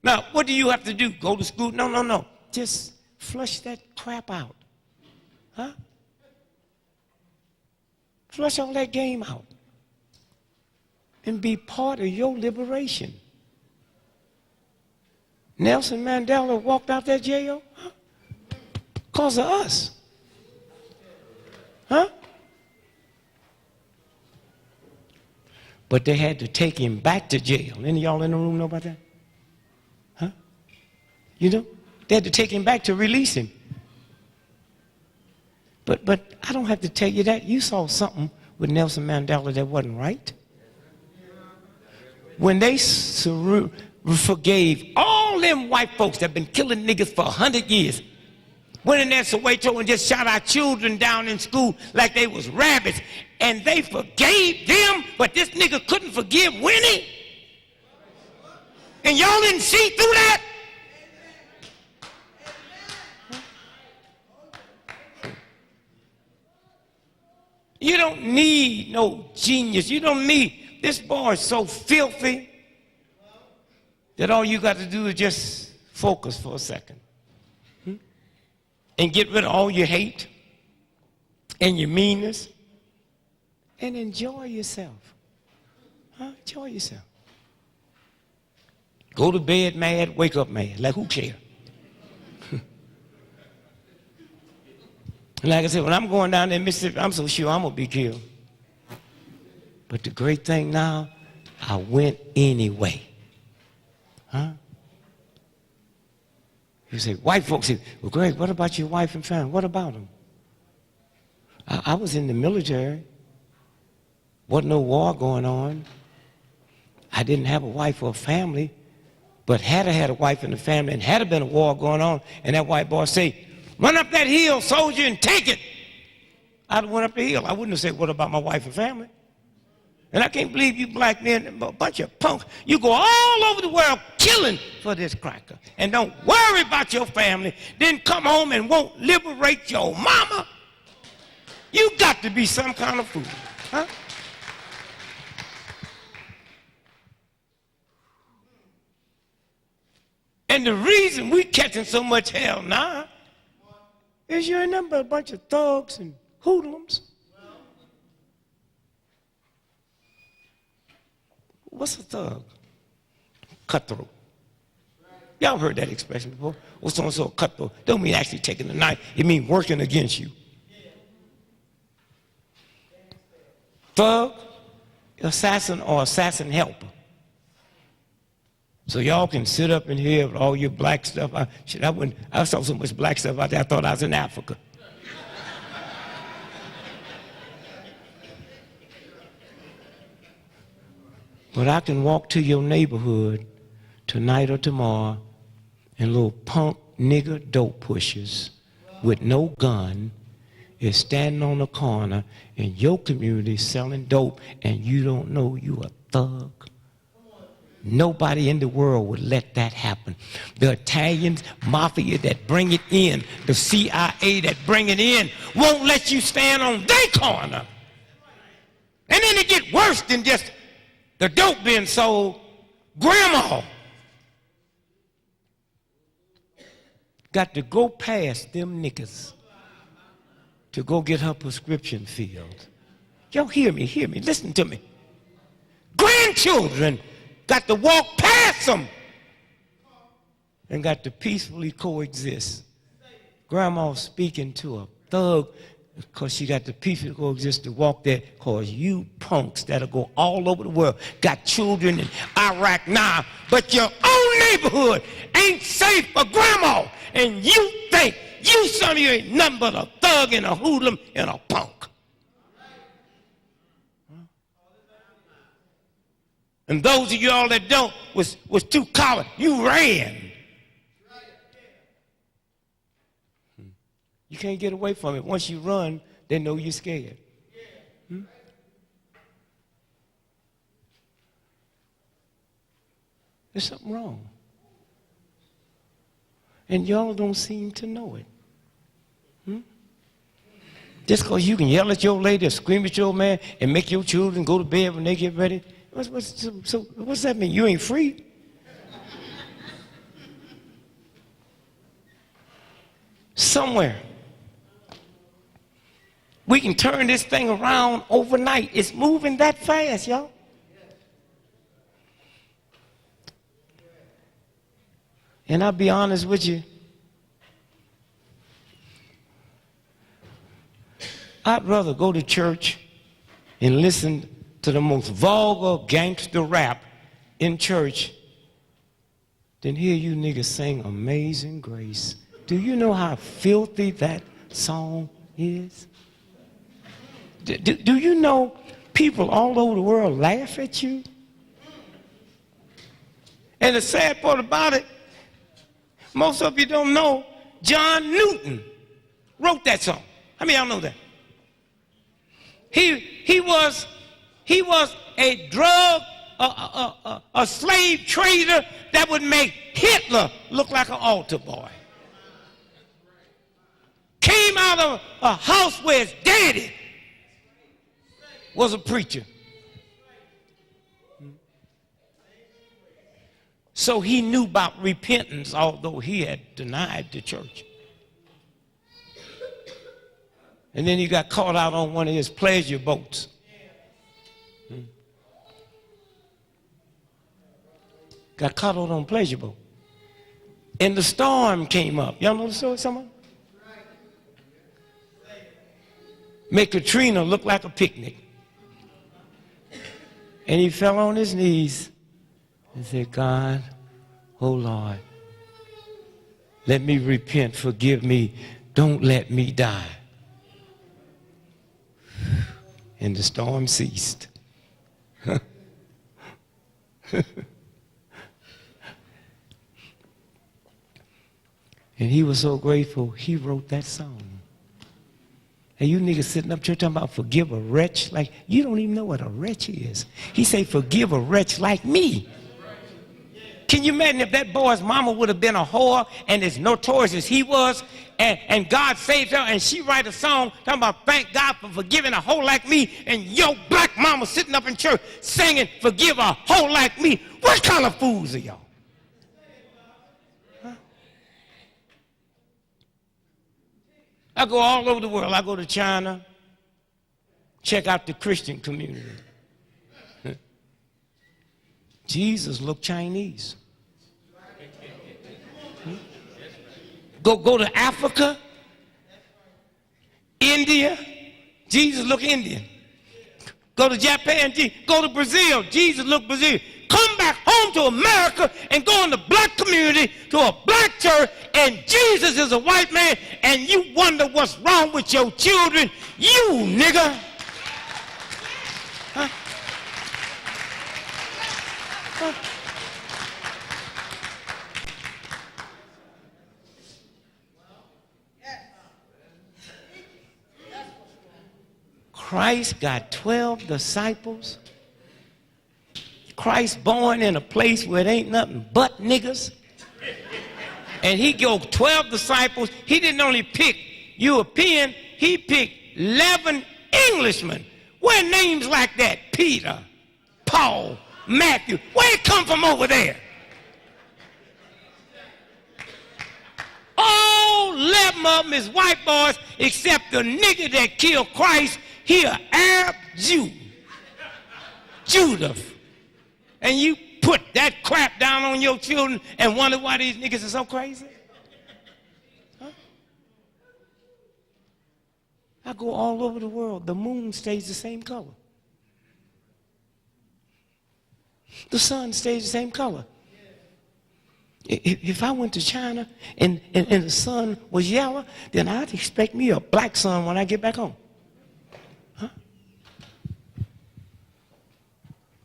Now, what do you have to do? Go to school? No, no, no. Just flush that crap out. Huh? Flush all that game out and be part of your liberation. Nelson Mandela walked out that jail because of us. Huh? But they had to take him back to jail. Any of y'all in the room know about that? Huh? You know? They had to take him back to release him. But I don't have to tell you that. You saw something with Nelson Mandela that wasn't right. When they forgave all them white folks that have been killing niggas for 100 years, went in there Soweto and just shot our children down in school like they was rabbits, and they forgave them, but this nigga couldn't forgive Winnie? And y'all didn't see through that? You don't need no genius. You don't need, this boy is so filthy that all you got to do is just focus for a second. And get rid of all your hate and your meanness and enjoy yourself. Huh? Enjoy yourself. Go to bed mad, wake up mad. Like, who cares? Like I said, when I'm going down there in Mississippi, I'm so sure I'm going to be killed. But the great thing now, I went anyway. Huh? You say, white folks say, well, Greg, what about your wife and family? What about them? I was in the military. Wasn't no war going on. I didn't have a wife or a family. But had I had a wife and a family and had been a war going on, and that white boy say, run up that hill, soldier, and take it, I'd have went up the hill. I wouldn't have said, what about my wife and family? And I can't believe you black men, a bunch of punks. You go all over the world killing for this cracker. And don't worry about your family. Then come home and won't liberate your mama. You got to be some kind of fool. Huh? And the reason we catching so much hell now is you remember a bunch of thugs and hoodlums. What's a thug? Cutthroat. Y'all heard that expression before? Well, so-and-so a cutthroat. Don't mean actually taking the knife. It means working against you. Thug, assassin, or assassin helper. So y'all can sit up in here with all your black stuff. I saw so much black stuff out there, I thought I was in Africa. But I can walk to your neighborhood tonight or tomorrow, and little punk nigger dope pushers with no gun is standing on the corner in your community selling dope, and you don't know you a thug. Nobody in the world would let that happen. The Italians, mafia that bring it in, the CIA that bring it in, won't let you stand on their corner. And then it get worse than just the dope being sold. Grandma got to go past them niggas to go get her prescription filled. Y'all hear me, listen to me. Grandchildren got to walk past them and got to peacefully coexist. Grandma speaking to a thug because she got to peacefully coexist to walk there, because you punks that'll go all over the world got children in Iraq now, but your own neighborhood ain't safe for grandma, and you think you son of you ain't nothing but a thug and a hoodlum and a punk. And those of y'all that don't was too coward. You ran. You can't get away from it. Once you run, they know you're scared. There's something wrong. And y'all don't seem to know it. Just because you can yell at your lady or scream at your man and make your children go to bed when they get ready, what's that mean? You ain't free? Somewhere we can turn this thing around overnight. It's moving that fast, y'all. And I'll be honest with you, I'd rather go to church and listen to the most vulgar gangster rap in church than hear you niggas sing Amazing Grace. Do you know how filthy that song is? Do you know people all over the world laugh at you? And the sad part about it, most of you don't know John Newton wrote that song. How many of y'all know that? He was a drug, a slave trader that would make Hitler look like an altar boy. Came out of a house where his daddy was a preacher. So he knew about repentance, although he had denied the church. And then he got caught out on one of his pleasure boats. Got caught out on a pleasure boat. And the storm came up. Y'all know the story, someone? Make Katrina look like a picnic. And he fell on his knees and said, God, oh Lord, let me repent, forgive me, don't let me die. And the storm ceased. And he was so grateful, he wrote that song. And you niggas sitting up here talking about forgive a wretch, like you don't even know what a wretch is. He say forgive a wretch like me. Can you imagine if that boy's mama would have been a whore and as notorious as he was, and God saved her, and she write a song talking about thank God for forgiving a hoe like me, and your black mama sitting up in church singing forgive a hoe like me. What kind of fools are y'all? Huh? I go all over the world. I go to China, check out the Christian community. Jesus looked Chinese. Go to Africa, India, Jesus looked Indian. Go to Japan, go to Brazil, Jesus looked Brazilian. Come back home to America and go in the black community to a black church, and Jesus is a white man, and you wonder what's wrong with your children. You nigga. Huh? Huh? Christ got 12 disciples. Christ born in a place where it ain't nothing but niggas. And he got 12 disciples. He didn't only pick European, he picked 11 Englishmen. Where names like that? Peter, Paul, Matthew. Where it come from over there? All 11 of them is white boys except the nigga that killed Christ. He an Arab Jew. Judah. And you put that crap down on your children and wonder why these niggas are so crazy? Huh? I go all over the world. The moon stays the same color. The sun stays the same color. If I went to China and the sun was yellow, then I'd expect me a black sun when I get back home. Huh?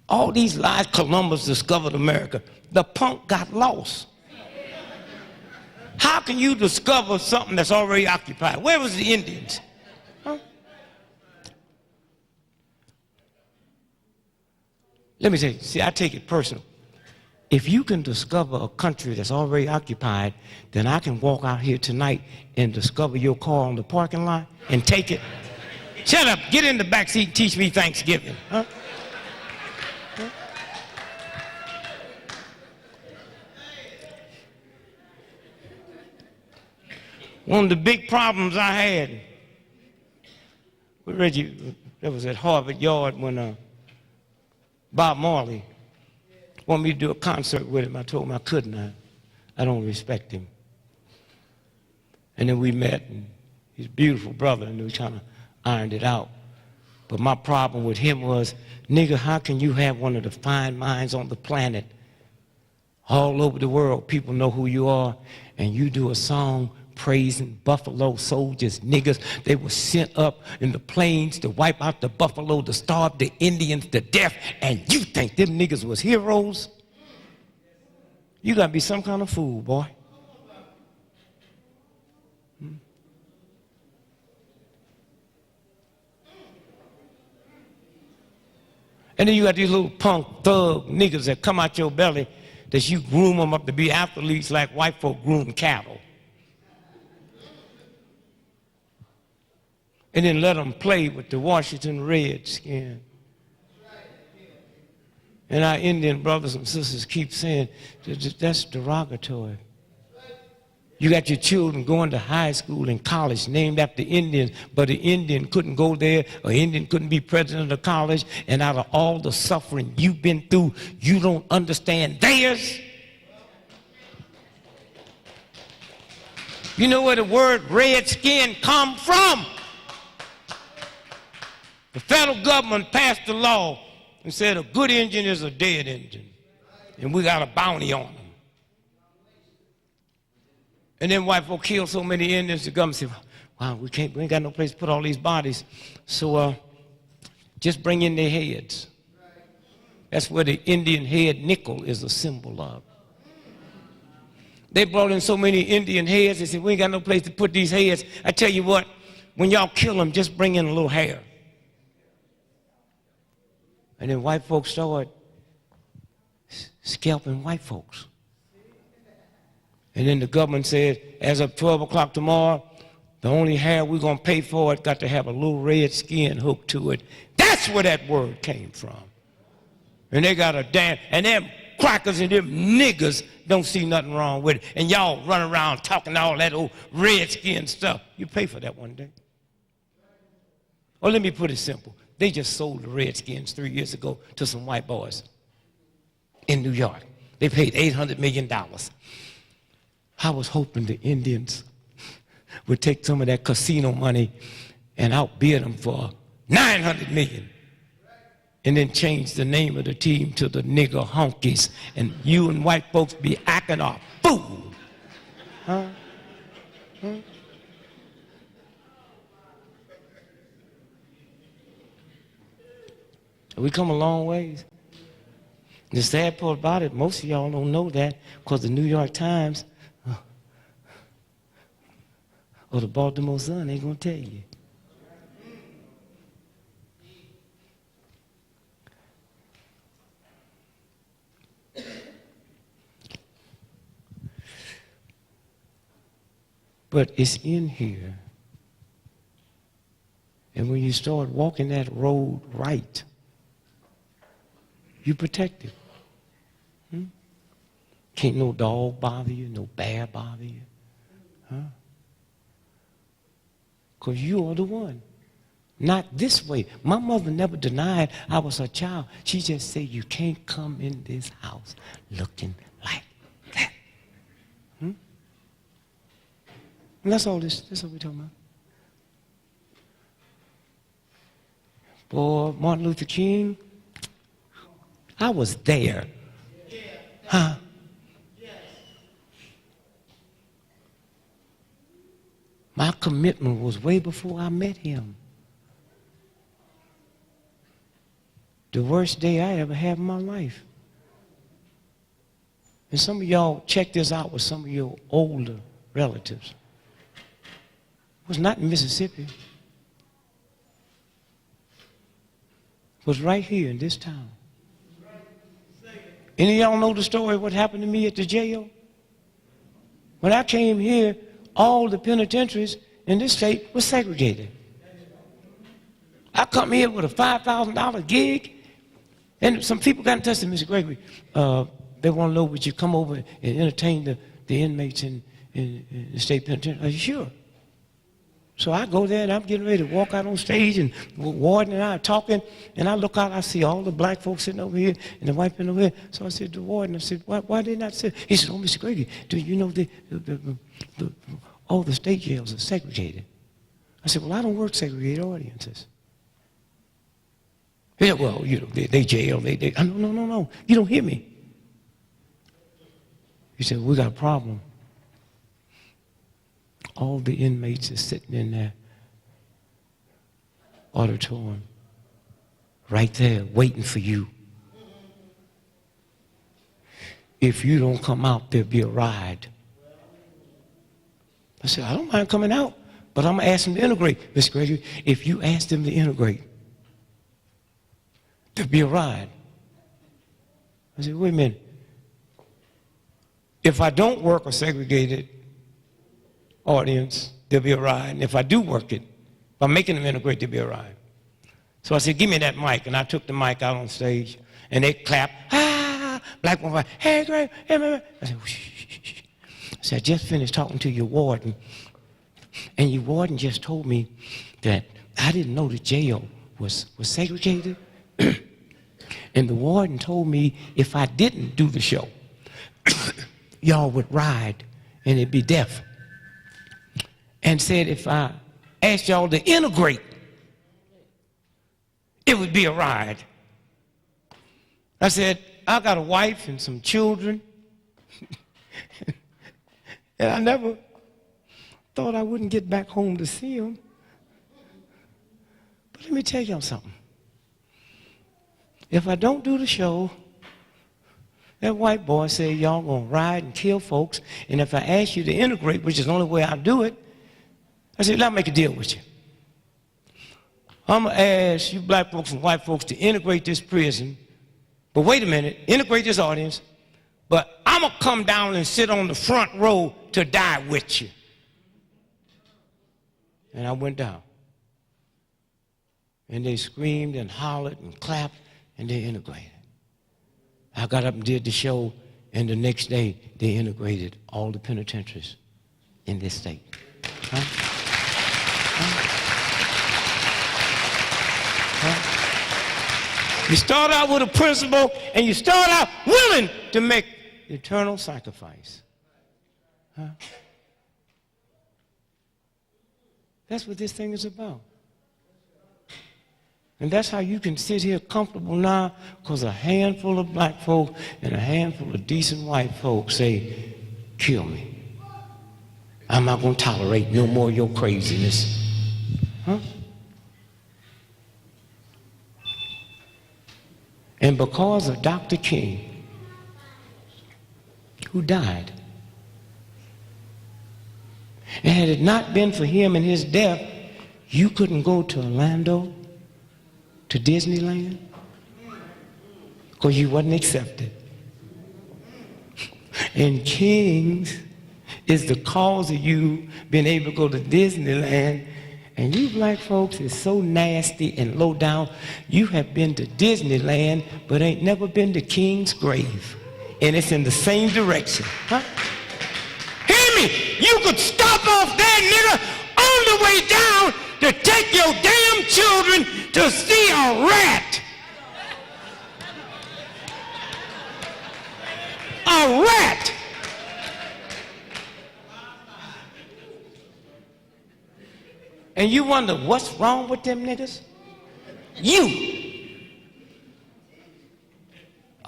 All these lies, Columbus discovered America. The punk got lost. How can you discover something that's already occupied? Where was the Indians? Huh? Let me say, see, I take it personal. If you can discover a country that's already occupied, then I can walk out here tonight and discover your car on the parking lot and take it. Shut up, get in the back seat and teach me Thanksgiving. Huh? Huh? One of the big problems I had with Reggie, that was at Harvard Yard when Bob Marley wanted me to do a concert with him. I told him I couldn't. I don't respect him. And then we met, and he's a beautiful brother, and we kind of ironed it out. But my problem with him was, nigga, how can you have one of the fine minds on the planet all over the world? People know who you are, and you do a song praising buffalo soldiers, niggas. They were sent up in the plains to wipe out the buffalo, to starve the Indians to death, and you think them niggas was heroes? You gotta be some kind of fool, boy. And then you got these little punk thug niggas that come out your belly that you groom them up to be athletes like white folk groom cattle. And then let them play with the Washington Redskins. And our Indian brothers and sisters keep saying that's derogatory. You got your children going to high school and college named after Indians, but an Indian couldn't go there, or Indian couldn't be president of college, and out of all the suffering you've been through, you don't understand theirs? You know where the word redskin come from? The federal government passed a law and said a good Indian is a dead Indian, and we got a bounty on them. And then white folk killed so many Indians, the government said, wow, we ain't got no place to put all these bodies, so just bring in their heads. That's where the Indian head nickel is a symbol of. They brought in so many Indian heads, they said, we ain't got no place to put these heads. I tell you what, when y'all kill them, just bring in a little hair. And then white folks started scalping white folks. And then the government said, as of 12 o'clock tomorrow, the only hair we're going to pay for it got to have a little red skin hooked to it. That's where that word came from. And they got a damn, and them crackers and them niggas don't see nothing wrong with it. And y'all run around talking all that old red skin stuff. You pay for that one day. Or let me put it simple. They just sold the Redskins 3 years ago to some white boys in New York. They paid $800 million. I was hoping the Indians would take some of that casino money and outbid them for $900 million. And then change the name of the team to the nigger honkies. And you and white folks be acting a fool. Huh? Huh? We come a long ways. The sad part about it, most of y'all don't know that because the New York Times or the Baltimore Sun ain't going to tell you. But it's in here. And when you start walking that road right, you're protected. Can't no dog bother you, no bear bother you. Because you are the one. Not this way. My mother never denied I was her child. She just said, you can't come in this house looking like that. And that's all this. That's what we're talking about. Boy, Martin Luther King, I was there. Huh? My commitment was way before I met him. The worst day I ever had in my life. And some of y'all check this out with some of your older relatives. It was not in Mississippi. It was right here in this town. Any of y'all know the story of what happened to me at the jail? When I came here, all the penitentiaries in this state were segregated. I come here with a $5,000 gig, and some people got in touch with Mr. Gregory. They want to know, would you come over and entertain the inmates in the state penitentiary? I said, sure. So I go there, and I'm getting ready to walk out on stage, and Warden and I are talking, and I look out, I see all the black folks sitting over here, and the white people over here. So I said to the Warden, I said, why did not sit? He said, oh, Mr. Gregory, do you know all the state jails are segregated? I said, well, I don't work segregated audiences. He said, well, you know, they jail, no, you don't hear me. He said, we got a problem. All the inmates are sitting in their auditorium, right there, waiting for you. If you don't come out, there'll be a ride. I said, I don't mind coming out, but I'm going to ask them to integrate. Mr. Gregory, if you ask them to integrate, there'll be a ride. I said, wait a minute. If I don't work a segregated audience, there'll be a ride. And if I do work it, if I'm making them integrate, there'll be a ride. So I said, give me that mic. And I took the mic out on stage, and they clapped. Ah, black woman, hey, Greg, hey, man. I said, shh. I said, I just finished talking to your warden, and your warden just told me that I didn't know the jail was segregated. And the warden told me if I didn't do the show, y'all would ride and it'd be deaf. And said if I asked y'all to integrate, it would be a ride. I said, I got a wife and some children. And I never thought I wouldn't get back home to see them. But let me tell y'all something. If I don't do the show, that white boy said, y'all gonna ride and kill folks, and if I ask you to integrate, which is the only way I do it, I said, let me make a deal with you. I'm gonna ask you black folks and white folks to integrate this prison, but wait a minute, integrate this audience, but I'm gonna come down and sit on the front row to die with you. And I went down. And they screamed and hollered and clapped, and they integrated. I got up and did the show, and the next day they integrated all the penitentiaries in this state. You start out with a principle, and you start out willing to make eternal sacrifice. That's what this thing is about. And that's how you can sit here comfortable now, because a handful of black folk and a handful of decent white folks say, kill me. I'm not going to tolerate no more of your craziness. And because of Dr. King, who died, and had it not been for him and his death, you couldn't go to Orlando, to Disneyland, because you wasn't accepted. And kings is the cause of you being able to go to Disneyland. And you black folks is so nasty and low down. You have been to Disneyland, but ain't never been to King's grave. And it's in the same direction. Huh? Hear me? You could stop off there, nigga, on the way down to take your damn children to see a rat. A rat. And you wonder what's wrong with them niggas? You.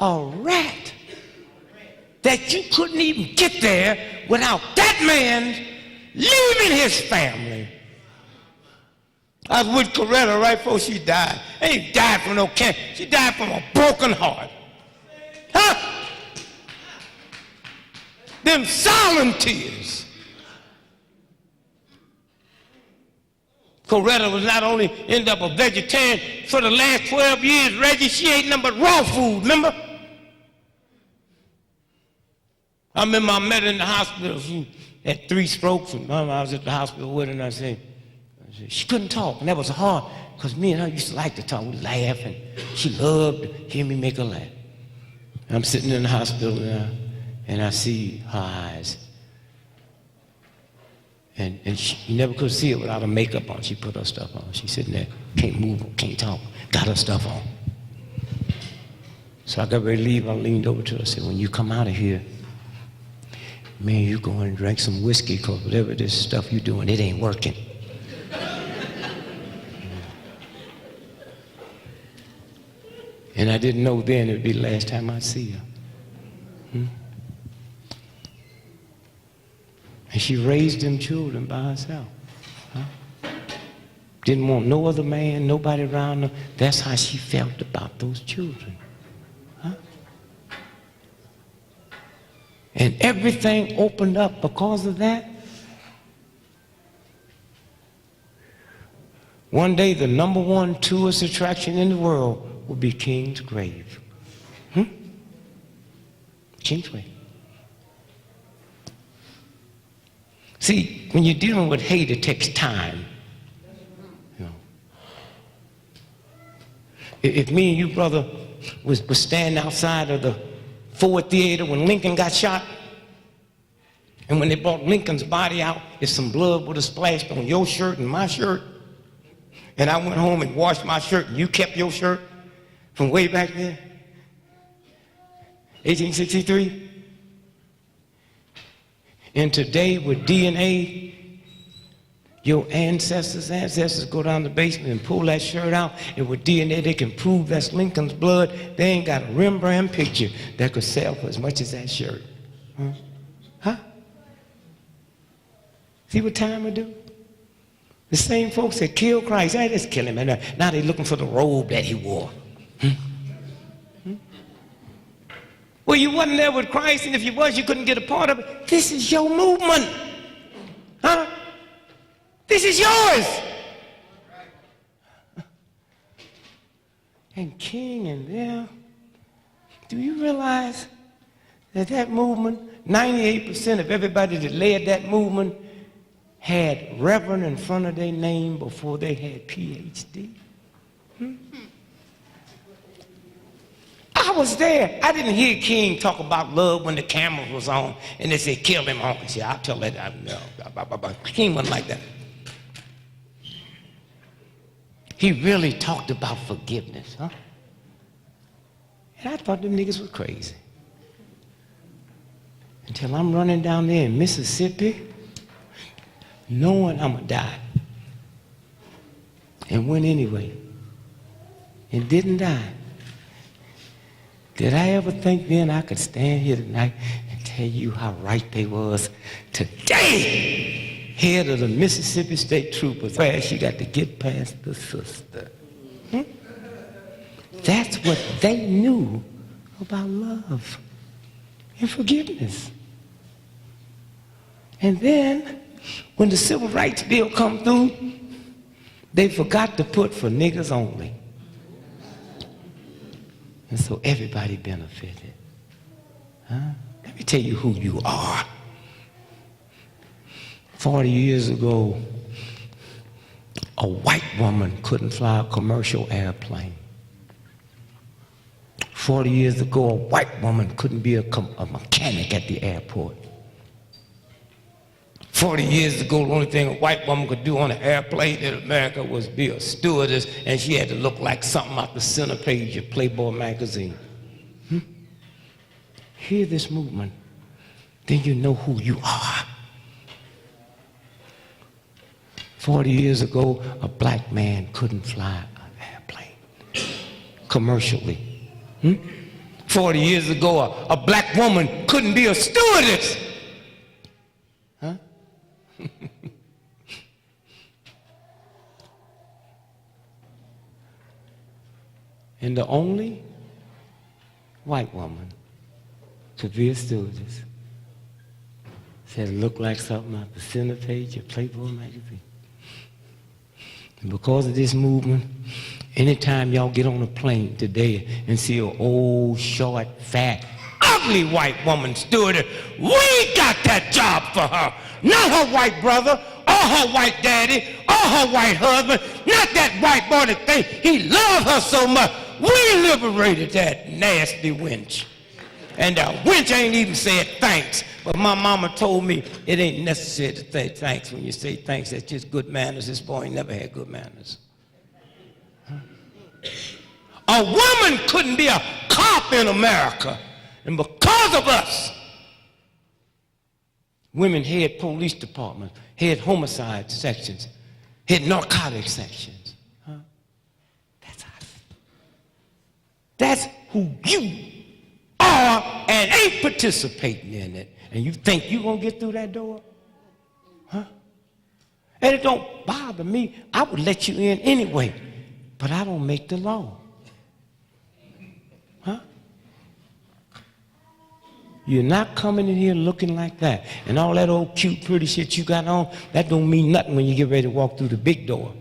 A rat. That you couldn't even get there without that man leaving his family. I was with Coretta right before she died. Ain't died from no cancer. She died from a broken heart. Huh? Them silent tears. Coretta was not only ended up a vegetarian for the last 12 years, Reggie, she ate nothing but raw food, remember? I remember I met her in the hospital. She had 3 strokes, and I was at the hospital with her, and I said, she couldn't talk, and that was hard, because me and her used to like to talk. We'd laugh, and she loved to hear me make her laugh. I'm sitting in the hospital, and I see her eyes. And she never could see it without her makeup on. She put her stuff on. She's sitting there, can't move, can't talk, got her stuff on. So I got ready to leave. I leaned over to her and said, when you come out of here, man, you go and drink some whiskey, because whatever this stuff you doing, it ain't working. And I didn't know then it would be the last time I'd see her. And she raised them children by herself. Huh? Didn't want no other man, nobody around her. That's how she felt about those children. Huh? And everything opened up because of that. One day, the #1 tourist attraction in the world will be King's grave. King's grave. See, when you're dealing with hate, it takes time. You know. If me and you, brother, was standing outside of the Ford Theater when Lincoln got shot, and when they brought Lincoln's body out, if some blood would have splashed on your shirt and my shirt, and I went home and washed my shirt, and you kept your shirt from way back there, 1863, and today with DNA, your ancestors go down the basement and pull that shirt out, and with DNA they can prove that's Lincoln's blood. They ain't got a Rembrandt picture that could sell for as much as that shirt. Huh? See what time will do? The same folks that killed Christ, they just kill him, and now they're looking for the robe that he wore. Well, you wasn't there with Christ, and if you was, you couldn't get a part of it. This is your movement. Huh? This is yours. And King and them, do you realize that that movement, 98% of everybody that led that movement had Reverend in front of their name before they had PhD? I was there. I didn't hear King talk about love when the camera was on and they said, kill him, Uncle. See, I'll tell that. No. King wasn't like that. He really talked about forgiveness, huh? And I thought them niggas was crazy. Until I'm running down there in Mississippi, knowing I'm gonna die. And went anyway. And didn't die. Did I ever think then I could stand here tonight and tell you how right they was? Today, head of the Mississippi State Troopers, where she got to get past the sister. That's what they knew about love and forgiveness. And then, when the Civil Rights Bill come through, they forgot to put for niggas only. And so everybody benefited. Huh? Let me tell you who you are. 40 years ago, a white woman couldn't fly a commercial airplane. 40 years ago, a white woman couldn't be a mechanic at the airport. 40 years ago, the only thing a white woman could do on an airplane in America was be a stewardess, and she had to look like something out the center page of Playboy magazine. Hear this movement, then you know who you are. 40 years ago, a black man couldn't fly an airplane commercially. 40 years ago, a black woman couldn't be a stewardess. Huh? And the only white woman to be a stewardess said it looked like something out the center page of Playboy magazine. And because of this movement, anytime y'all get on a plane today and see an old, short, fat, ugly white woman stewardess, we got that job for her. Not her white brother, or her white daddy, or her white husband, not that white boy that think he loved her so much. We liberated that nasty wench. And the wench ain't even said thanks. But my mama told me it ain't necessary to say thanks. When you say thanks, that's just good manners. This boy ain't never had good manners. A woman couldn't be a cop in America. And because of us, women head police departments, head homicide sections, head narcotic sections. That's us. That's who you are and ain't participating in it. And you think you gonna get through that door? And it don't bother me. I would let you in anyway, but I don't make the law. You're not coming in here looking like that. And all that old cute pretty shit you got on, that don't mean nothing when you get ready to walk through the big door.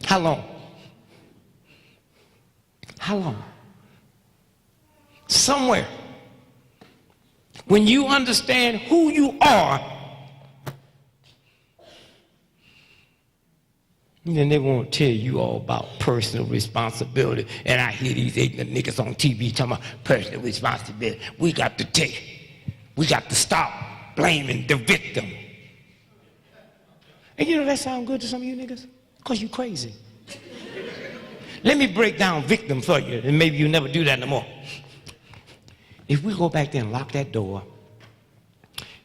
How long? How long? Somewhere, when you understand who you are, then they won't tell you all about personal responsibility. And I hear these ignorant niggas on TV talking about personal responsibility. We got to stop blaming the victim. And you know that sound good to some of you niggas? Because you crazy. Let me break down victim for you, and maybe you'll never do that no more. If we go back there and lock that door,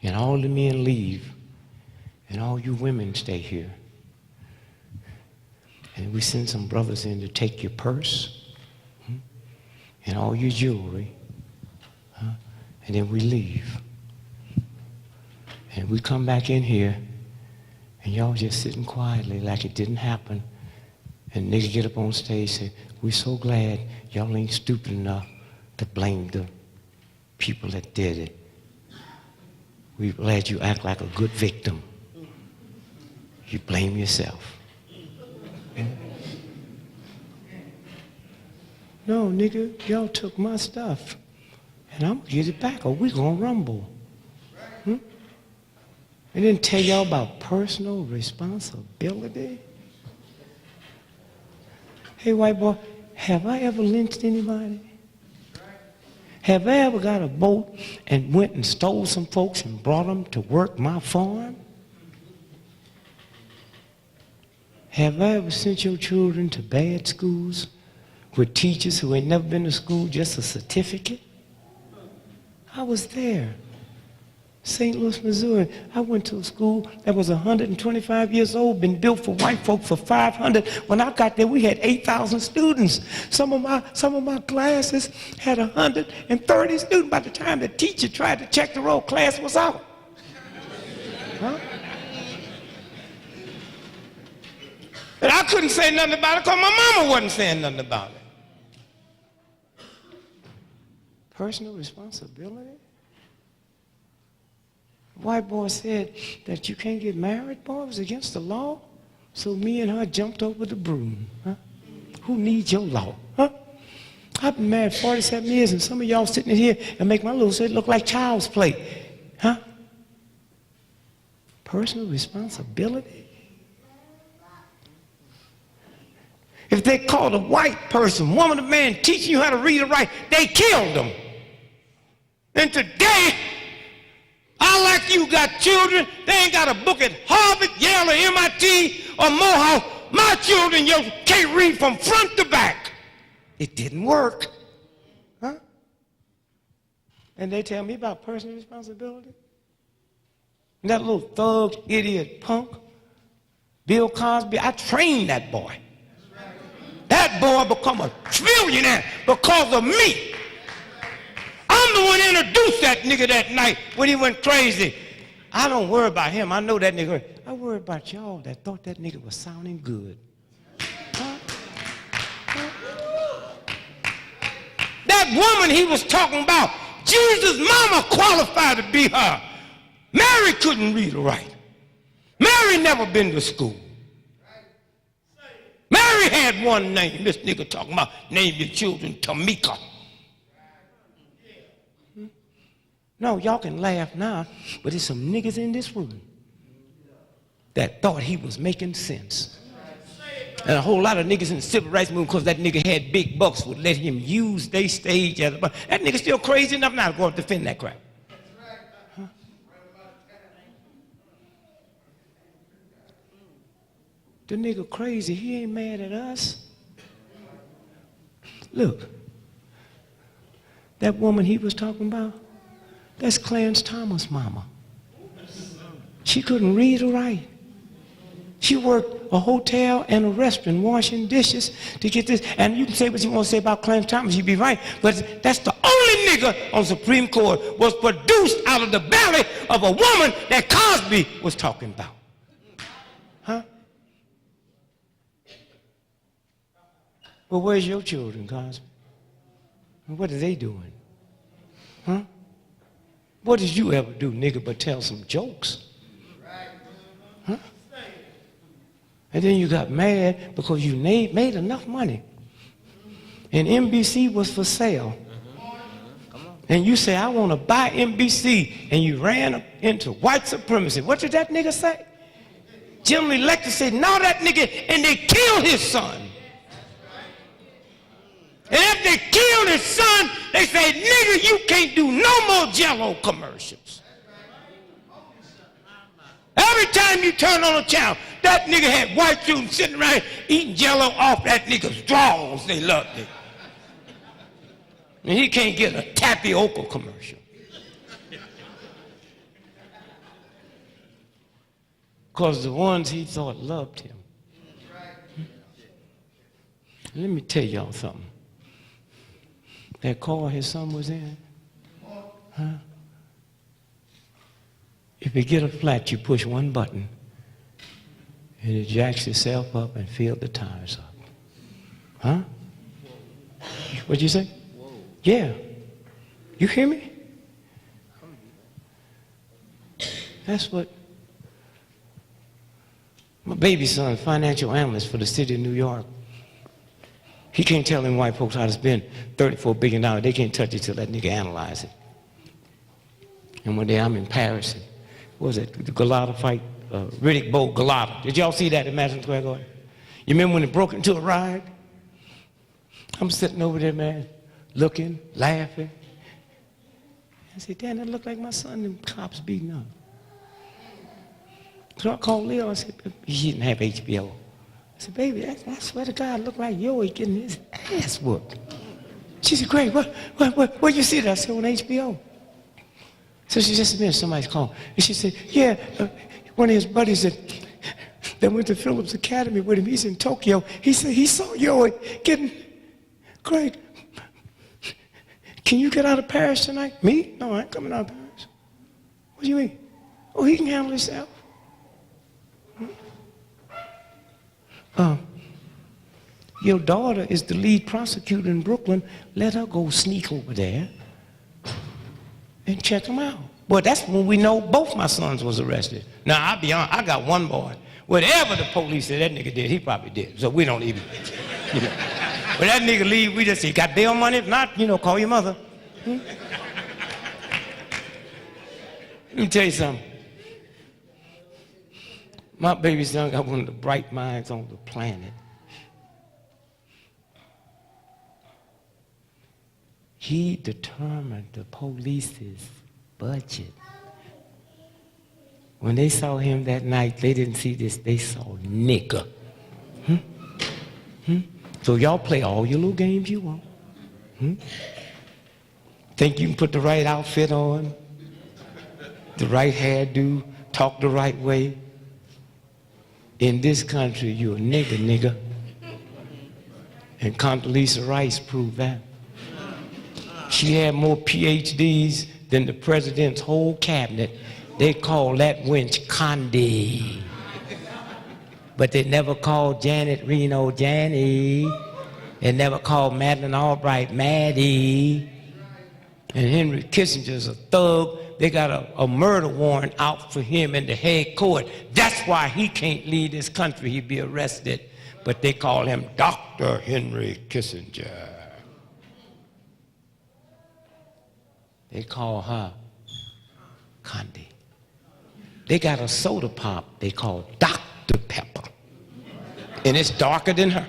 and all the men leave, and all you women stay here, and we send some brothers in to take your purse, and all your jewelry, and then we leave. And we come back in here, and y'all just sitting quietly like it didn't happen, and niggas get up on stage and say, we're so glad y'all ain't stupid enough to blame the people that did it. We're glad you act like a good victim. You blame yourself. No, nigga, y'all took my stuff, and I'm gonna get it back, or we gonna rumble. And then tell y'all about personal responsibility. Hey, white boy, have I ever lynched anybody? Have I ever got a boat and went and stole some folks and brought them to work my farm? Have I ever sent your children to bad schools with teachers who ain't never been to school, just a certificate? I was there. St. Louis, Missouri. I went to a school that was 125 years old, been built for white folk for 500. When I got there, we had 8,000 students. Some of my classes had 130 students. By the time the teacher tried to check the roll, class was out. And I couldn't say nothing about it because my mama wasn't saying nothing about it. Personal responsibility? White boy said that you can't get married, boy. It was against the law. So me and her jumped over the broom. Who needs your law? I've been married 47 years, and some of y'all sitting in here and make my little shit look like child's play. Personal responsibility? If they called a white person, woman or man, teaching you how to read and write, they killed them. And today, I like you got children, they ain't got a book at Harvard, Yale, or MIT, or Morehouse. My children can't read from front to back. It didn't work. Huh? And they tell me about personal responsibility. And that little thug, idiot, punk, Bill Cosby, I trained that boy. That boy become a trillionaire because of me. I'm the one who introduced that nigga that night when he went crazy. I don't worry about him. I know that nigga. I worry about y'all that thought that nigga was sounding good. Huh? That woman he was talking about, Jesus' mama qualified to be her. Mary couldn't read or write. Mary never been to school. Mary had one name. This nigga talking about name your children Tamika. No, y'all can laugh now, but there's some niggas in this room that thought he was making sense. And a whole lot of niggas in the civil rights movement, because that nigga had big bucks, would let him use their stage as a buck. That nigga still crazy enough now to go and defend that crap. Huh? The nigga crazy, he ain't mad at us. Look, that woman he was talking about, that's Clarence Thomas' mama. She couldn't read or write. She worked a hotel and a restaurant washing dishes to get this. And you can say what you want to say about Clarence Thomas, you'd be right. But that's the only nigga on Supreme Court was produced out of the belly of a woman that Cosby was talking about. Huh? Well, where's your children, Cosby? What are they doing? Huh? What did you ever do, nigga, but tell some jokes? Huh? And then you got mad because you made enough money. And NBC was for sale. And you say, I want to buy NBC. And you ran into white supremacy. What did that nigga say? General Elector said, no, that nigga, and they killed his son. And if they killed his son, they say, nigga, you can't do no more Jell-O commercials. Every time you turn on a channel, that nigga had white students sitting around eating Jell-O off that nigga's drawers. They loved it. And he can't get a tapioca commercial. Because the ones he thought loved him. Let me tell y'all something. That car his son was in, huh? If you get a flat, you push one button, and it jacks itself up and fills the tires up. Huh? What'd you say? Whoa. Yeah. You hear me? That's what my baby son, financial analyst for the city of New York. He can't tell them white folks how to spend $34 billion. They can't touch it till that nigga analyze it. And one day I'm in Paris. And, what was it? The Galata fight? Riddick Bowe Galata. Did y'all see that at Madison Square Garden? You remember when it broke into a riot? I'm sitting over there, man, looking, laughing. I said, damn, that looked like my son and cops beating up. So I called Leo. I said, he didn't have HBO. I said, baby, I swear to God, look like Yoey getting his ass whooped. She said, Greg, what you see that? I said, on HBO. So she just a minute, somebody's calling. And she said, yeah, one of his buddies that went to Phillips Academy with him, he's in Tokyo. He said he saw Yoey getting, Greg, can you get out of Paris tonight? Me? No, I ain't coming out of Paris. What do you mean? Oh, he can handle himself. Your daughter is the lead prosecutor in Brooklyn. Let her go sneak over there and check them out. Well, that's when we know both my sons was arrested. Now, I'll be honest, I got one boy. Whatever the police said that nigga did, he probably did. So we don't even, you know. When that nigga leave, we just say, got bail money? If not, you know, call your mother. Let me tell you something. My baby son got one of the bright minds on the planet. He determined the police's budget. When they saw him that night, they didn't see this, they saw nigger. So y'all play all your little games you want. Think you can put the right outfit on, the right hairdo, talk the right way. In this country, you're a nigger. And Condoleezza Rice proved that. She had more PhDs than the president's whole cabinet. They call that wench Condi. But they never called Janet Reno Janny. They never called Madeleine Albright Maddie. And Henry Kissinger's a thug. They got a murder warrant out for him in the Hague court. That's why he can't leave this country. He'd be arrested. But they call him Dr. Henry Kissinger. They call her Condi. They got a soda pop they call Dr. Pepper. And it's darker than her.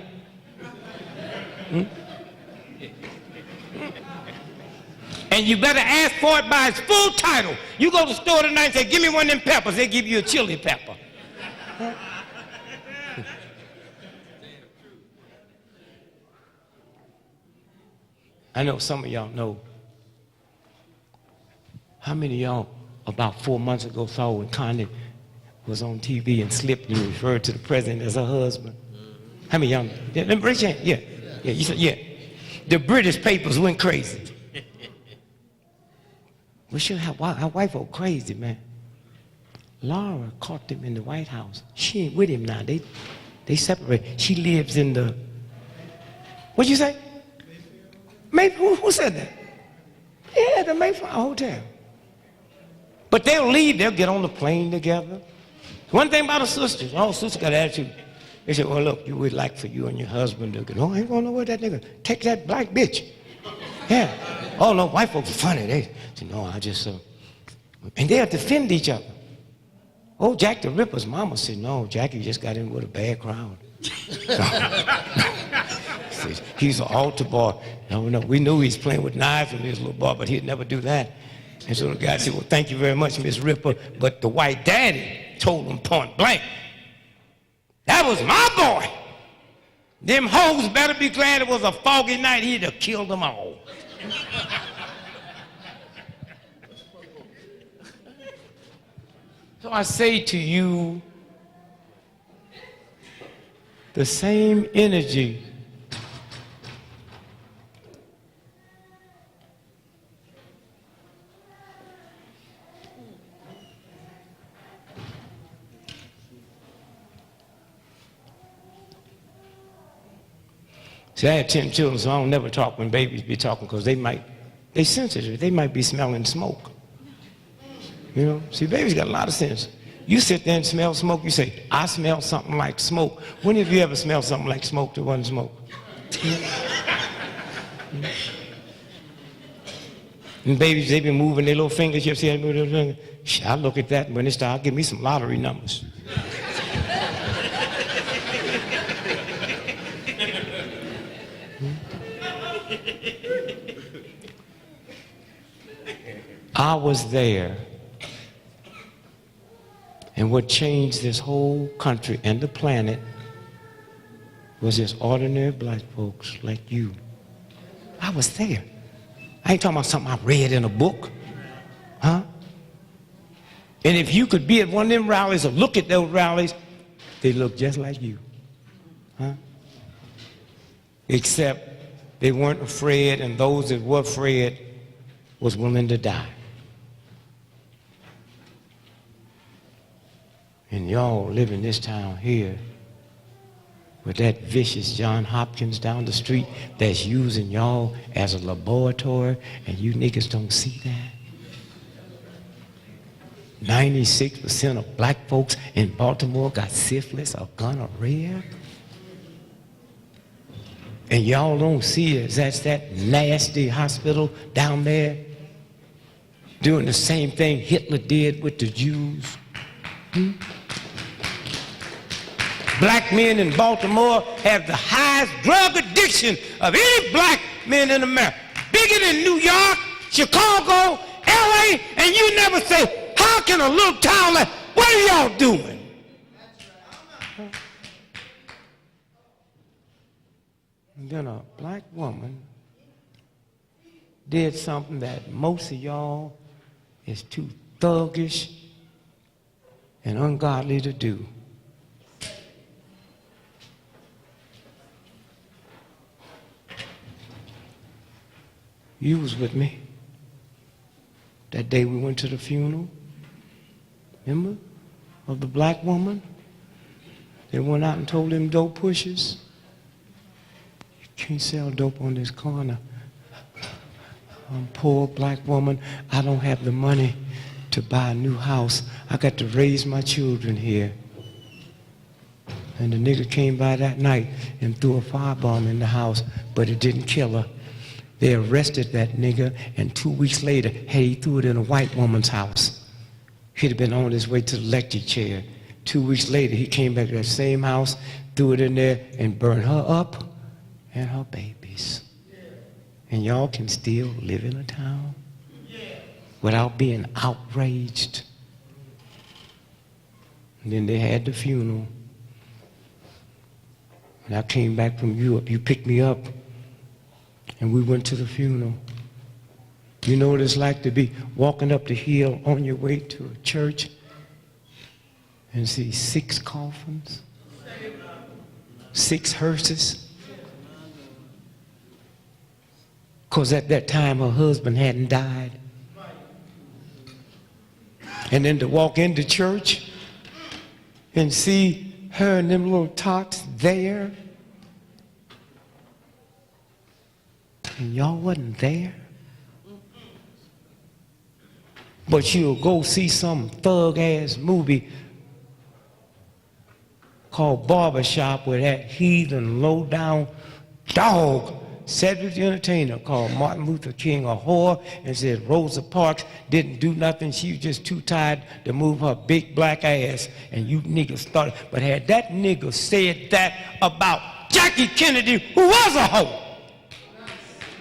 And you better ask for it by its full title. You go to the store tonight and say, give me one of them peppers. They give you a chili pepper. I know some of y'all know. How many of y'all about 4 months ago saw when Connie was on TV and slipped and referred to the president as her husband? How many of y'all? Yeah, let me raise your hand. Yeah. You said, yeah. The British papers went crazy. Well, sure, her wife was crazy, man. Laura caught them in the White House. She ain't with him now. They separated. She lives in the, what'd you say? Mayfair. Who said that? Yeah, the Mayfair Hotel. But they'll leave. They'll get on the plane together. One thing about a sister, all sisters got attitude. They say, well, look, you would like for you and your husband to go, oh, I ain't going nowhere, that nigga. Take that black bitch. Yeah. Oh, no, white folks are funny. They say, no, I just, and they'll defend each other. Oh, Jack the Ripper's mama said, no, Jackie just got in with a bad crowd. He's an altar boy. No, we knew he was playing with knives when he was a little boy, but he'd never do that. And so the guy said, well, thank you very much, Miss Ripper. But the white daddy told him point blank, that was my boy. Them hoes better be glad it was a foggy night. He'd have killed them all. So I say to you, the same energy See, I have 10 children, so I don't never talk when babies be talking because they sensitive. They might be smelling smoke. You know? See, babies got a lot of sense. You sit there and smell smoke, you say, I smell something like smoke. When have you ever smelled something like smoke that wasn't smoke? And babies, they been moving their little fingers. You see, I look at that and when they start, give me some lottery numbers. I was there, and what changed this whole country and the planet was this ordinary black folks like you. I was there. I ain't talking about something I read in a book, huh? And if you could be at one of them rallies or look at those rallies, they look just like you, huh? Except they weren't afraid, and those that were afraid was willing to die. And y'all live in this town here with that vicious John Hopkins down the street that's using y'all as a laboratory, and you niggas don't see that. 96% of black folks in Baltimore got syphilis or gonorrhea. And y'all don't see it. That's that nasty hospital down there doing the same thing Hitler did with the Jews. Black men in Baltimore have the highest drug addiction of any black men in America. Bigger than New York, Chicago, LA, and you never say, how can a little town like, what are y'all doing? And then a black woman did something that most of y'all is too thuggish and ungodly to do. You was with me that day we went to the funeral, remember, of the black woman. They went out and told them dope pushers, you can't sell dope on this corner. I'm a poor black woman. I don't have the money to buy a new house. I got to raise my children here. And the nigga came by that night and threw a firebomb in the house, but it didn't kill her. They arrested that nigga, and 2 weeks later, he threw it in a white woman's house. He'd have been on his way to the electric chair. 2 weeks later, he came back to that same house, threw it in there, and burned her up and her babies. And y'all can still live in a town without being outraged. And then they had the funeral. And I came back from Europe. You picked me up, and we went to the funeral. You know what it's like to be walking up the hill on your way to a church and see 6 coffins, 6 hearses. Because at that time her husband hadn't died. And then to walk into church and see her and them little tots there, and y'all wasn't there. But you'll go see some thug-ass movie called Barbershop with that heathen, low-down dog, Cedric the Entertainer, called Martin Luther King a whore, and said Rosa Parks didn't do nothing. She was just too tired to move her big black ass, and you niggas started. But had that nigga said that about Jackie Kennedy, who was a hoe,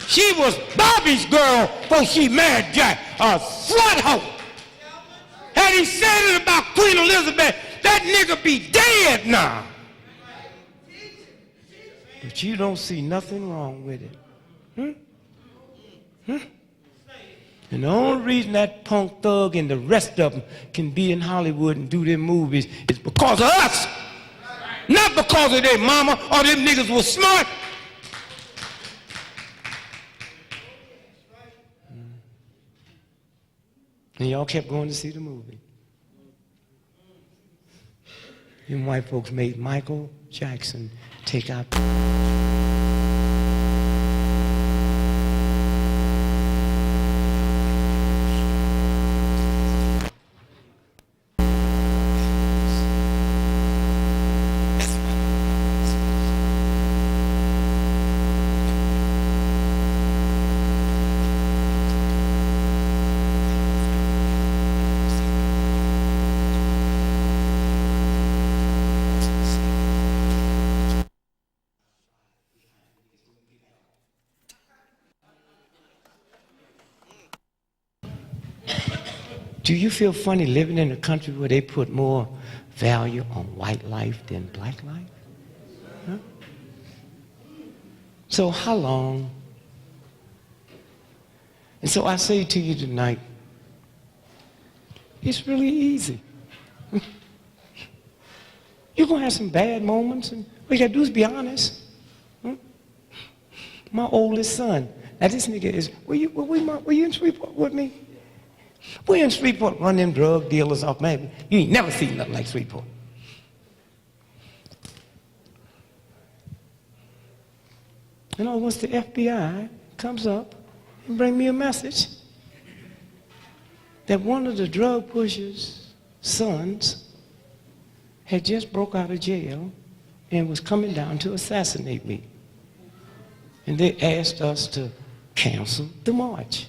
she was Bobby's girl before she married Jack, a slut hoe. Had he said it about Queen Elizabeth, that nigga be dead now. But you don't see nothing wrong with it. And the only reason that punk thug and the rest of them can be in Hollywood and do their movies is because of us. Not because of their mama or them niggas was smart. And y'all kept going to see the movie. You white folks made Michael Jackson take out. Do you feel funny living in a country where they put more value on white life than black life? Huh? So how long? And so I say to you tonight, it's really easy. You're going to have some bad moments, and all you got to do is be honest. My oldest son, now this nigga is, were you in Shreveport with me? We in Shreveport run them drug dealers off, man. You ain't never seen nothing like Shreveport. You know, once the FBI comes up and bring me a message that one of the drug pushers' sons had just broke out of jail and was coming down to assassinate me. And they asked us to cancel the march.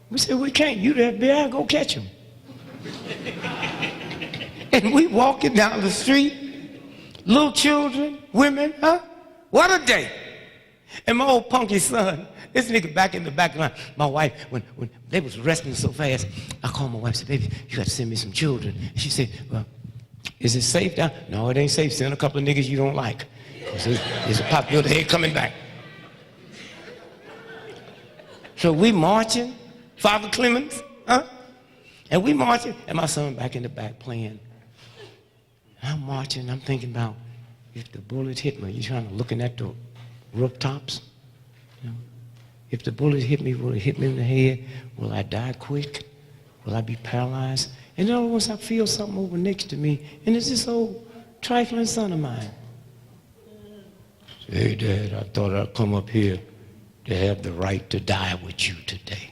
We said, we can't. You the FBI, go catch him. And we walking down the street, little children, women, huh? What a day. And my old punky son, this nigga back in the back line. My wife, when they was resting so fast, I called my wife and said, baby, you got to send me some children. And she said, well, is it safe down? No, it ain't safe. Send a couple of niggas you don't like. Because there's a popular head coming back. So we marching, Father Clemens, huh? And we marching, and my son back in the back playing. I'm marching, I'm thinking about if the bullet hit me, you trying to looking at the rooftops? You know? If the bullet hit me, will it hit me in the head? Will I die quick? Will I be paralyzed? And then all at once I feel something over next to me, and it's this old trifling son of mine. Hey, Dad, I thought I'd come up here to have the right to die with you today.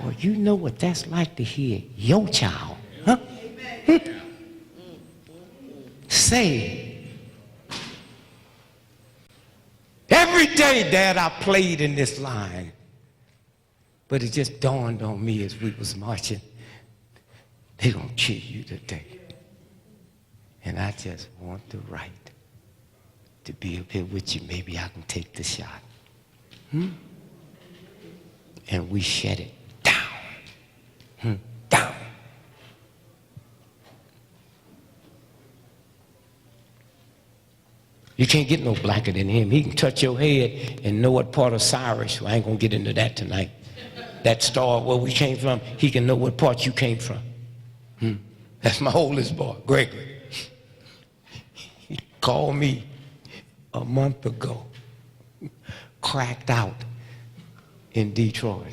Boy, you know what that's like to hear your child, huh? Say, every day, Dad, I played in this line. But it just dawned on me as we was marching, they're gonna kill you today. And I just want the right to be up here with you. Maybe I can take the shot. And we shut it down. Down. You can't get no blacker than him. He can touch your head and know what part of Cyrus. Well, I ain't gonna get into that tonight. That star where we came from, he can know what part you came from. That's my oldest boy, Gregory. He called me a month ago, cracked out in Detroit.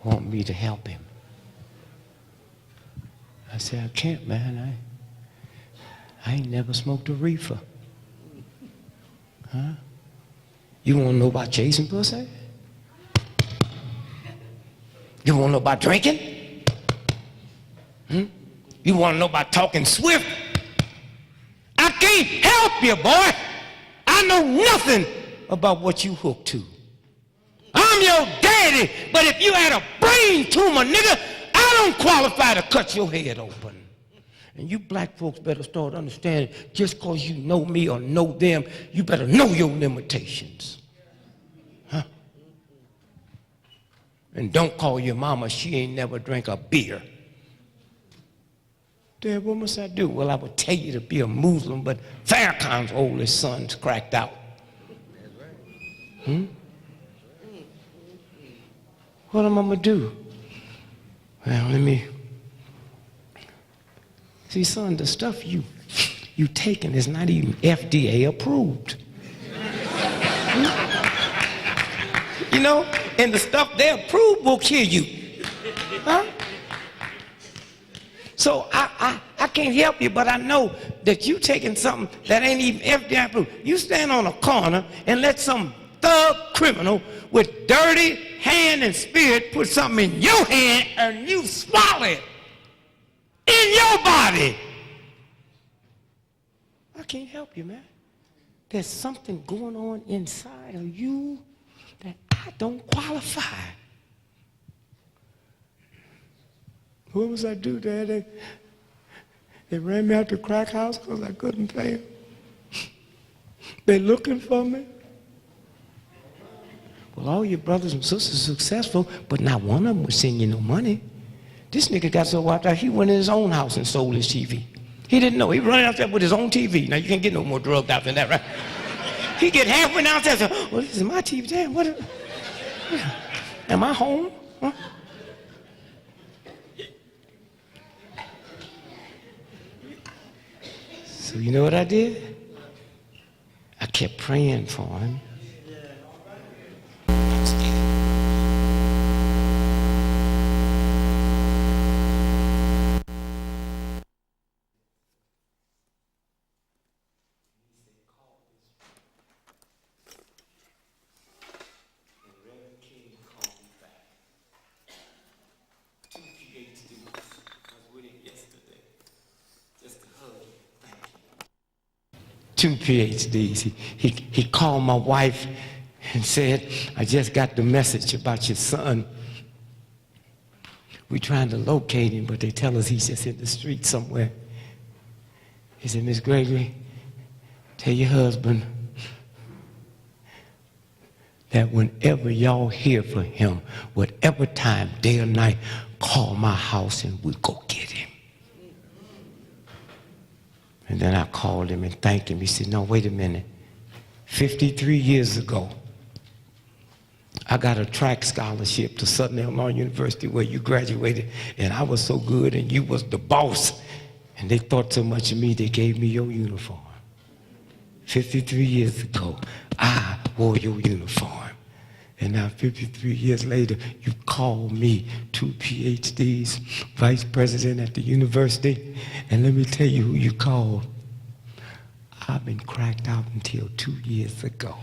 Want me to help him. I said, I can't, man. I ain't never smoked a reefer. Huh? You want to know about chasing pussy? You want to know about drinking? You want to know about talking swift? I can't help you, boy. I know nothing about what you hooked to. I'm your daddy, but if you had a brain tumor, nigga, I don't qualify to cut your head open. And you black folks better start understanding, just because you know me or know them, you better know your limitations. Huh? And don't call your mama, she ain't never drank a beer. Dad, what must I do? Well, I would tell you to be a Muslim, but Farrakhan's oldest son's cracked out. What am I gonna do? Well, let me... See, son, the stuff you taking is not even FDA approved. You know, and the stuff they approve will kill you. Huh? So I can't help you, but I know that you taking something that ain't even FBI approved. You stand on a corner and let some thug criminal with dirty hand and spirit put something in your hand and you swallow it in your body. I can't help you, man. There's something going on inside of you that I don't qualify. What was I do, Dad? They ran me out the crack house because I couldn't pay them. They're looking for me. Well, all your brothers and sisters are successful, but not one of them would send you no money. This nigga got so wiped out, he went in his own house and sold his TV. He didn't know. He running out there with his own TV. Now, you can't get no more drugged out than that, right? He get halfway downstairs and say, well, this is my TV. Damn, what? Am I home? Huh? So you know what I did? I kept praying for him. Two PhDs. He called my wife and said, I just got the message about your son. We're trying to locate him, but they tell us he's just in the street somewhere. He said, Miss Gregory, tell your husband that whenever y'all hear from him, whatever time, day or night, call my house and we'll go get him. And then I called him and thanked him. He said, no, wait a minute. 53 years ago, I got a track scholarship to Southern Illinois University where you graduated, and I was so good and you was the boss. And they thought so much of me, they gave me your uniform. 53 years ago, I wore your uniform. And now 53 years later, you call me 2 PhDs, vice president at the university. And let me tell you who you called. I've been cracked out until 2 years ago.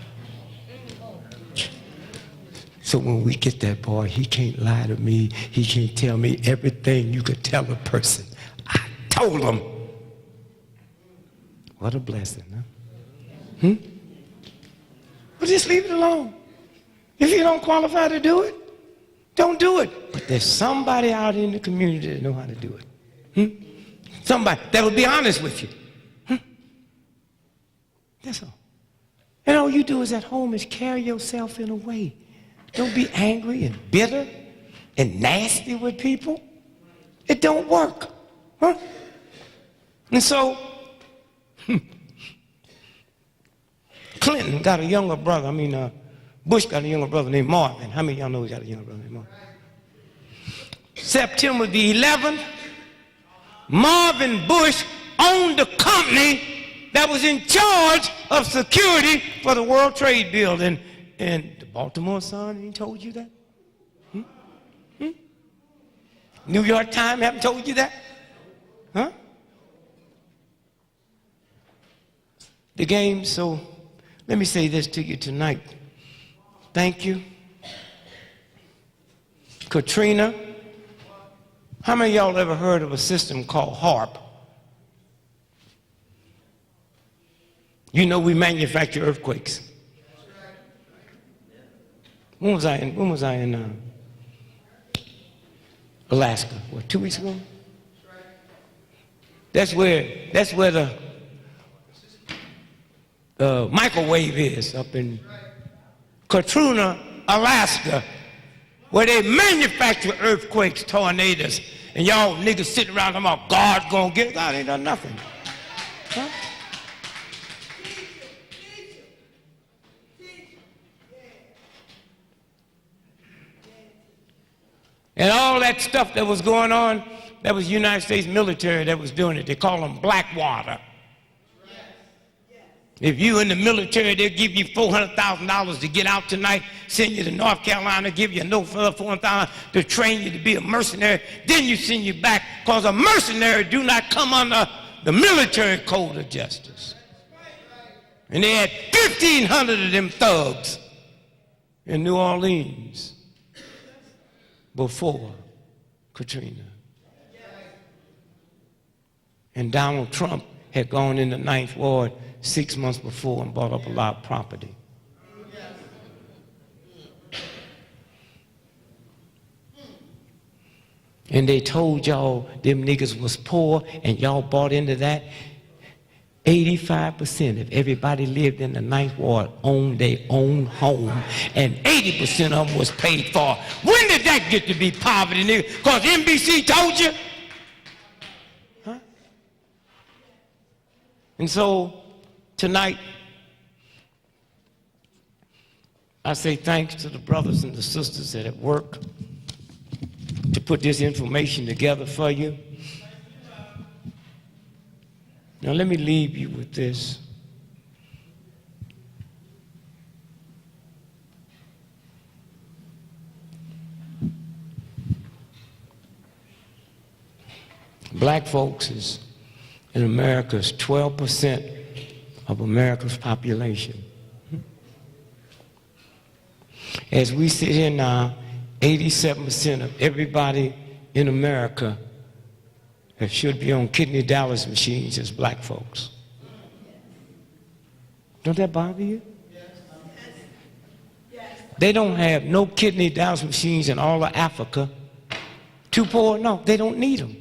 So when we get that boy, he can't lie to me. He can't tell me everything you could tell a person. I told him. What a blessing, huh? Well, just leave it alone. If you don't qualify to do it, don't do it. But there's somebody out in the community that know how to do it. Somebody that will be honest with you. That's all. And all you do is at home is carry yourself in a way. Don't be angry and bitter and nasty with people. It don't work. Huh? And so, Clinton got a younger brother. Bush got a younger brother named Marvin. How many of y'all know he got a younger brother named Marvin? September the 11th, Marvin Bush owned the company that was in charge of security for the World Trade Building. And the Baltimore Sun ain't told you that? New York Times haven't told you that? Huh? The game, so let me say this to you tonight. Thank you. Katrina. How many of y'all ever heard of a system called HARP? You know we manufacture earthquakes. When was I in Alaska? What, 2 weeks ago? That's where the microwave is, up in Katrina, Alaska, where they manufacture earthquakes, tornadoes, and y'all niggas sitting around talking about God's gonna get it. God ain't done nothing. Huh? And all that stuff that was going on, that was United States military that was doing it. They call them Blackwater. If you in the military, they'll give you $400,000 to get out tonight, send you to North Carolina, give you no further $400,000 to train you to be a mercenary. Then you send you back, because a mercenary do not come under the military code of justice. And they had 1,500 of them thugs in New Orleans before Katrina. And Donald Trump had gone in the Ninth Ward 6 months before and bought up a lot of property. And they told y'all them niggas was poor and y'all bought into that. 85% of everybody lived in the Ninth Ward owned their own home, and 80% of them was paid for. When did that get to be poverty, nigga? Because NBC told you? Huh? And so tonight, I say thanks to the brothers and the sisters that have worked to put this information together for you. Now let me leave you with this. Black folks in America is 12% of America's population. As we sit here now, 87% of everybody in America that should be on kidney dialysis machines is black folks. Don't that bother you? They don't have no kidney dialysis machines in all of Africa, Too poor? No, they don't need them.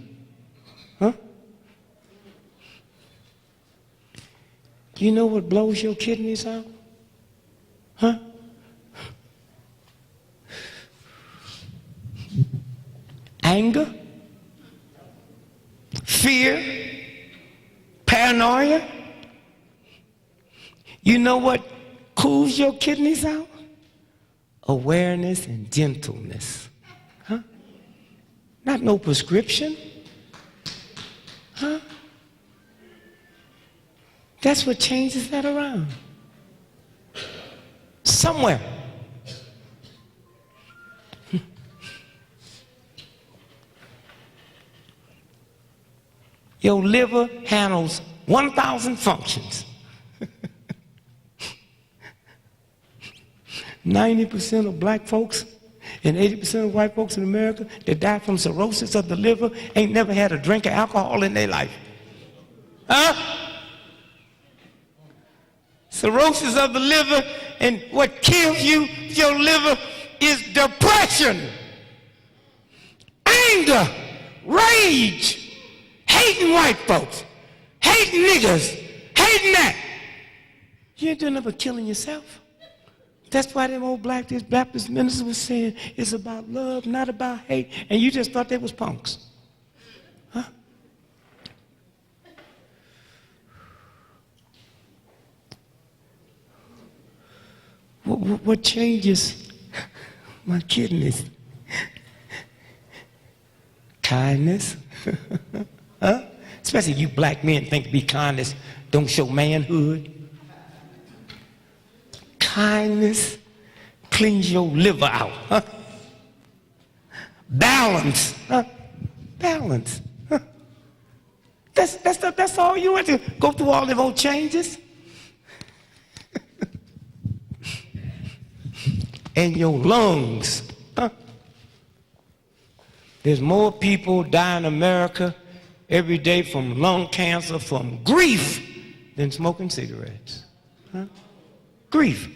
Huh? You know what blows your kidneys out? Huh? Anger, fear, paranoia. You know what cools your kidneys out? Awareness and gentleness. Huh? Not no prescription. Huh? That's what changes that around. Somewhere. Your liver handles 1,000 functions. 90% of black folks and 80% of white folks in America that die from cirrhosis of the liver ain't never had a drink of alcohol in their life. Huh? Cirrhosis of the liver, and what kills you, your liver, is depression, anger, rage, hating white folks, hating niggers, hating that. You ain't doing nothing but killing yourself. That's why them old Baptist ministers was saying it's about love, not about hate, and you just thought they was punks. Huh? What changes my kidneys? Kindness. Huh? Especially you black men think to be kindness don't show manhood. Kindness cleans your liver out. Huh? Balance. Huh? Balance. Huh? That's all you want to go through all them old changes. And your lungs. Huh? There's more people die in America every day from lung cancer, from grief, than smoking cigarettes. Huh? Grief.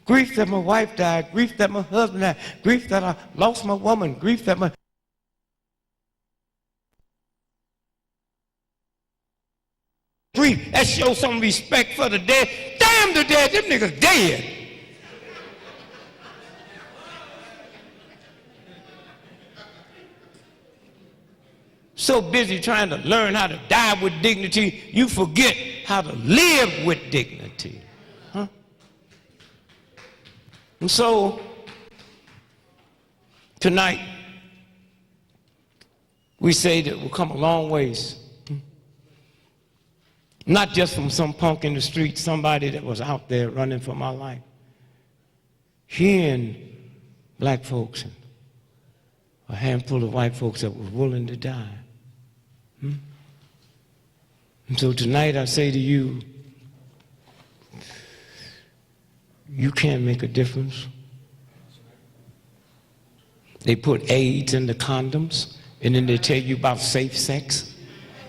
Grief that my wife died, grief that my husband died, grief that I lost my woman, grief that my... Grief, that shows some respect for the dead. Damn the dead, them niggas dead. So busy trying to learn how to die with dignity, you forget how to live with dignity. Huh? And so, tonight, we say that we've come a long ways. Not just from some punk in the street, somebody that was out there running for my life. Hearing black folks and a handful of white folks that were willing to die. And so tonight I say to you, you can't make a difference. They put AIDS in the condoms, and then they tell you about safe sex.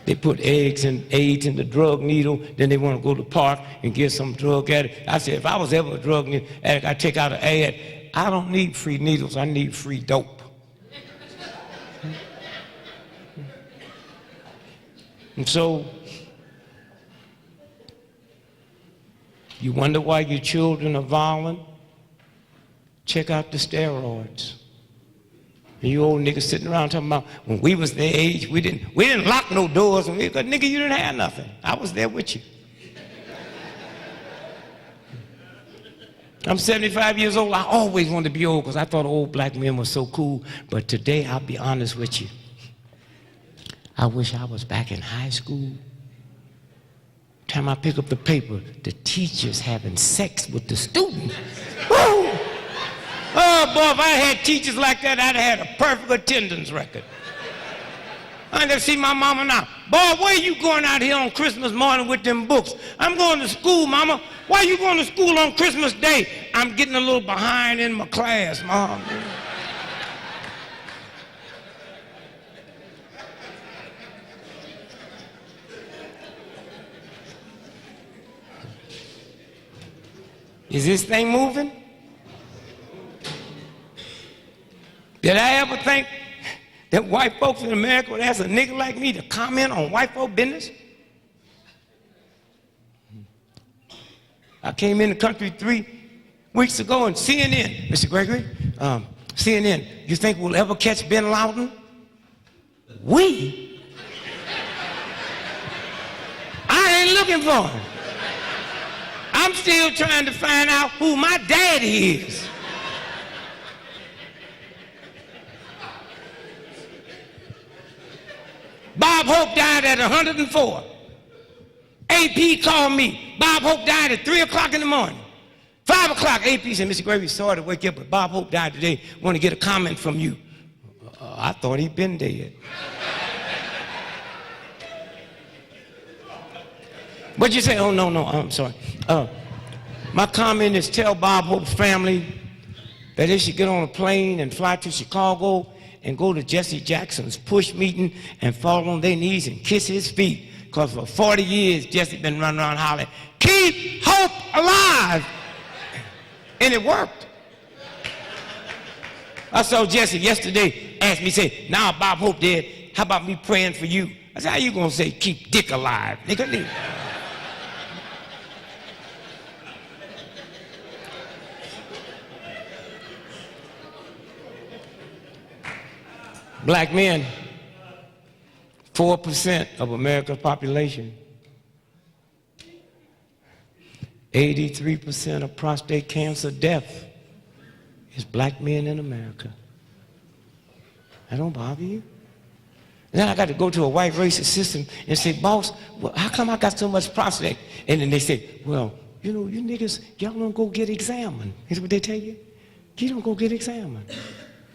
They put AIDS in the drug needle, then they want to go to the park and get some drug addict. I said, if I was ever a drug addict, I'd take out an ad. I don't need free needles, I need free dope. And so, you wonder why your children are violent? Check out the steroids. And you old niggas sitting around talking about when we was their age, we didn't lock no doors. And nigga, you didn't have nothing. I was there with you. I'm 75 years old. I always wanted to be old because I thought old black men were so cool. But today, I'll be honest with you. I wish I was back in high school. Time I pick up the paper, the teacher's having sex with the student. Woo! Oh, boy, if I had teachers like that, I'd have had a perfect attendance record. I never see my mama now. Boy, where you going out here on Christmas morning with them books? I'm going to school, mama. Why you going to school on Christmas Day? I'm getting a little behind in my class, mom. Is this thing moving? Did I ever think that white folks in America would ask a nigga like me to comment on white folk business? I came in the country 3 weeks ago and CNN, Mr. Gregory, CNN, you think we'll ever catch bin Laden? We? I ain't looking for him. I'm still trying to find out who my daddy is. Bob Hope died at 104. AP called me. Bob Hope died at 3 o'clock in the morning. 5 o'clock, AP said, Mr. Gregory, sorry to wake you up, but Bob Hope died today. Want to get a comment from you. I thought he'd been dead. What'd you say? Oh, no, I'm sorry. My comment is tell Bob Hope's family that they should get on a plane and fly to Chicago and go to Jesse Jackson's push meeting and fall on their knees and kiss his feet. Because for 40 years, Jesse been running around hollering, keep hope alive. And it worked. I saw Jesse yesterday ask me, say, now Bob Hope dead, how about me praying for you? I said, how you gonna say keep dick alive, nigga? Black men, 4% of America's population. 83% of prostate cancer death is black men in America. That don't bother you? And then I got to go to a white racist system and say, boss, well, how come I got so much prostate? And then they say, well, you know, you niggas, y'all don't go get examined. Is what they tell you? You don't go get examined.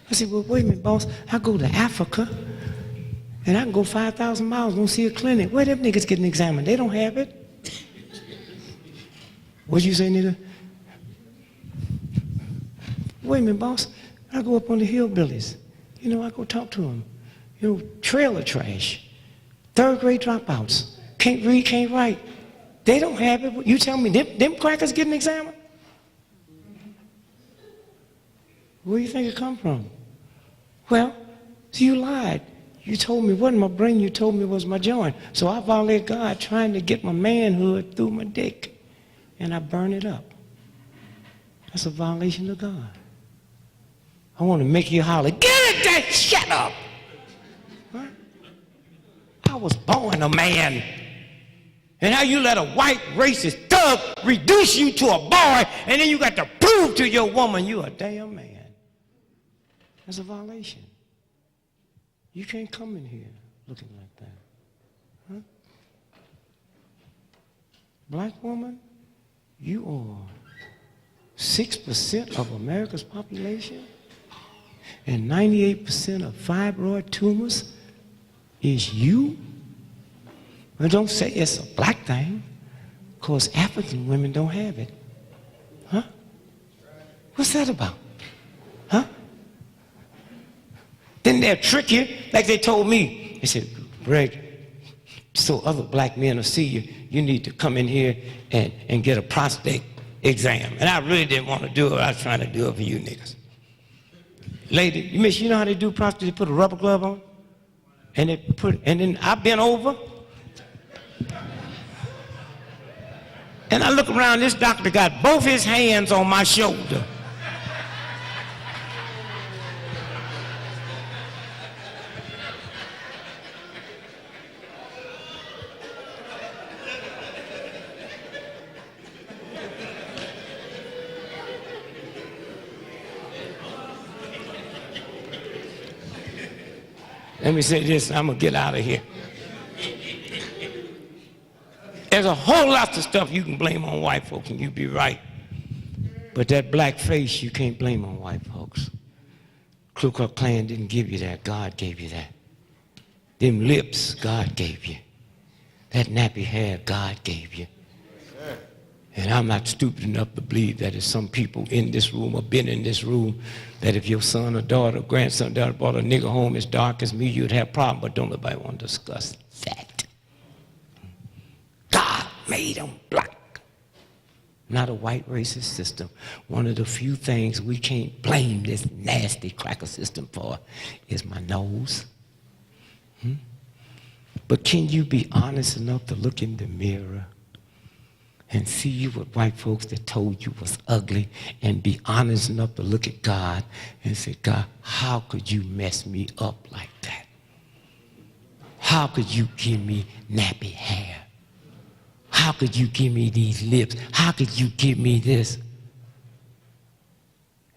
I said, well, wait a minute, boss. I go to Africa, and I can go 5,000 miles and go see a clinic. Where them niggas getting examined? They don't have it. What'd you say, nigga? Wait a minute, boss. I go up on the hillbillies. You know, I go talk to them. You know, trailer trash, third-grade dropouts, can't read, can't write. They don't have it. You tell me, them crackers getting examined? Where do you think it come from? Well, so you lied. You told me it wasn't my brain, you told me it was my joint. So I violated God trying to get my manhood through my dick, and I burn it up. That's a violation of God. I want to make you holler, get it, Dad, shut up. Huh? I was born a man. And how you let a white racist thug reduce you to a boy, and then you got to prove to your woman you're a damn man. That's a violation. You can't come in here looking like that. Huh? Black woman, you are 6% of America's population, and 98% of fibroid tumors is you? Well, don't say it's a black thing, because African women don't have it. Huh? What's that about? Huh? Then they'll trick you like they told me. They said, Greg, so other black men will see you, you need to come in here and get a prostate exam. And I really didn't want to do it. I was trying to do it for you niggas. Lady, you know how they do prostate? They put a rubber glove on, and then I bent over, and I look around, this doctor got both his hands on my shoulder. Let me say this, I'm gonna get out of here. There's a whole lot of stuff you can blame on white folks, and you'd be right. But that black face, you can't blame on white folks. Ku Klux Klan didn't give you that, God gave you that. Them lips, God gave you. That nappy hair, God gave you. And I'm not stupid enough to believe that there's some people in this room or been in this room that if your son or daughter or grandson or daughter brought a nigger home as dark as me, you'd have a problem, but don't nobody want to discuss that. God made them black. not a white racist system. One of the few things we can't blame this nasty cracker system for is my nose. But can you be honest enough to look in the mirror and see you with white folks that told you was ugly, and be honest enough to look at God and say, God, how could you mess me up like that? How could you give me nappy hair? How could you give me these lips? How could you give me this?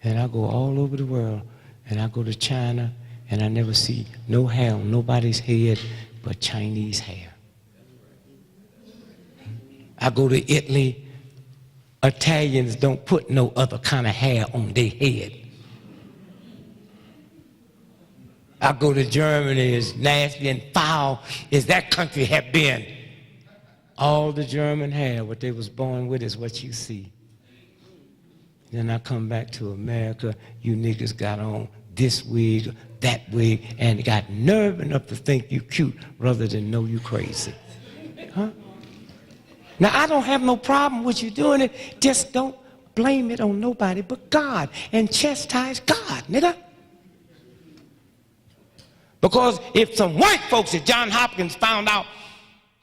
And I go all over the world, and I go to China, and I never see no hair on nobody's head but Chinese hair. I go to Italy, Italians don't put no other kind of hair on their head. I go to Germany, as nasty and foul as that country have been. All the German hair, what they was born with, is what you see. Then I come back to America, you niggas got on this wig, that wig, and got nerve enough to think you cute rather than know you crazy. Huh? Now, I don't have no problem with you doing it. Just don't blame it on nobody but God and chastise God, nigga. Because if some white folks at Johns Hopkins found out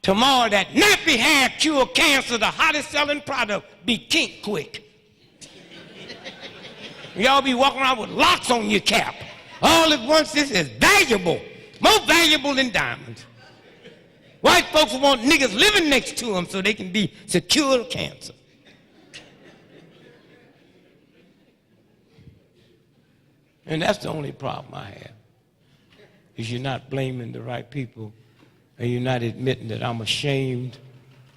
tomorrow that nappy hair cure cancer, the hottest selling product, be kink quick. Y'all be walking around with locks on your cap. All at once, this is valuable, more valuable than diamonds. White folks want niggas living next to them so they can be secure of cancer. And that's the only problem I have, is you're not blaming the right people, and you're not admitting that I'm ashamed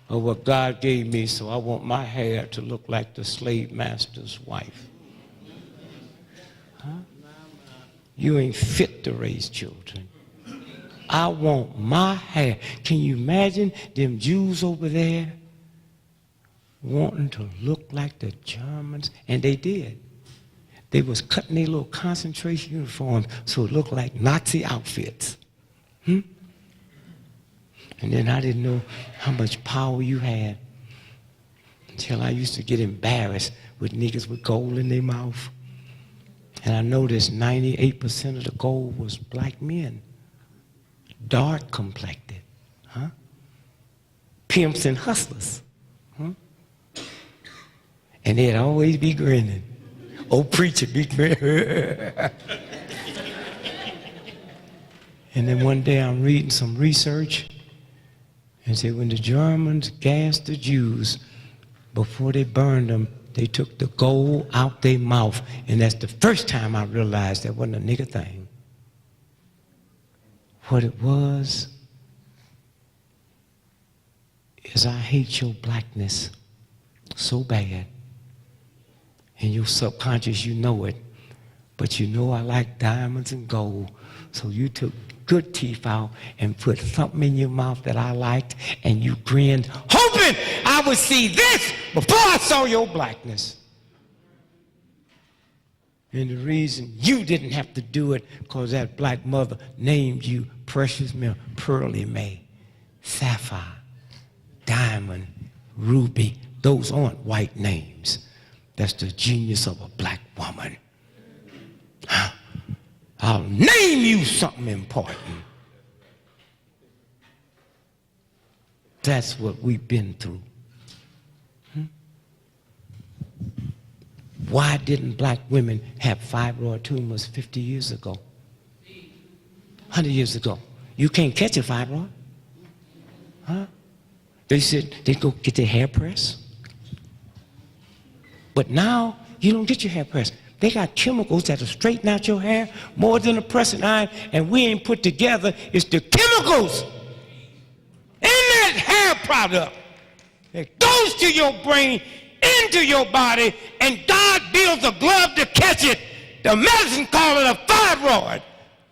of what God gave me, so I want my hair to look like the slave master's wife. Huh? You ain't fit to raise children. I want my hair. Can you imagine them Jews over there wanting to look like the Germans? And they did. They was cutting their little concentration uniforms so it looked like Nazi outfits. And then I didn't know how much power you had until I used to get embarrassed with niggas with gold in their mouth. And I noticed 98% of the gold was black men. Dark complected, huh? Pimps and hustlers, huh? And they'd always be grinning. Old preacher be grinning. And then one day I'm reading some research and said when the Germans gassed the Jews, before they burned them, they took the gold out their mouth. And that's the first time I realized that wasn't a nigga thing. What it was is I hate your blackness so bad. In your subconscious, you know it. But you know I like diamonds and gold. So you took good teeth out and put something in your mouth that I liked, and you grinned, hoping I would see this before I saw your blackness. And the reason you didn't have to do it, because that black mother named you Precious Milk, Pearly May, Sapphire, Diamond, Ruby. Those aren't white names. That's the genius of a black woman. Huh? I'll name you something important. That's what we've been through. Why didn't black women have fibroid tumors 50 years ago? 100 years ago? You can't catch a fibroid. Huh? They said they'd go get their hair pressed. But now you don't get your hair pressed. They got chemicals that'll straighten out your hair more than a pressing iron, and we ain't put together is the chemicals in that hair product that goes to your brain, into your body, and God builds a glove to catch it. The medicine call it a fibroid.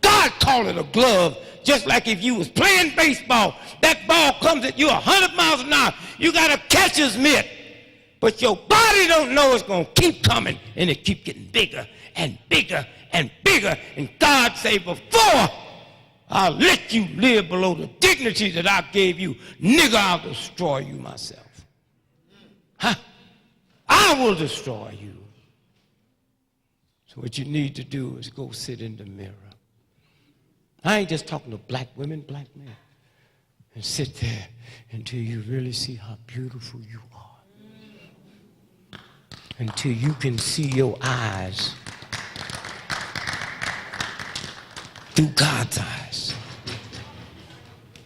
God call it a glove. Just like if you was playing baseball, that ball comes at you 100 miles an hour. You got a catcher's mitt. But your body don't know it's going to keep coming, and it keep getting bigger and bigger and bigger. And God say, before I'll let you live below the dignity that I gave you, nigga, I'll destroy you myself. Huh? I will destroy you. So what you need to do is go sit in the mirror. I ain't just talking to black women, black men. And sit there until you really see how beautiful you are. Until you can see your eyes through God's eyes.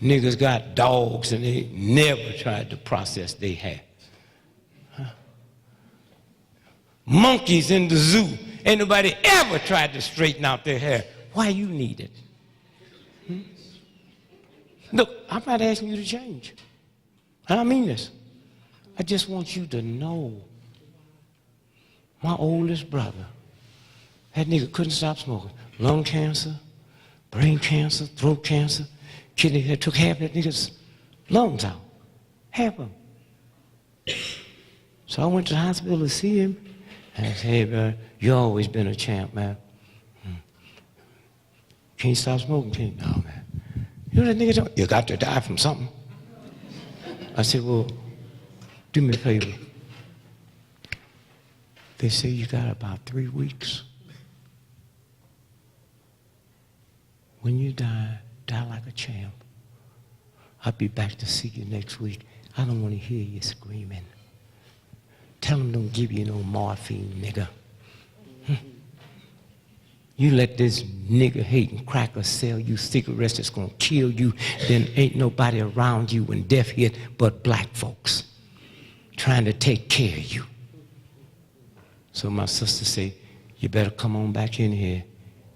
Niggas got dogs and they never tried to process their hair. Huh? Monkeys in the zoo, ain't nobody ever tried to straighten out their hair. Why you need it? Look, I'm not asking you to change. I mean this. I just want you to know. My oldest brother, that nigga couldn't stop smoking. Lung cancer, brain cancer, throat cancer, kidney, that took half that nigga's lungs out. Half of them. So I went to the hospital to see him, and I said, hey, bro, you always been a champ, man. Can't stop smoking, can't? No, man. You know that nigga talking? You got to die from something. I said, well, do me a favor. They say you got about 3 weeks. When you die, die like a champ. I'll be back to see you next week. I don't want to hear you screaming. Tell them don't give you no morphine, nigga. You let this nigga hating cracker sell you cigarettes that's gonna kill you, then ain't nobody around you when death hit but black folks trying to take care of you. So my sister said, you better come on back in here.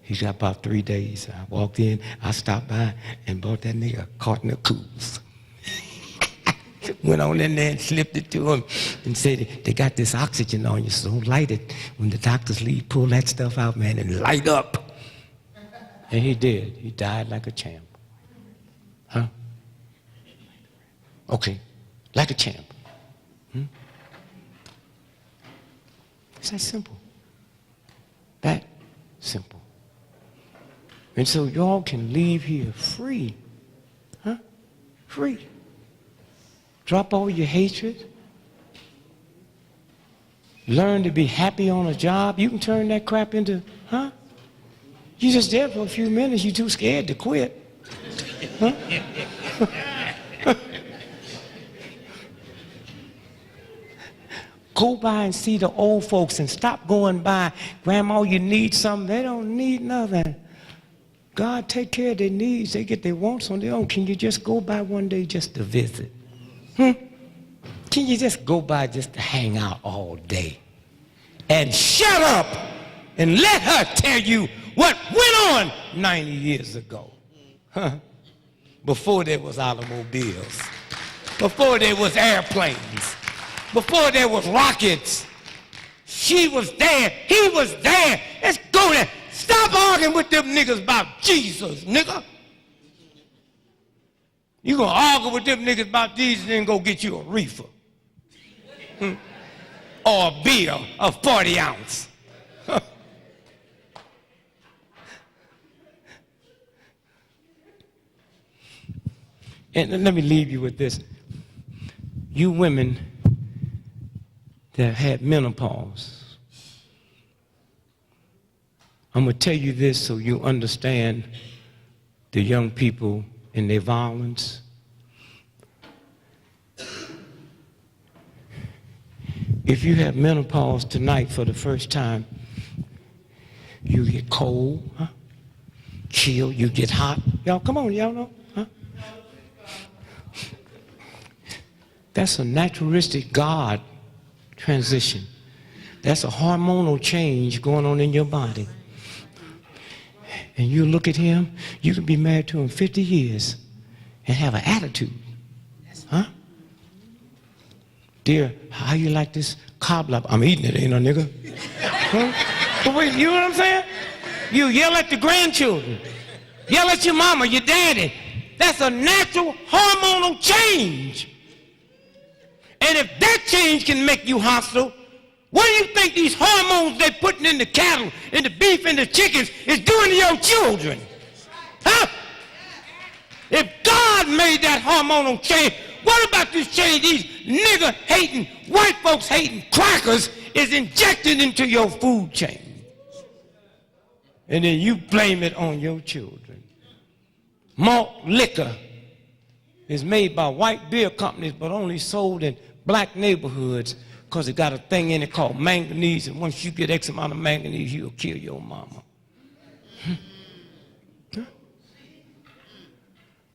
He's got about 3 days. I walked in, I stopped by and bought that nigga a carton of Cools. Went on in there and slipped it to him and said, they got this oxygen on you, so don't light it. When the doctors leave, pull that stuff out, man, and light up. And he did. He died like a champ. Huh? Okay, like a champ. It's that simple. That simple. And so y'all can leave here free. Huh? Free. Drop all your hatred. Learn to be happy on a job. You can turn that crap into, huh? You just there for a few minutes. You too scared to quit. Huh? Go by and see the old folks and stop going by. Grandma, you need something. They don't need nothing. God take care of their needs. They get their wants on their own. Can you just go by one day just to visit? Can you just go by just to hang out all day? And shut up and let her tell you what went on 90 years ago. Before there was automobiles. Before there was airplanes. Before there was rockets. She was there. He was there. Let's go there. Stop arguing with them niggas about Jesus, nigga. You gonna argue with them niggas about Jesus and then go get you a reefer. Or a beer of 40 ounce. And let me leave you with this. You women that had menopause, I'm gonna tell you this so you understand the young people in their violence. If you have menopause tonight for the first time, you get cold, huh? Chill, you get hot. Y'all, come on, y'all know, huh? That's a naturalistic God transition. That's a hormonal change going on in your body. And you look at him, you can be married to him 50 years and have an attitude. Huh? Dear, how you like this cobbler? I'm eating it, ain't no nigga. Huh? But wait, you know what I'm saying? You yell at the grandchildren. Yell at your mama, your daddy. That's a natural hormonal change. And if that change can make you hostile, what do you think these hormones they're putting in the cattle, in the beef, and the chickens is doing to your children? Huh? If God made that hormonal change, what about this change these nigger-hating, white folks-hating crackers is injected into your food chain. And then you blame it on your children. Malt liquor is made by white beer companies but only sold in black neighborhoods because it got a thing in it called manganese, and once you get X amount of manganese, you'll kill your mama.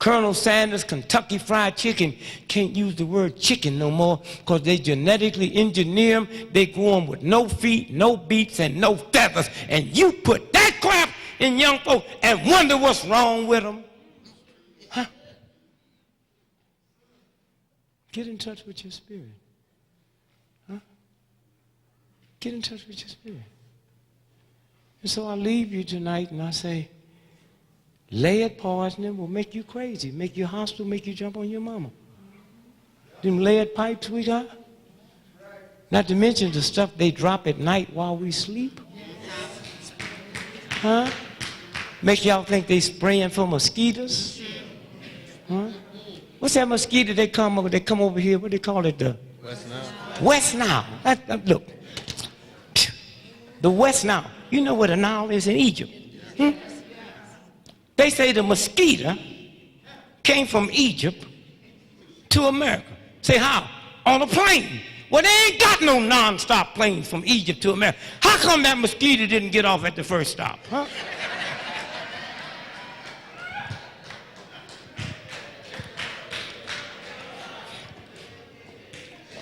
Colonel Sanders' Kentucky Fried Chicken can't use the word chicken no more because they genetically engineer them. They grow them with no feet, no beaks, and no feathers. And you put that crap in young folks and wonder what's wrong with them. Huh? Get in touch with your spirit. Huh? Get in touch with your spirit. And so I leave you tonight and I say, lead poisoning will make you crazy, make you hostile, make you jump on your mama. Them lead pipes we got, not to mention the stuff they drop at night while we sleep. Huh? Make y'all think they spraying for mosquitoes. Huh? What's that mosquito they come over here, what they call it, the West Nile. West Nile. Look, the West Nile. You know where the Nile is in Egypt. They say the mosquito came from Egypt to America. Say how? On a plane. Well, they ain't got no non-stop planes from Egypt to America. How come that mosquito didn't get off at the first stop? Huh?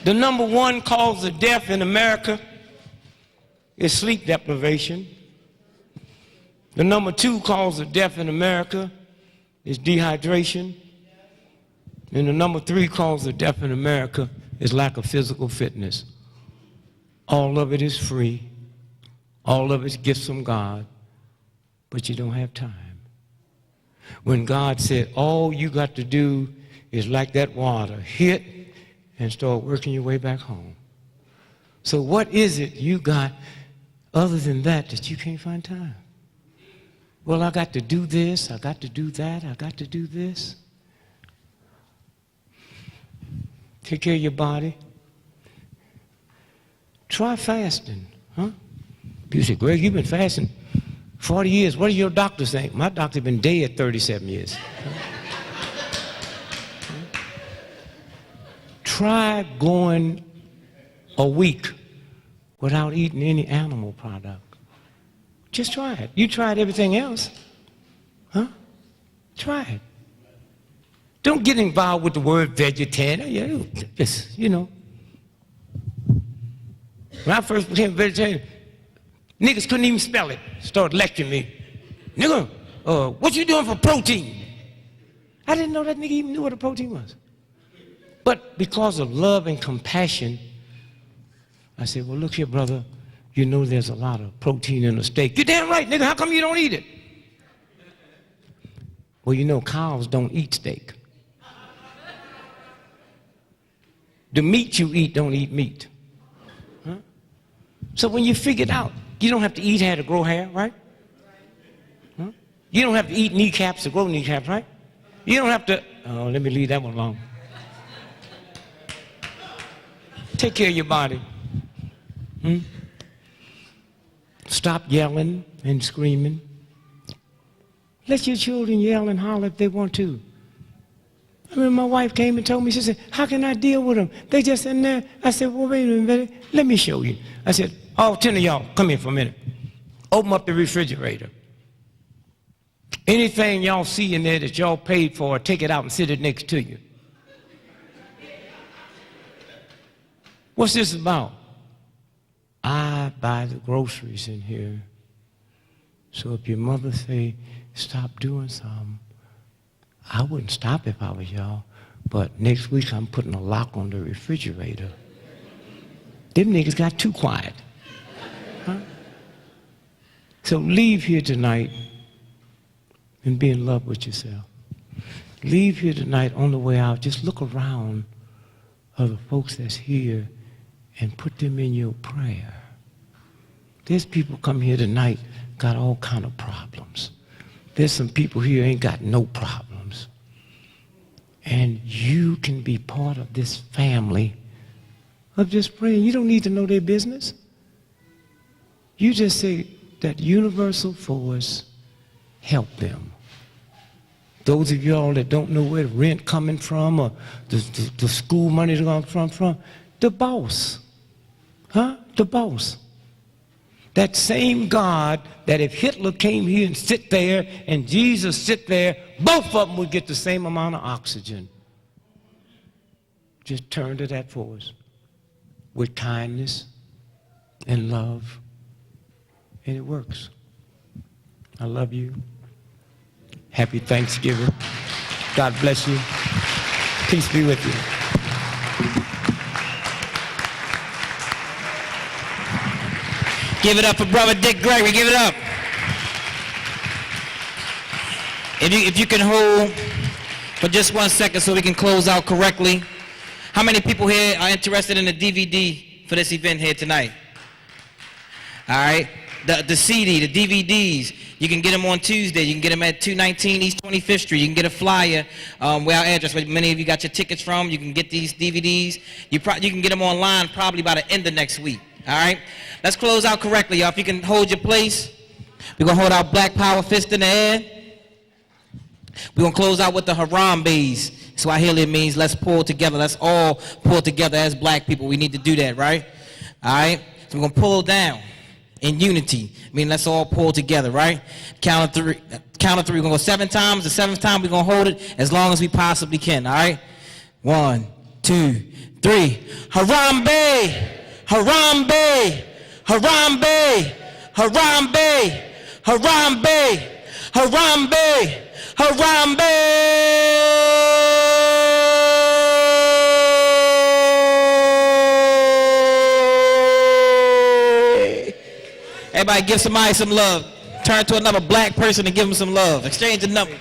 The number one cause of death in America is sleep deprivation. The number two cause of death in America is dehydration. And the number three cause of death in America is lack of physical fitness. All of it is free. All of it's gifts from God, but you don't have time. When God said all you got to do is like that water, hit and start working your way back home. So what is it you got other than that you can't find time? Well, I got to do this, I got to do that, I got to do this. Take care of your body. Try fasting, huh? People say, Greg, you've been fasting 40 years. What do your doctors think? My doctor been dead 37 years. Try going a week without eating any animal product. Just try it. You tried everything else. Huh? Try it. Don't get involved with the word vegetarian. Just, you know. When I first became vegetarian, niggas couldn't even spell it. Started lecturing me. Nigga, what you doing for protein? I didn't know that nigga even knew what a protein was. But because of love and compassion, I said, well, look here, brother. You know there's a lot of protein in a steak. You're damn right, nigga. How come you don't eat it? Well, you know, cows don't eat steak. The meat you eat don't eat meat. Huh? So when you figure it out, you don't have to eat hair to grow hair, right? Huh? You don't have to eat kneecaps to grow kneecaps, right? You don't have to, oh, let me leave that one alone. Take care of your body. Stop yelling and screaming. Let your children yell and holler if they want to. I mean, my wife came and told me, she said, how can I deal with them? They just in there. I said, well, wait a minute, let me show you. I said, all 10 of y'all, come here for a minute. Open up the refrigerator. Anything y'all see in there that y'all paid for, take it out and sit it next to you. What's this about? I buy the groceries in here. So if your mother say, stop doing something, I wouldn't stop if I was y'all. But next week I'm putting a lock on the refrigerator. Them niggas got too quiet. Huh? So leave here tonight and be in love with yourself. Leave here tonight on the way out. Just look around of the folks that's here and put them in your prayer. There's people come here tonight got all kind of problems. There's some people here ain't got no problems. And you can be part of this family of just praying. You don't need to know their business. You just say that universal force help them. Those of y'all that don't know where the rent coming from or the school money coming from, the boss. Huh? The boss. That same God that if Hitler came here and sit there and Jesus sit there, both of them would get the same amount of oxygen. Just turn to that for us with kindness and love, and it works. I love you. Happy Thanksgiving. God bless you. Peace be with you. Give it up for Brother D.Gregory. Give it up. If you can hold for just 1 second so we can close out correctly. How many people here are interested in the DVD for this event here tonight? All right. The CD, the DVDs, you can get them on Tuesday. You can get them at 219 East 25th Street. You can get a flyer where our address, where many of you got your tickets from. You can get these DVDs. You can get them online probably by the end of next week. All right? Let's close out correctly, y'all. If you can hold your place, we're going to hold our black power fist in the air. We're going to close out with the Harambe's. Swahili means let's pull together. Let's all pull together as black people. We need to do that, right? All right? So we're going to pull down in unity. I mean, let's all pull together, right? Count of three. Count of three. We're going to go 7 times. The 7th time, we're going to hold it as long as we possibly can, all right? 1, 2, 3. Harambe! Harambe! Harambe! Harambe! Harambe! Harambe! Harambe! Everybody give somebody some love. Turn to another black person and give them some love. Exchange the number.